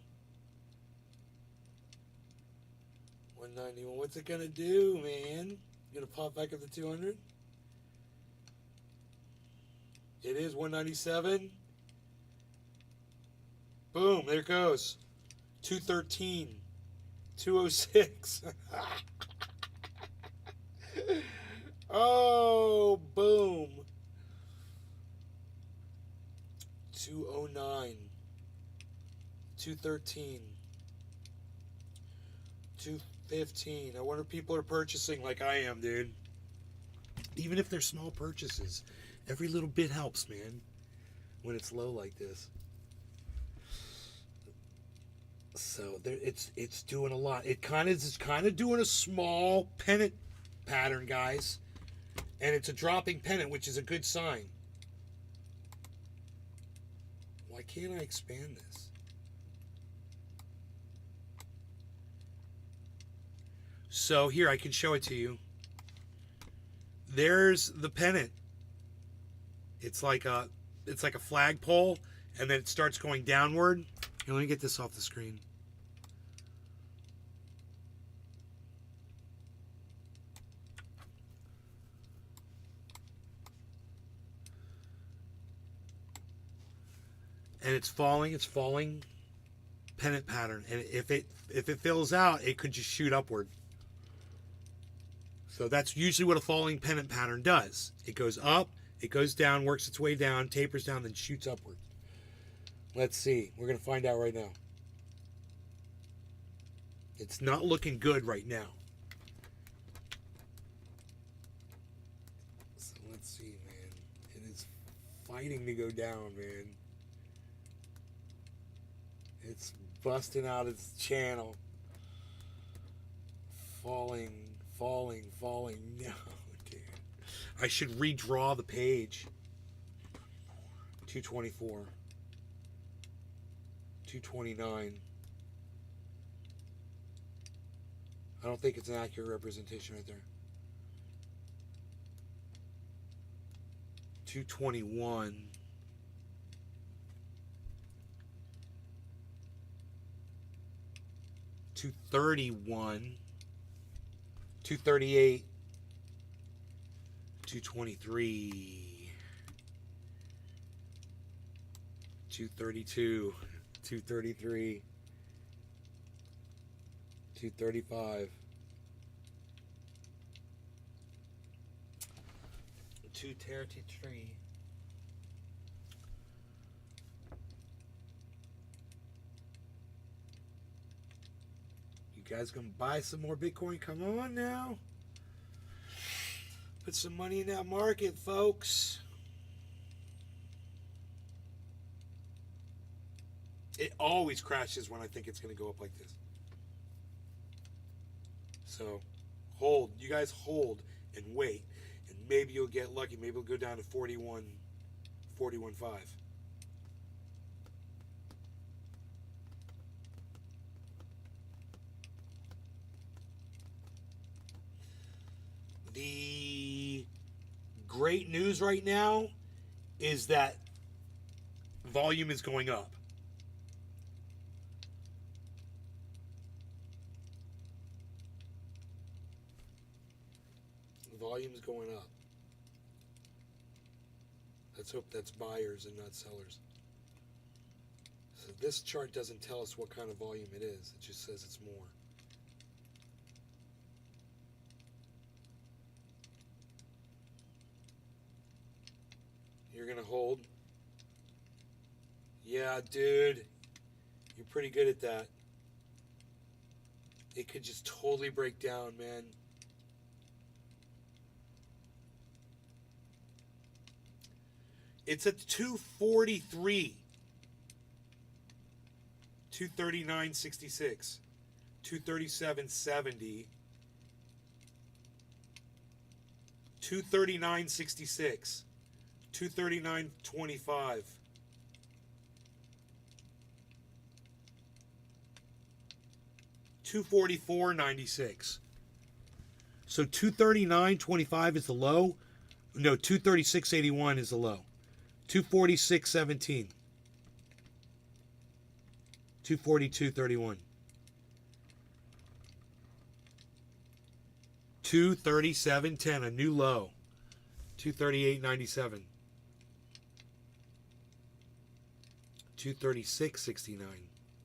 $191. What's it gonna do, man? Gonna pop back up to 200? It is $197. Boom! There it goes. 213, 206. Oh, boom. 209, 213, 215. I wonder if people are purchasing like I am, dude. Even if they're small purchases, every little bit helps, man, when it's low like this. So there, it's doing a lot. It's kind of doing a small pennant pattern, guys, and it's a dropping pennant, which is a good sign. Why can't I expand this? So here, I can show it to you. There's the pennant. It's like a flagpole, and then it starts going downward. Here, let me get this off the screen. And it's falling pennant pattern. And if it fills out, it could just shoot upward. So that's usually what a falling pennant pattern does. It goes up, it goes down, works its way down, tapers down, then shoots upward. Let's see. We're going to find out right now. It's not looking good right now. So let's see, man. It is fighting to go down, man. It's busting out its channel. Falling. No, dude. I should redraw the page. 224. 229. I don't think it's an accurate representation right there. 221. 231. 238. 223. 232. 233. 235. 233. You guys gonna buy some more Bitcoin? Come on now. Put some money in that market, folks. It always crashes when I think it's going to go up like this. So, hold. You guys hold and wait. And maybe you'll get lucky. Maybe it'll go down to 41.5. The great news right now is that volume is going up. The volume is going up. Let's hope that's buyers and not sellers. So this chart doesn't tell us what kind of volume it is. It just says it's more. You're going to hold? Yeah, dude. You're pretty good at that. It could just totally break down, man. It's at 243. 239.66. 237.70. 239.66. 239.25. 244.96. So 239.25 is the low. No, 236.81 is the low. 246.17. 242.31. 237.10, a new low. 238.97. 236.69.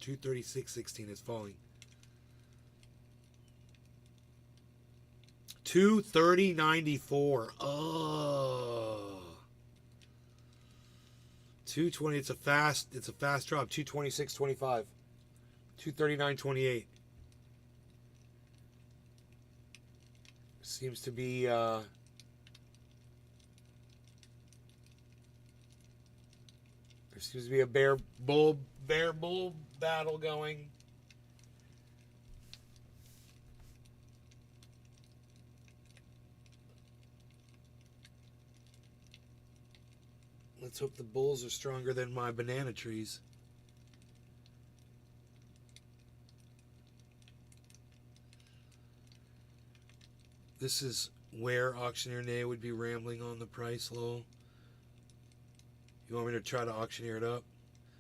236.16 is falling. 230.94. Oh. 220. It's a fast drop. 226.25. 239.28. Seems to be there seems to be a bear bull battle going. Let's hope the bulls are stronger than my banana trees. This is where Auctioneer Nay would be rambling on the price low. You want me to try to auctioneer it up?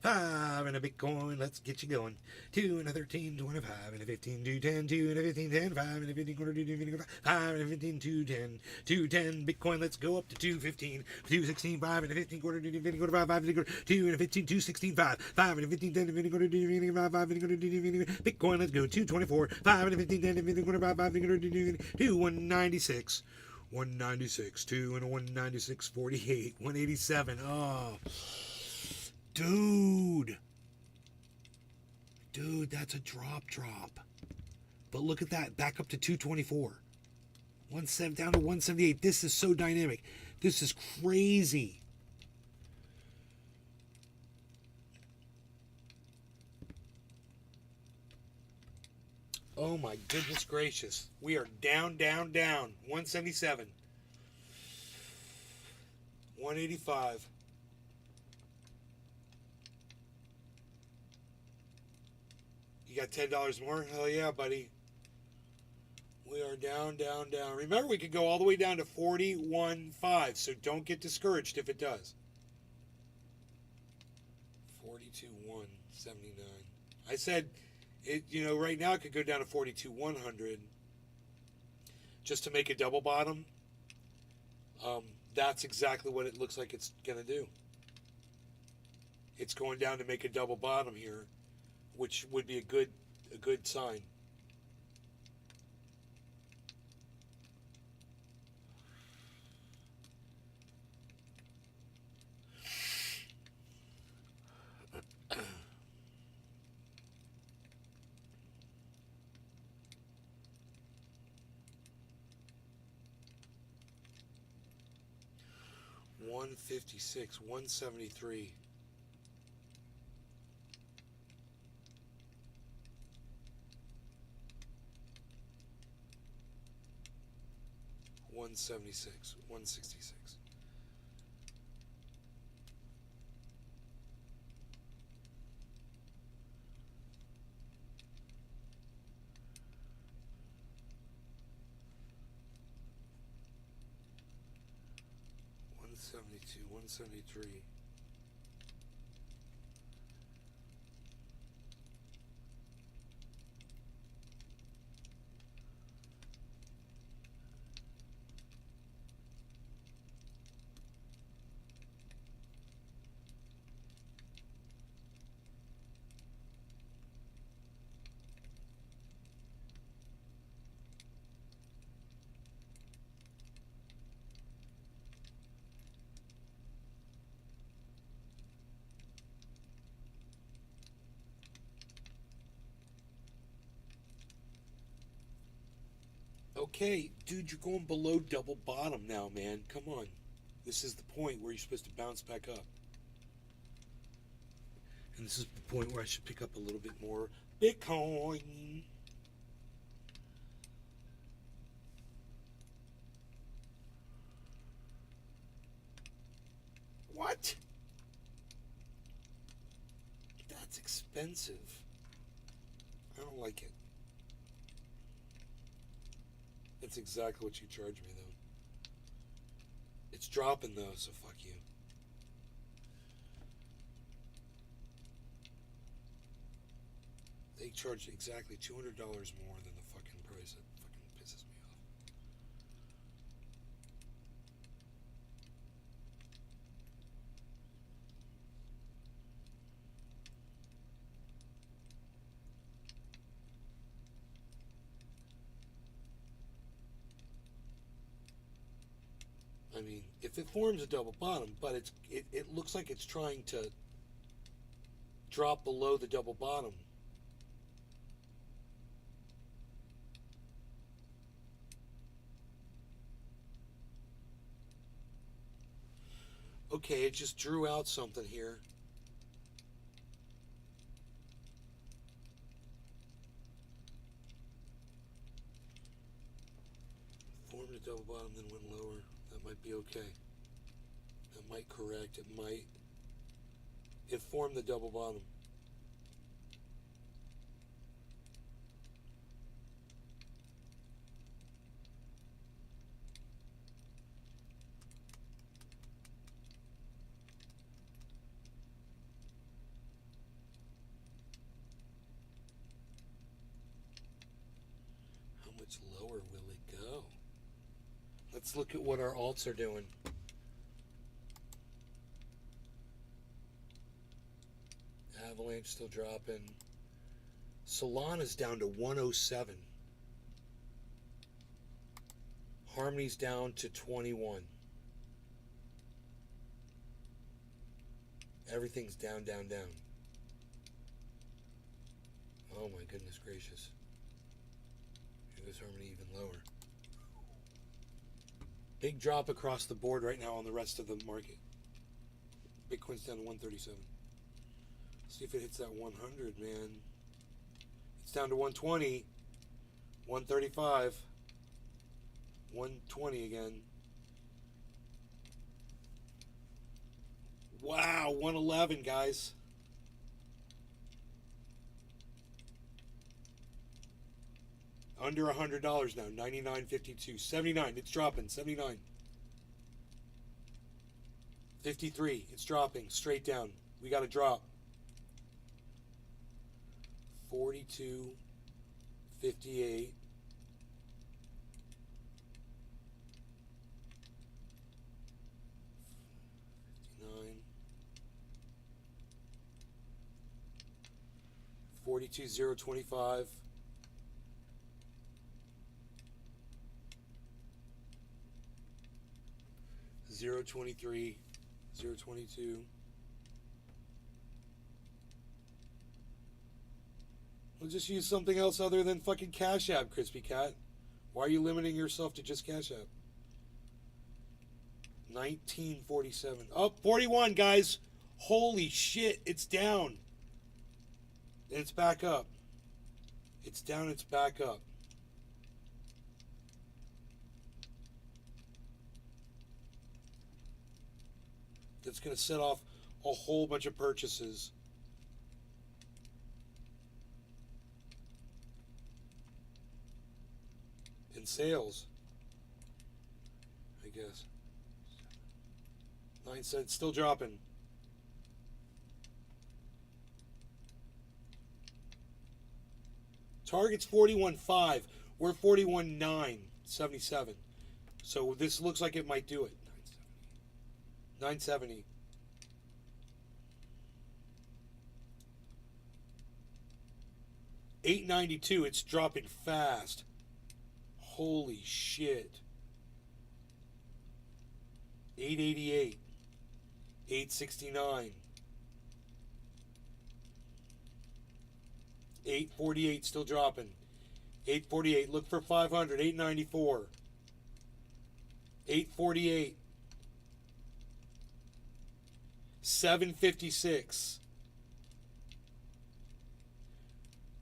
5 and a Bitcoin, let's get you going. 2 and a 13, 25 and a 15, 2, 10, 2 and a 15, 10, 5 and a 15, quarter, 2, 5 and a 15, 2, 10, 2, 10 Bitcoin, let's go up to 215, 216, 5 and a 15, quarter, 2, 15, quarter, 5, 5 and a quarter, 2 and a 15, 216, 5, 5 and a 15, 10, 15, quarter, 2, 15, 5, 5 and a quarter, 2, 15, Bitcoin, let's go, 224, 5 and a 15, 10, 15, quarter, 5, 5 and a quarter, 2, 196. 196, 2 and a 196, 48, 187. Oh, dude, that's a drop. But look at that, back up to 224, 17 down to 178. This is so dynamic. This is crazy. Oh my goodness gracious. We are down. 177. 185. You got $10 more? Hell yeah, buddy. We are down. Remember, we could go all the way down to 41.5, so don't get discouraged if it does. 42.179. I said, right now it could go down to 42.100 just to make a double bottom. That's exactly what it looks like it's going to do. It's going down to make a double bottom here, which would be a good sign. $156, $173. $176, $166. $172, $173. Okay, dude, you're going below double bottom now, man. Come on. This is the point where you're supposed to bounce back up. And this is the point where I should pick up a little bit more Bitcoin. What? That's expensive. I don't like it. That's exactly what you charge me, though. It's dropping, though, so fuck you. They charge exactly $200 more than the fucking price. That fucking pisses me off. I mean, if it forms a double bottom, but it looks like it's trying to drop below the double bottom. Okay, it just drew out something here. Formed a double bottom, then went lower. That might be okay. That might correct. It might. It formed the double bottom. How much lower will it go? Let's look at what our alts are doing. Avalanche still dropping. Solana's down to 107. Harmony's down to 21. Everything's down, down, down. Oh my goodness gracious. Here goes Harmony even lower. Big drop across the board right now on the rest of the market. Bitcoin's down to 137. See if it hits that 100, man. It's down to 120, 135, 120 again. Wow, 111, guys. Under $100 now, 99.52, 79. It's dropping, 79. 53. It's dropping straight down. We got to drop. 42, 58, 59, 42, 0, 25, 0, 23, 0, 22. We'll just use something else other than fucking Cash App, Crispy Cat. Why are you limiting yourself to just Cash App? 1947. Oh, 41, guys. Holy shit, it's down. And it's back up. It's down, it's back up. That's going to set off a whole bunch of purchases. Sales, I guess. 9 cents, still dropping. Target's 41.5. We're 41.9, 77. So this looks like it might do it. 970. 892. It's dropping fast. Holy shit. 888. 869. 848 still dropping. 848. Look for 500. 894. 848. 756.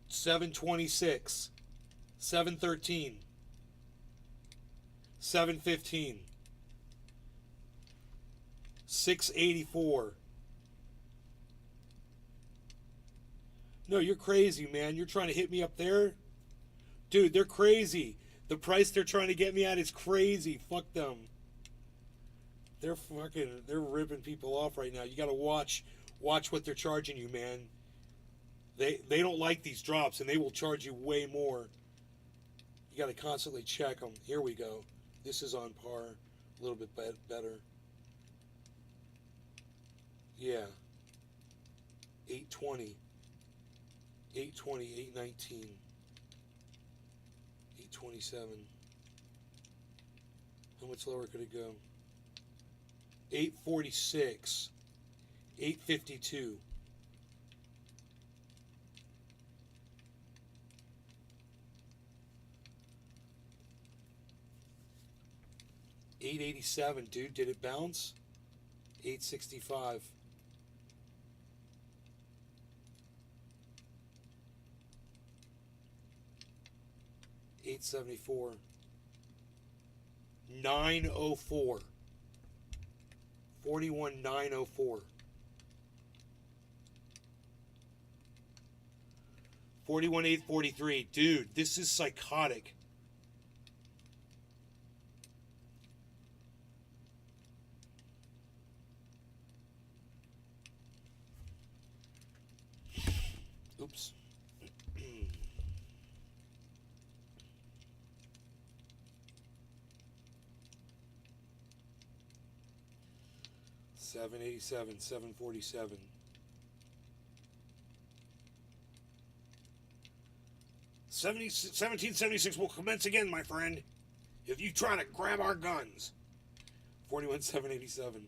726. 713. 715. 684. No, you're crazy, man. You're trying to hit me up there? Dude, they're crazy. The price they're trying to get me at is crazy. Fuck them. They're ripping people off right now. You got to watch what they're charging you, man. They don't like these drops, and they will charge you way more. You got to constantly check them. Here we go. This is on par, a little bit better. Yeah. 820. 820, 819. 827. How much lower could it go? 846. 852. $887, dude. Did it bounce? $865. $874. $904. 41,904. 41,843. Dude, this is psychotic. Oops. 787, 747. '70, 1776 will commence again, my friend. If you try to grab our guns. 41,787.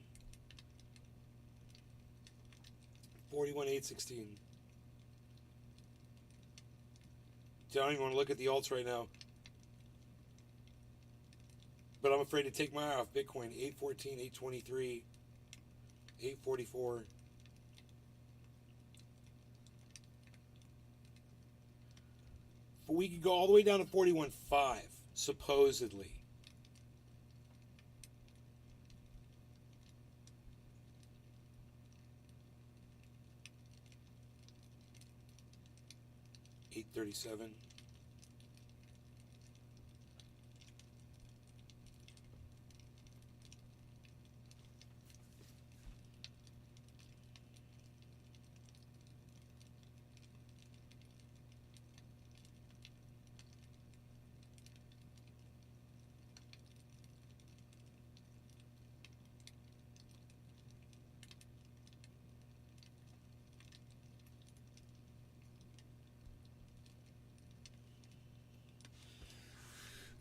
41,816. I don't even want to look at the alts right now. But I'm afraid to take my eye off Bitcoin. 814, 823, 844. But we could go all the way down to 41.5, supposedly. $837.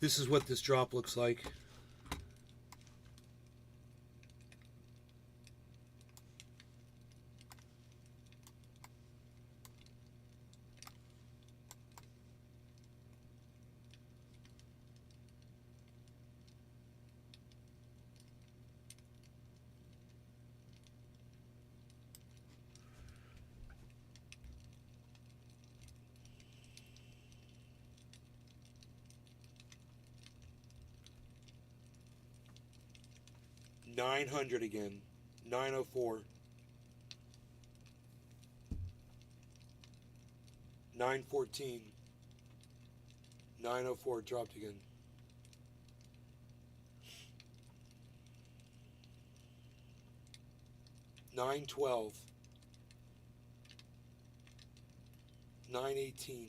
This is what this drop looks like. $900 again. 904. 914. 904 dropped again. $912. 918.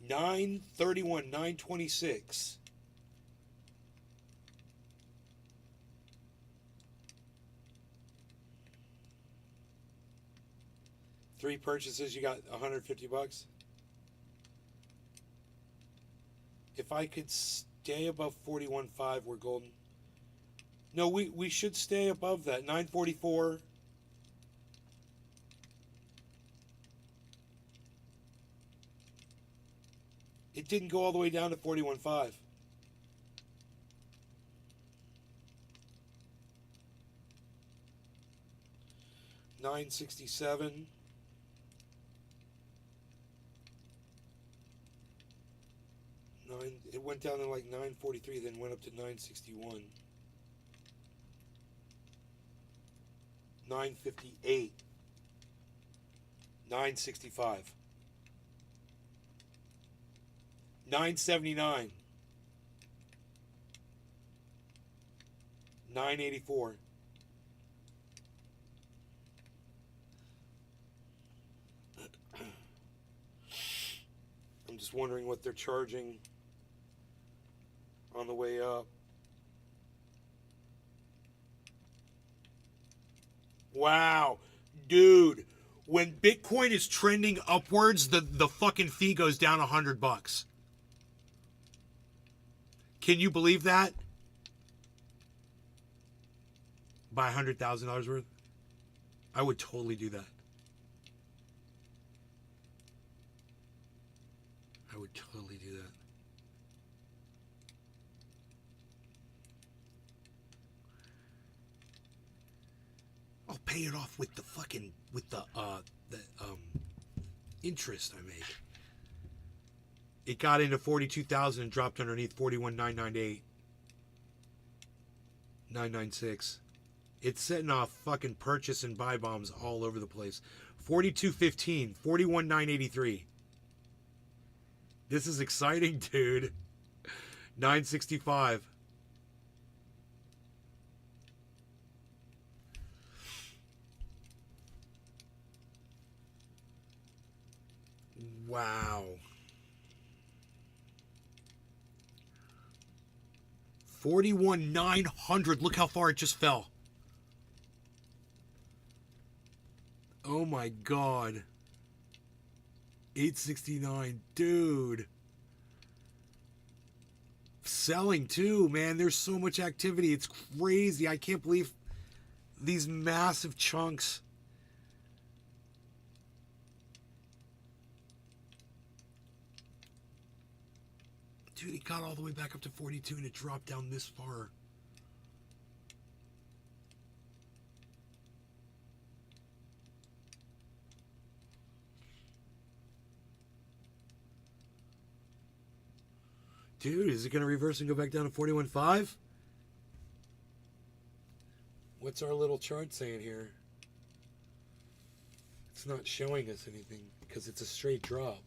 931, 926. Three purchases, you got $150. If I could stay above 41.5, we're golden. No, we should stay above that. 944. It didn't go all the way down to 41.5. $9.67. It went down to like $9.43, then went up to $9.61. $9.58. $9.65. $9.79. $9.84. I'm just wondering what they're charging on the way up. Wow, dude, when Bitcoin is trending upwards, the fucking fee goes down $100. Can you believe that? Buy $100,000 worth? I would totally do that. I would totally do that. I'll pay it off with the fucking interest I make. It got into 42,000 and dropped underneath 41,998. 996. It's setting off fucking purchase and buy bombs all over the place. 42.15, 41,983. This is exciting, dude. 965. Wow. 41,900. Look how far it just fell. Oh my god. 869. Dude. Selling too, man. There's so much activity. It's crazy. I can't believe these massive chunks. Dude, it got all the way back up to 42 and it dropped down this far. Dude, is it going to reverse and go back down to 41.5? What's our little chart saying here? It's not showing us anything because it's a straight drop.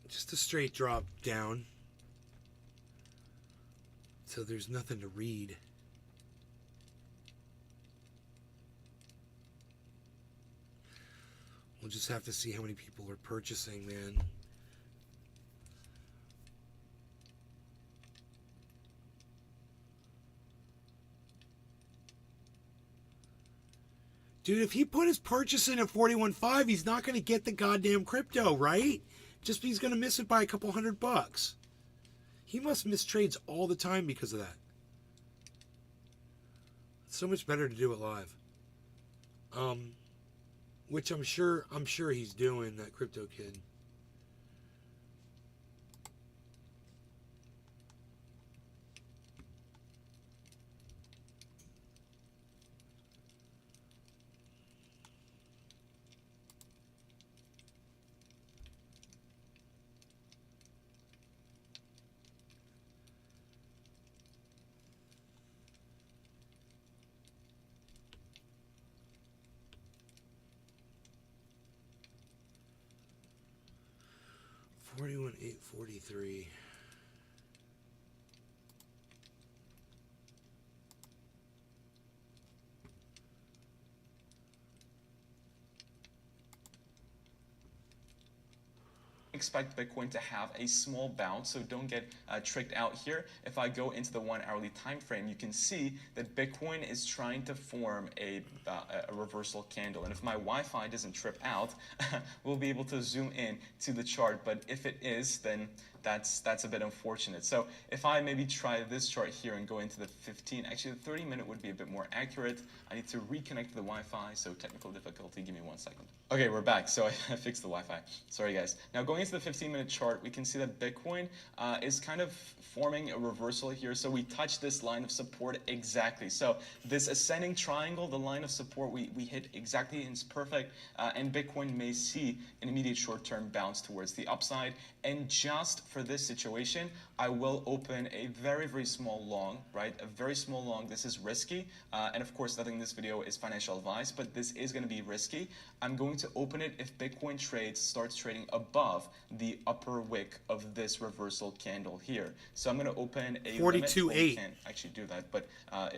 Just a straight drop down. So there's nothing to read. We'll just have to see how many people are purchasing, man. Dude, if he put his purchase in at 41.5, he's not going to get the goddamn crypto, right? Just he's going to miss it by a couple $100. He must miss trades all the time because of that. It's so much better to do it live. Which I'm sure he's doing, that crypto kid. $41,843. expect Bitcoin to have a small bounce, so don't get tricked out here. If I go into the 1 hourly time frame, you can see that Bitcoin is trying to form a reversal candle. And if my Wi-Fi doesn't trip out, we'll be able to zoom in to the chart. But if it is, then that's a bit unfortunate. So if I maybe try this chart here and go into the 15, actually the 30-minute would be a bit more accurate. I need to reconnect to the Wi-Fi, so technical difficulty, give me 1 second. Okay, we're back, so I fixed the Wi-Fi. Sorry guys. Now going into the 15-minute chart, we can see that Bitcoin is kind of forming a reversal here. So we touch this line of support exactly. So this ascending triangle, the line of support we hit exactly, and it's perfect. And Bitcoin may see an immediate short-term bounce towards the upside. And just for this situation, I will open a very, very small long, right? A very small long. This is risky. And of course, nothing in this video is financial advice, but this is going to be risky. I'm going to open it if Bitcoin starts trading above the upper wick of this reversal candle here. So I'm going to open a 42.8. Can't actually do that, but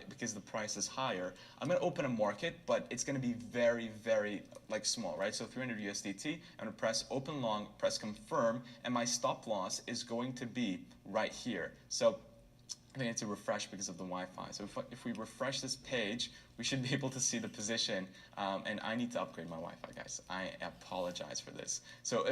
because the price is higher, I'm going to open a market, but it's going to be very, very like small, right? So 300 USDT. I'm going to press open long, press confirm, and my stop loss is going to be right here. So I need to refresh because of the Wi-Fi. So if we refresh this page, we should be able to see the position. And I need to upgrade my Wi-Fi, guys. I apologize for this. So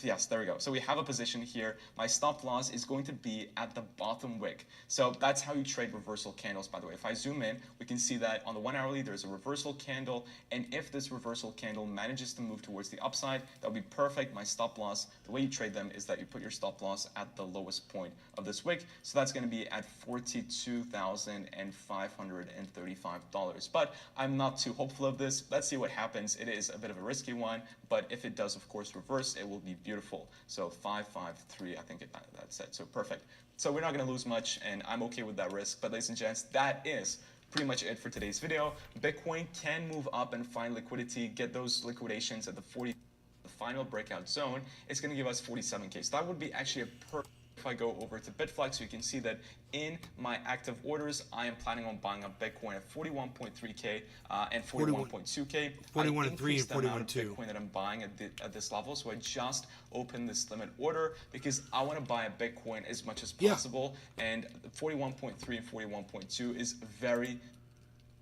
yes, there we go. So we have a position here. My stop loss is going to be at the bottom wick. So that's how you trade reversal candles, by the way. If I zoom in, we can see that on the 1 hourly, there's a reversal candle. And if this reversal candle manages to move towards the upside, that would be perfect. My stop loss, the way you trade them is that you put your stop loss at the lowest point of this wick. So that's going to be at $42,535. But I'm not too hopeful of this. Let's see what happens. It is a bit of a risky one, but if it does, of course, reverse, it will be beautiful. So 553, I think that's it. So perfect. So we're not going to lose much, and I'm okay with that risk. But ladies and gents, that is pretty much it for today's video. Bitcoin can move up and find liquidity, get those liquidations at the final breakout zone. It's going to give us 47K. So that would be actually a perfect. If I go over to Bitflex, you can see that in my active orders, I am planning on buying up Bitcoin at 41.3K and 41.2K. 41.3 and 41.2. Bitcoin that I'm buying at this level, so I just opened this limit order because I want to buy a Bitcoin as much as possible, and 41.3 and 41.2 is very.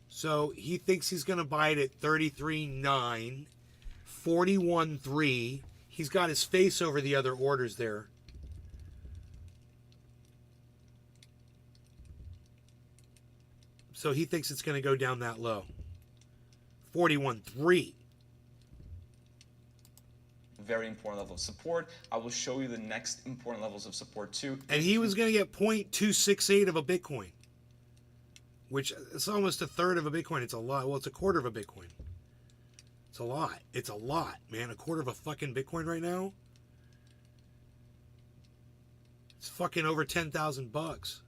So he thinks he's going to buy it at 33.9, 41.3. He's got his face over the other orders there. So he thinks it's going to go down that low. 41.3. Very important level of support. I will show you the next important levels of support too. And he was going to get 0.268 of a Bitcoin, which is almost a third of a Bitcoin. It's a lot. Well, it's a quarter of a Bitcoin. It's a lot. It's a lot, man. A quarter of a fucking Bitcoin right now. It's fucking over $10,000.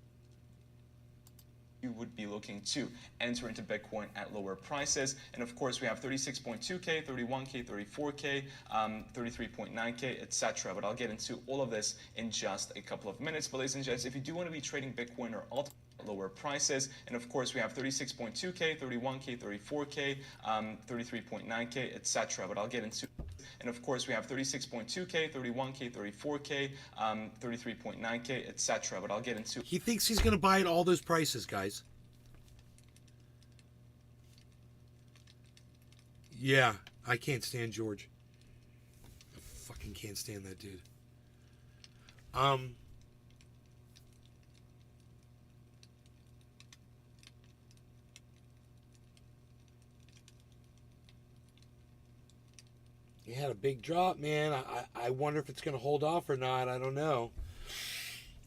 You would be looking to enter into Bitcoin at lower prices. And of course, we have 36.2K, 31K, 34K, 33.9K, etc. But I'll get into all of this in just a couple of minutes. But ladies and gents, if you do want to be trading Bitcoin or alt at lower prices, and of course, we have 36.2K, 31K, 34K, 33.9K, etc. But I'll get into. And of course, we have 36.2K, 31K, 34K, 33.9K, etc. But I'll get into. He thinks he's going to buy at all those prices, guys. Yeah, I can't stand George. I fucking can't stand that dude. He had a big drop, man. I wonder if it's going to hold off or not. I don't know.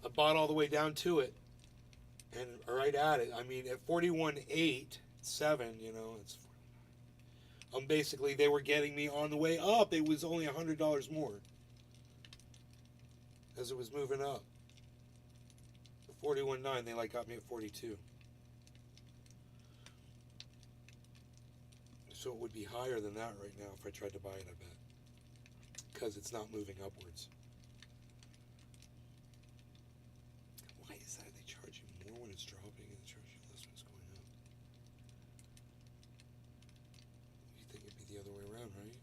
I bought all the way down to it. And right at it. I mean, at 41.8, 7, you know, it's... basically, they were getting me on the way up. It was only $100 more. As it was moving up. 41.9, they got me at 42. So it would be higher than that right now if I tried to buy it, I bet. Because it's not moving upwards. Why is that? They charge you more when it's dropping and they charge you less when it's going up. You think it'd be the other way around, right?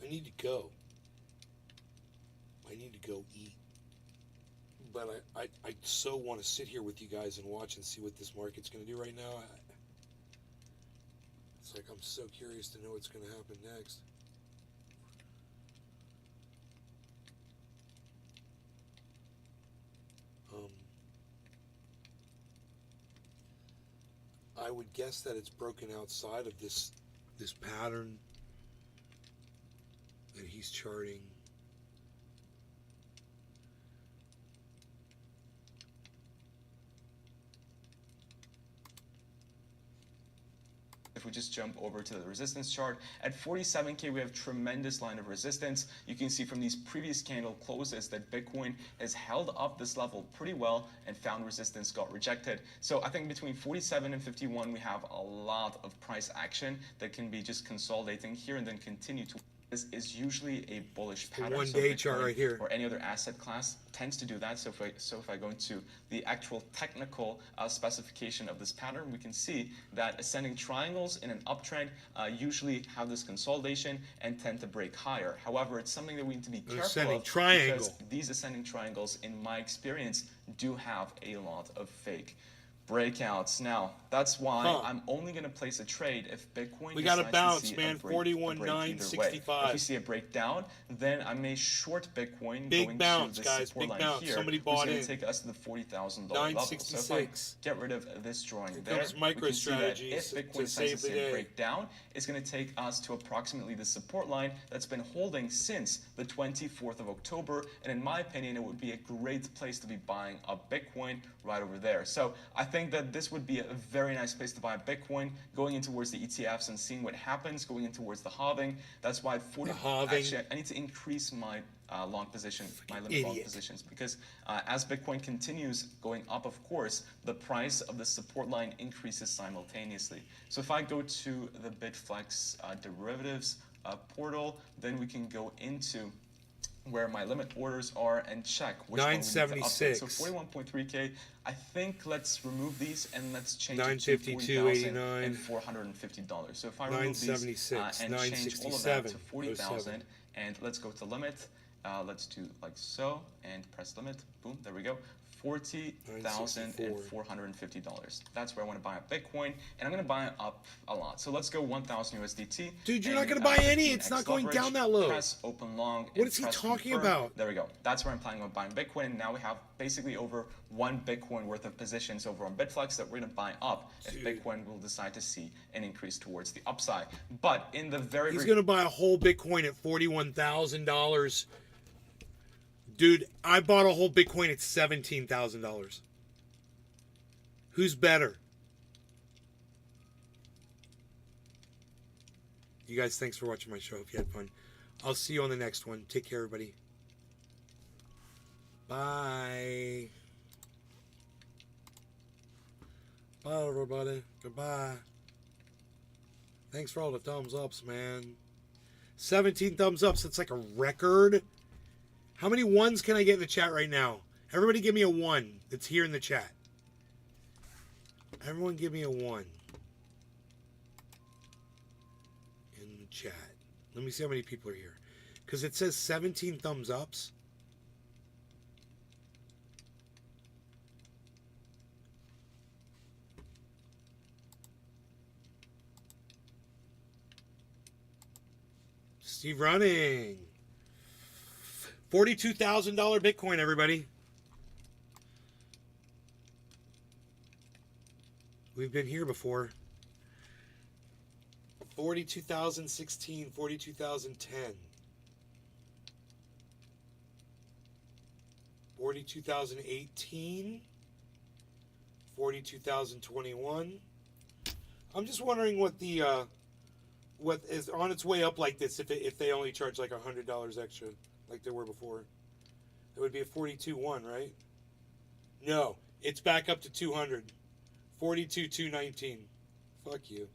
I need to go. I need to go eat. But I so want to sit here with you guys and watch and see what this market's going to do right now. It's like I'm so curious to know what's going to happen next. I would guess that it's broken outside of this pattern that he's charting. If we just jump over to the resistance chart, at 47K we have tremendous line of resistance. You can see from these previous candle closes that Bitcoin has held up this level pretty well and found resistance, got rejected. So I think between 47 and 51 we have a lot of price action that can be just consolidating here and then continue to. This is usually a bullish pattern. One-day chart right here. Or any other asset class tends to do that. So if I go into the actual technical specification of this pattern, we can see that ascending triangles in an uptrend usually have this consolidation and tend to break higher. However, it's something that we need to be careful of because these ascending triangles, in my experience, do have a lot of fake breakouts. Now, that's why I'm only going to place a trade if Bitcoin got to bounce, to see man. 41,965. If we see a breakdown, then I may short Bitcoin big going bounce, to the guys. support Big line bounce. here. Somebody bought in. It's going to take us to the $40,000 level. So if I get rid of this drawing there, we can see that if Bitcoin decides to see a breakdown, it's going to take us to approximately the support line that's been holding since the 24th of October. And in my opinion, it would be a great place to be buying up Bitcoin right over there. So I think that this would be a very nice place to buy Bitcoin, going in towards the ETFs and seeing what happens, going in towards the halving. That's why actually I need to increase my long position, my limit long positions, because as Bitcoin continues going up, of course, the price of the support line increases simultaneously. So if I go to the Bitflex derivatives portal, then we can go into where my limit orders are and check which 976. So 41.3K. I think let's remove these and let's change it to $40,450. So if I remove these and change all of that to 40,000, and let's go to limit. Let's do like so and press limit. Boom, there we go. $40,450. That's where I want to buy up Bitcoin, and I'm going to buy it up a lot. So let's go 1,000 USDT. Dude, you're not going to buy any. It's not going down that low. Press open long. What is he talking about? There we go. That's where I'm planning on buying Bitcoin. And now we have basically over 1 Bitcoin worth of positions over on Bitflex that we're going to buy up if Bitcoin will decide to see an increase towards the upside. But in the he's going to buy a whole Bitcoin at $41,000. Dude, I bought a whole Bitcoin at $17,000. Who's better? You guys, thanks for watching my show. If you had fun, I'll see you on the next one. Take care, everybody. Bye. Bye, everybody. Goodbye. Thanks for all the thumbs ups, man. 17 thumbs ups. That's like a record. How many ones can I get in the chat right now? Everybody give me a 1 that's here in the chat. Everyone give me a 1 in the chat. Let me see how many people are here. Because it says 17 thumbs ups. Steve Running. $42,000 Bitcoin, everybody. We've been here before. 42,016, 42,010. 42,018. 42,021. I'm just wondering what the what is on its way up like this if they only charge like $100 extra. Like they were before. It would be a 42.1, right? No, it's back up to 200. 42,219. Fuck you.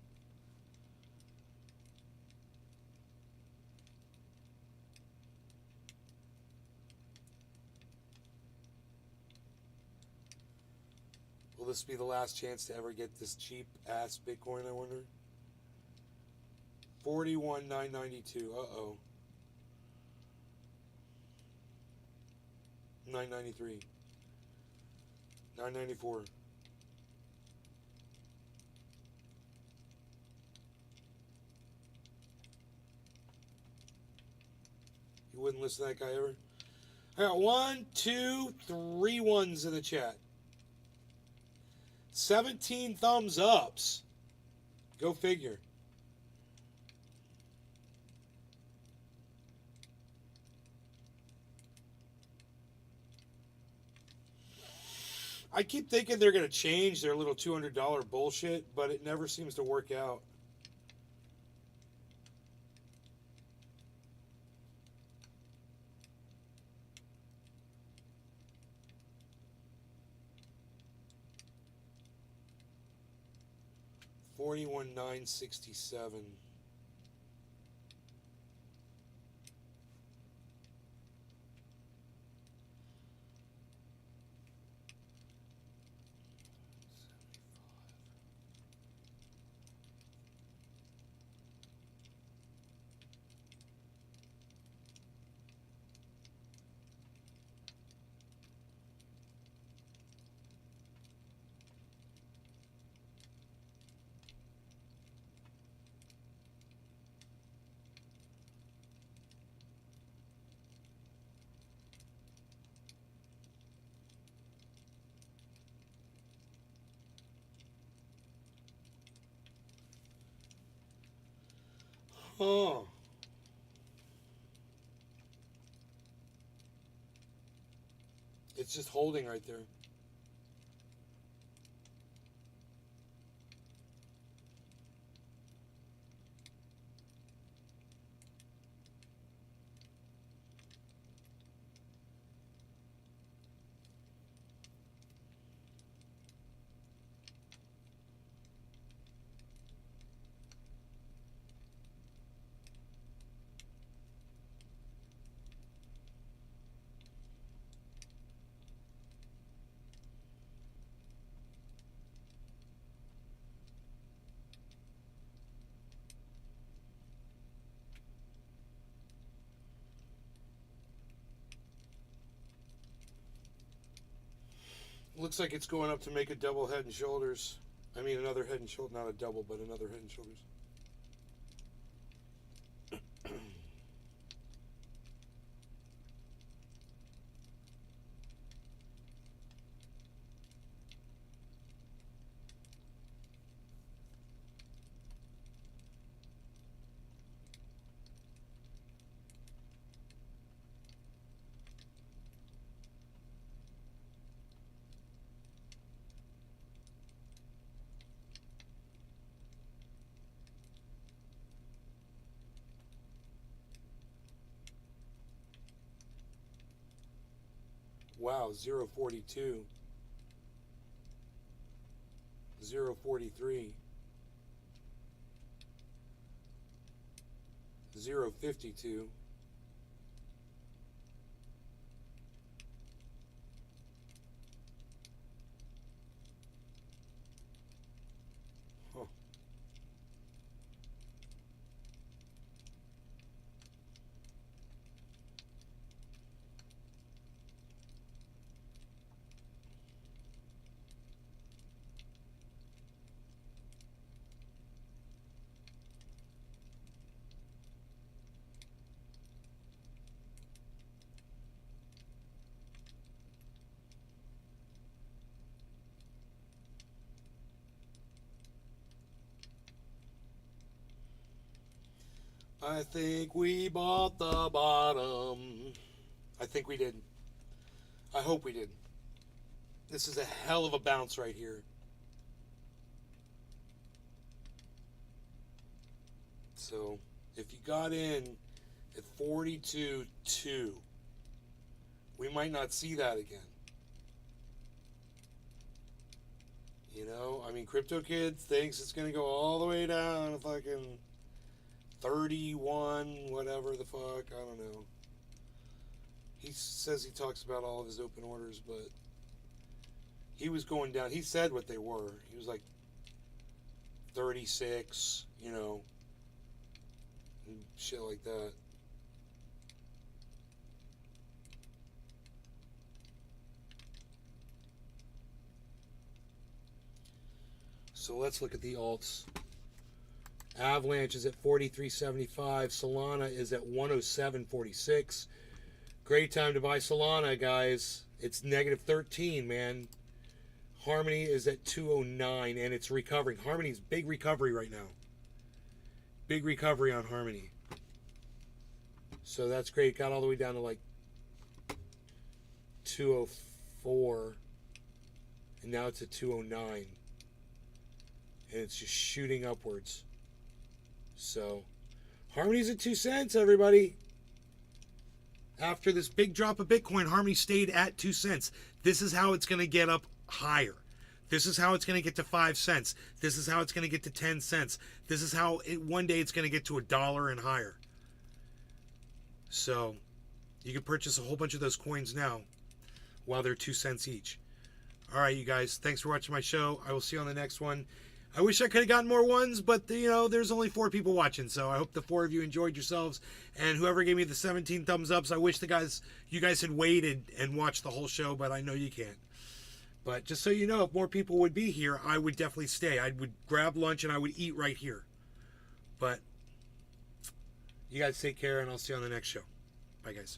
Will this be the last chance to ever get this cheap ass Bitcoin, I wonder? 41,992. Uh-oh. 993. 994. You wouldn't listen to that guy ever? I got 1, 2, 3 ones in the chat. 17 thumbs ups. Go figure. I keep thinking they're going to change their little $200 bullshit, but it never seems to work out. $41,967. Oh. It's just holding right there. Looks like it's going up to make a double Head and Shoulders. I mean, another Head and Shoulders, not a double, but another Head and Shoulders. Wow, 042, 043, 052, huh. I think we bought the bottom. I think we did. I hope we did. This is a hell of a bounce right here. So, if you got in at 42.2, we might not see that again. You know, I mean, Crypto Kid thinks it's going to go all the way down to fucking 31, whatever the fuck, I don't know. He says he talks about all of his open orders, but he was going down. He said what they were. He was like 36, you know, and shit like that. So let's look at the alts. Avalanche is at 43.75. Solana is at 107.46. Great time to buy Solana, guys. It's negative 13, man. Harmony is at 209, and it's recovering. Harmony's big recovery right now. Big recovery on Harmony. So that's great. Got all the way down to like 204. And now it's at 209. And it's just shooting upwards. So, Harmony's at 2 cents, everybody. After this big drop of Bitcoin, Harmony stayed at 2 cents. This is how it's going to get up higher. This is how it's going to get to 5 cents. This is how it's going to get to 10 cents. This is how one day it's going to get to $1 and higher. So, you can purchase a whole bunch of those coins now while they're 2 cents each. All right, you guys. Thanks for watching my show. I will see you on the next one. I wish I could have gotten more ones, but, there's only 4 people watching, so I hope the 4 of you enjoyed yourselves. And whoever gave me the 17 thumbs ups, I wish you guys had waited and watched the whole show, but I know you can't. But just so you know, if more people would be here, I would definitely stay. I would grab lunch and I would eat right here. But you guys take care, and I'll see you on the next show. Bye, guys.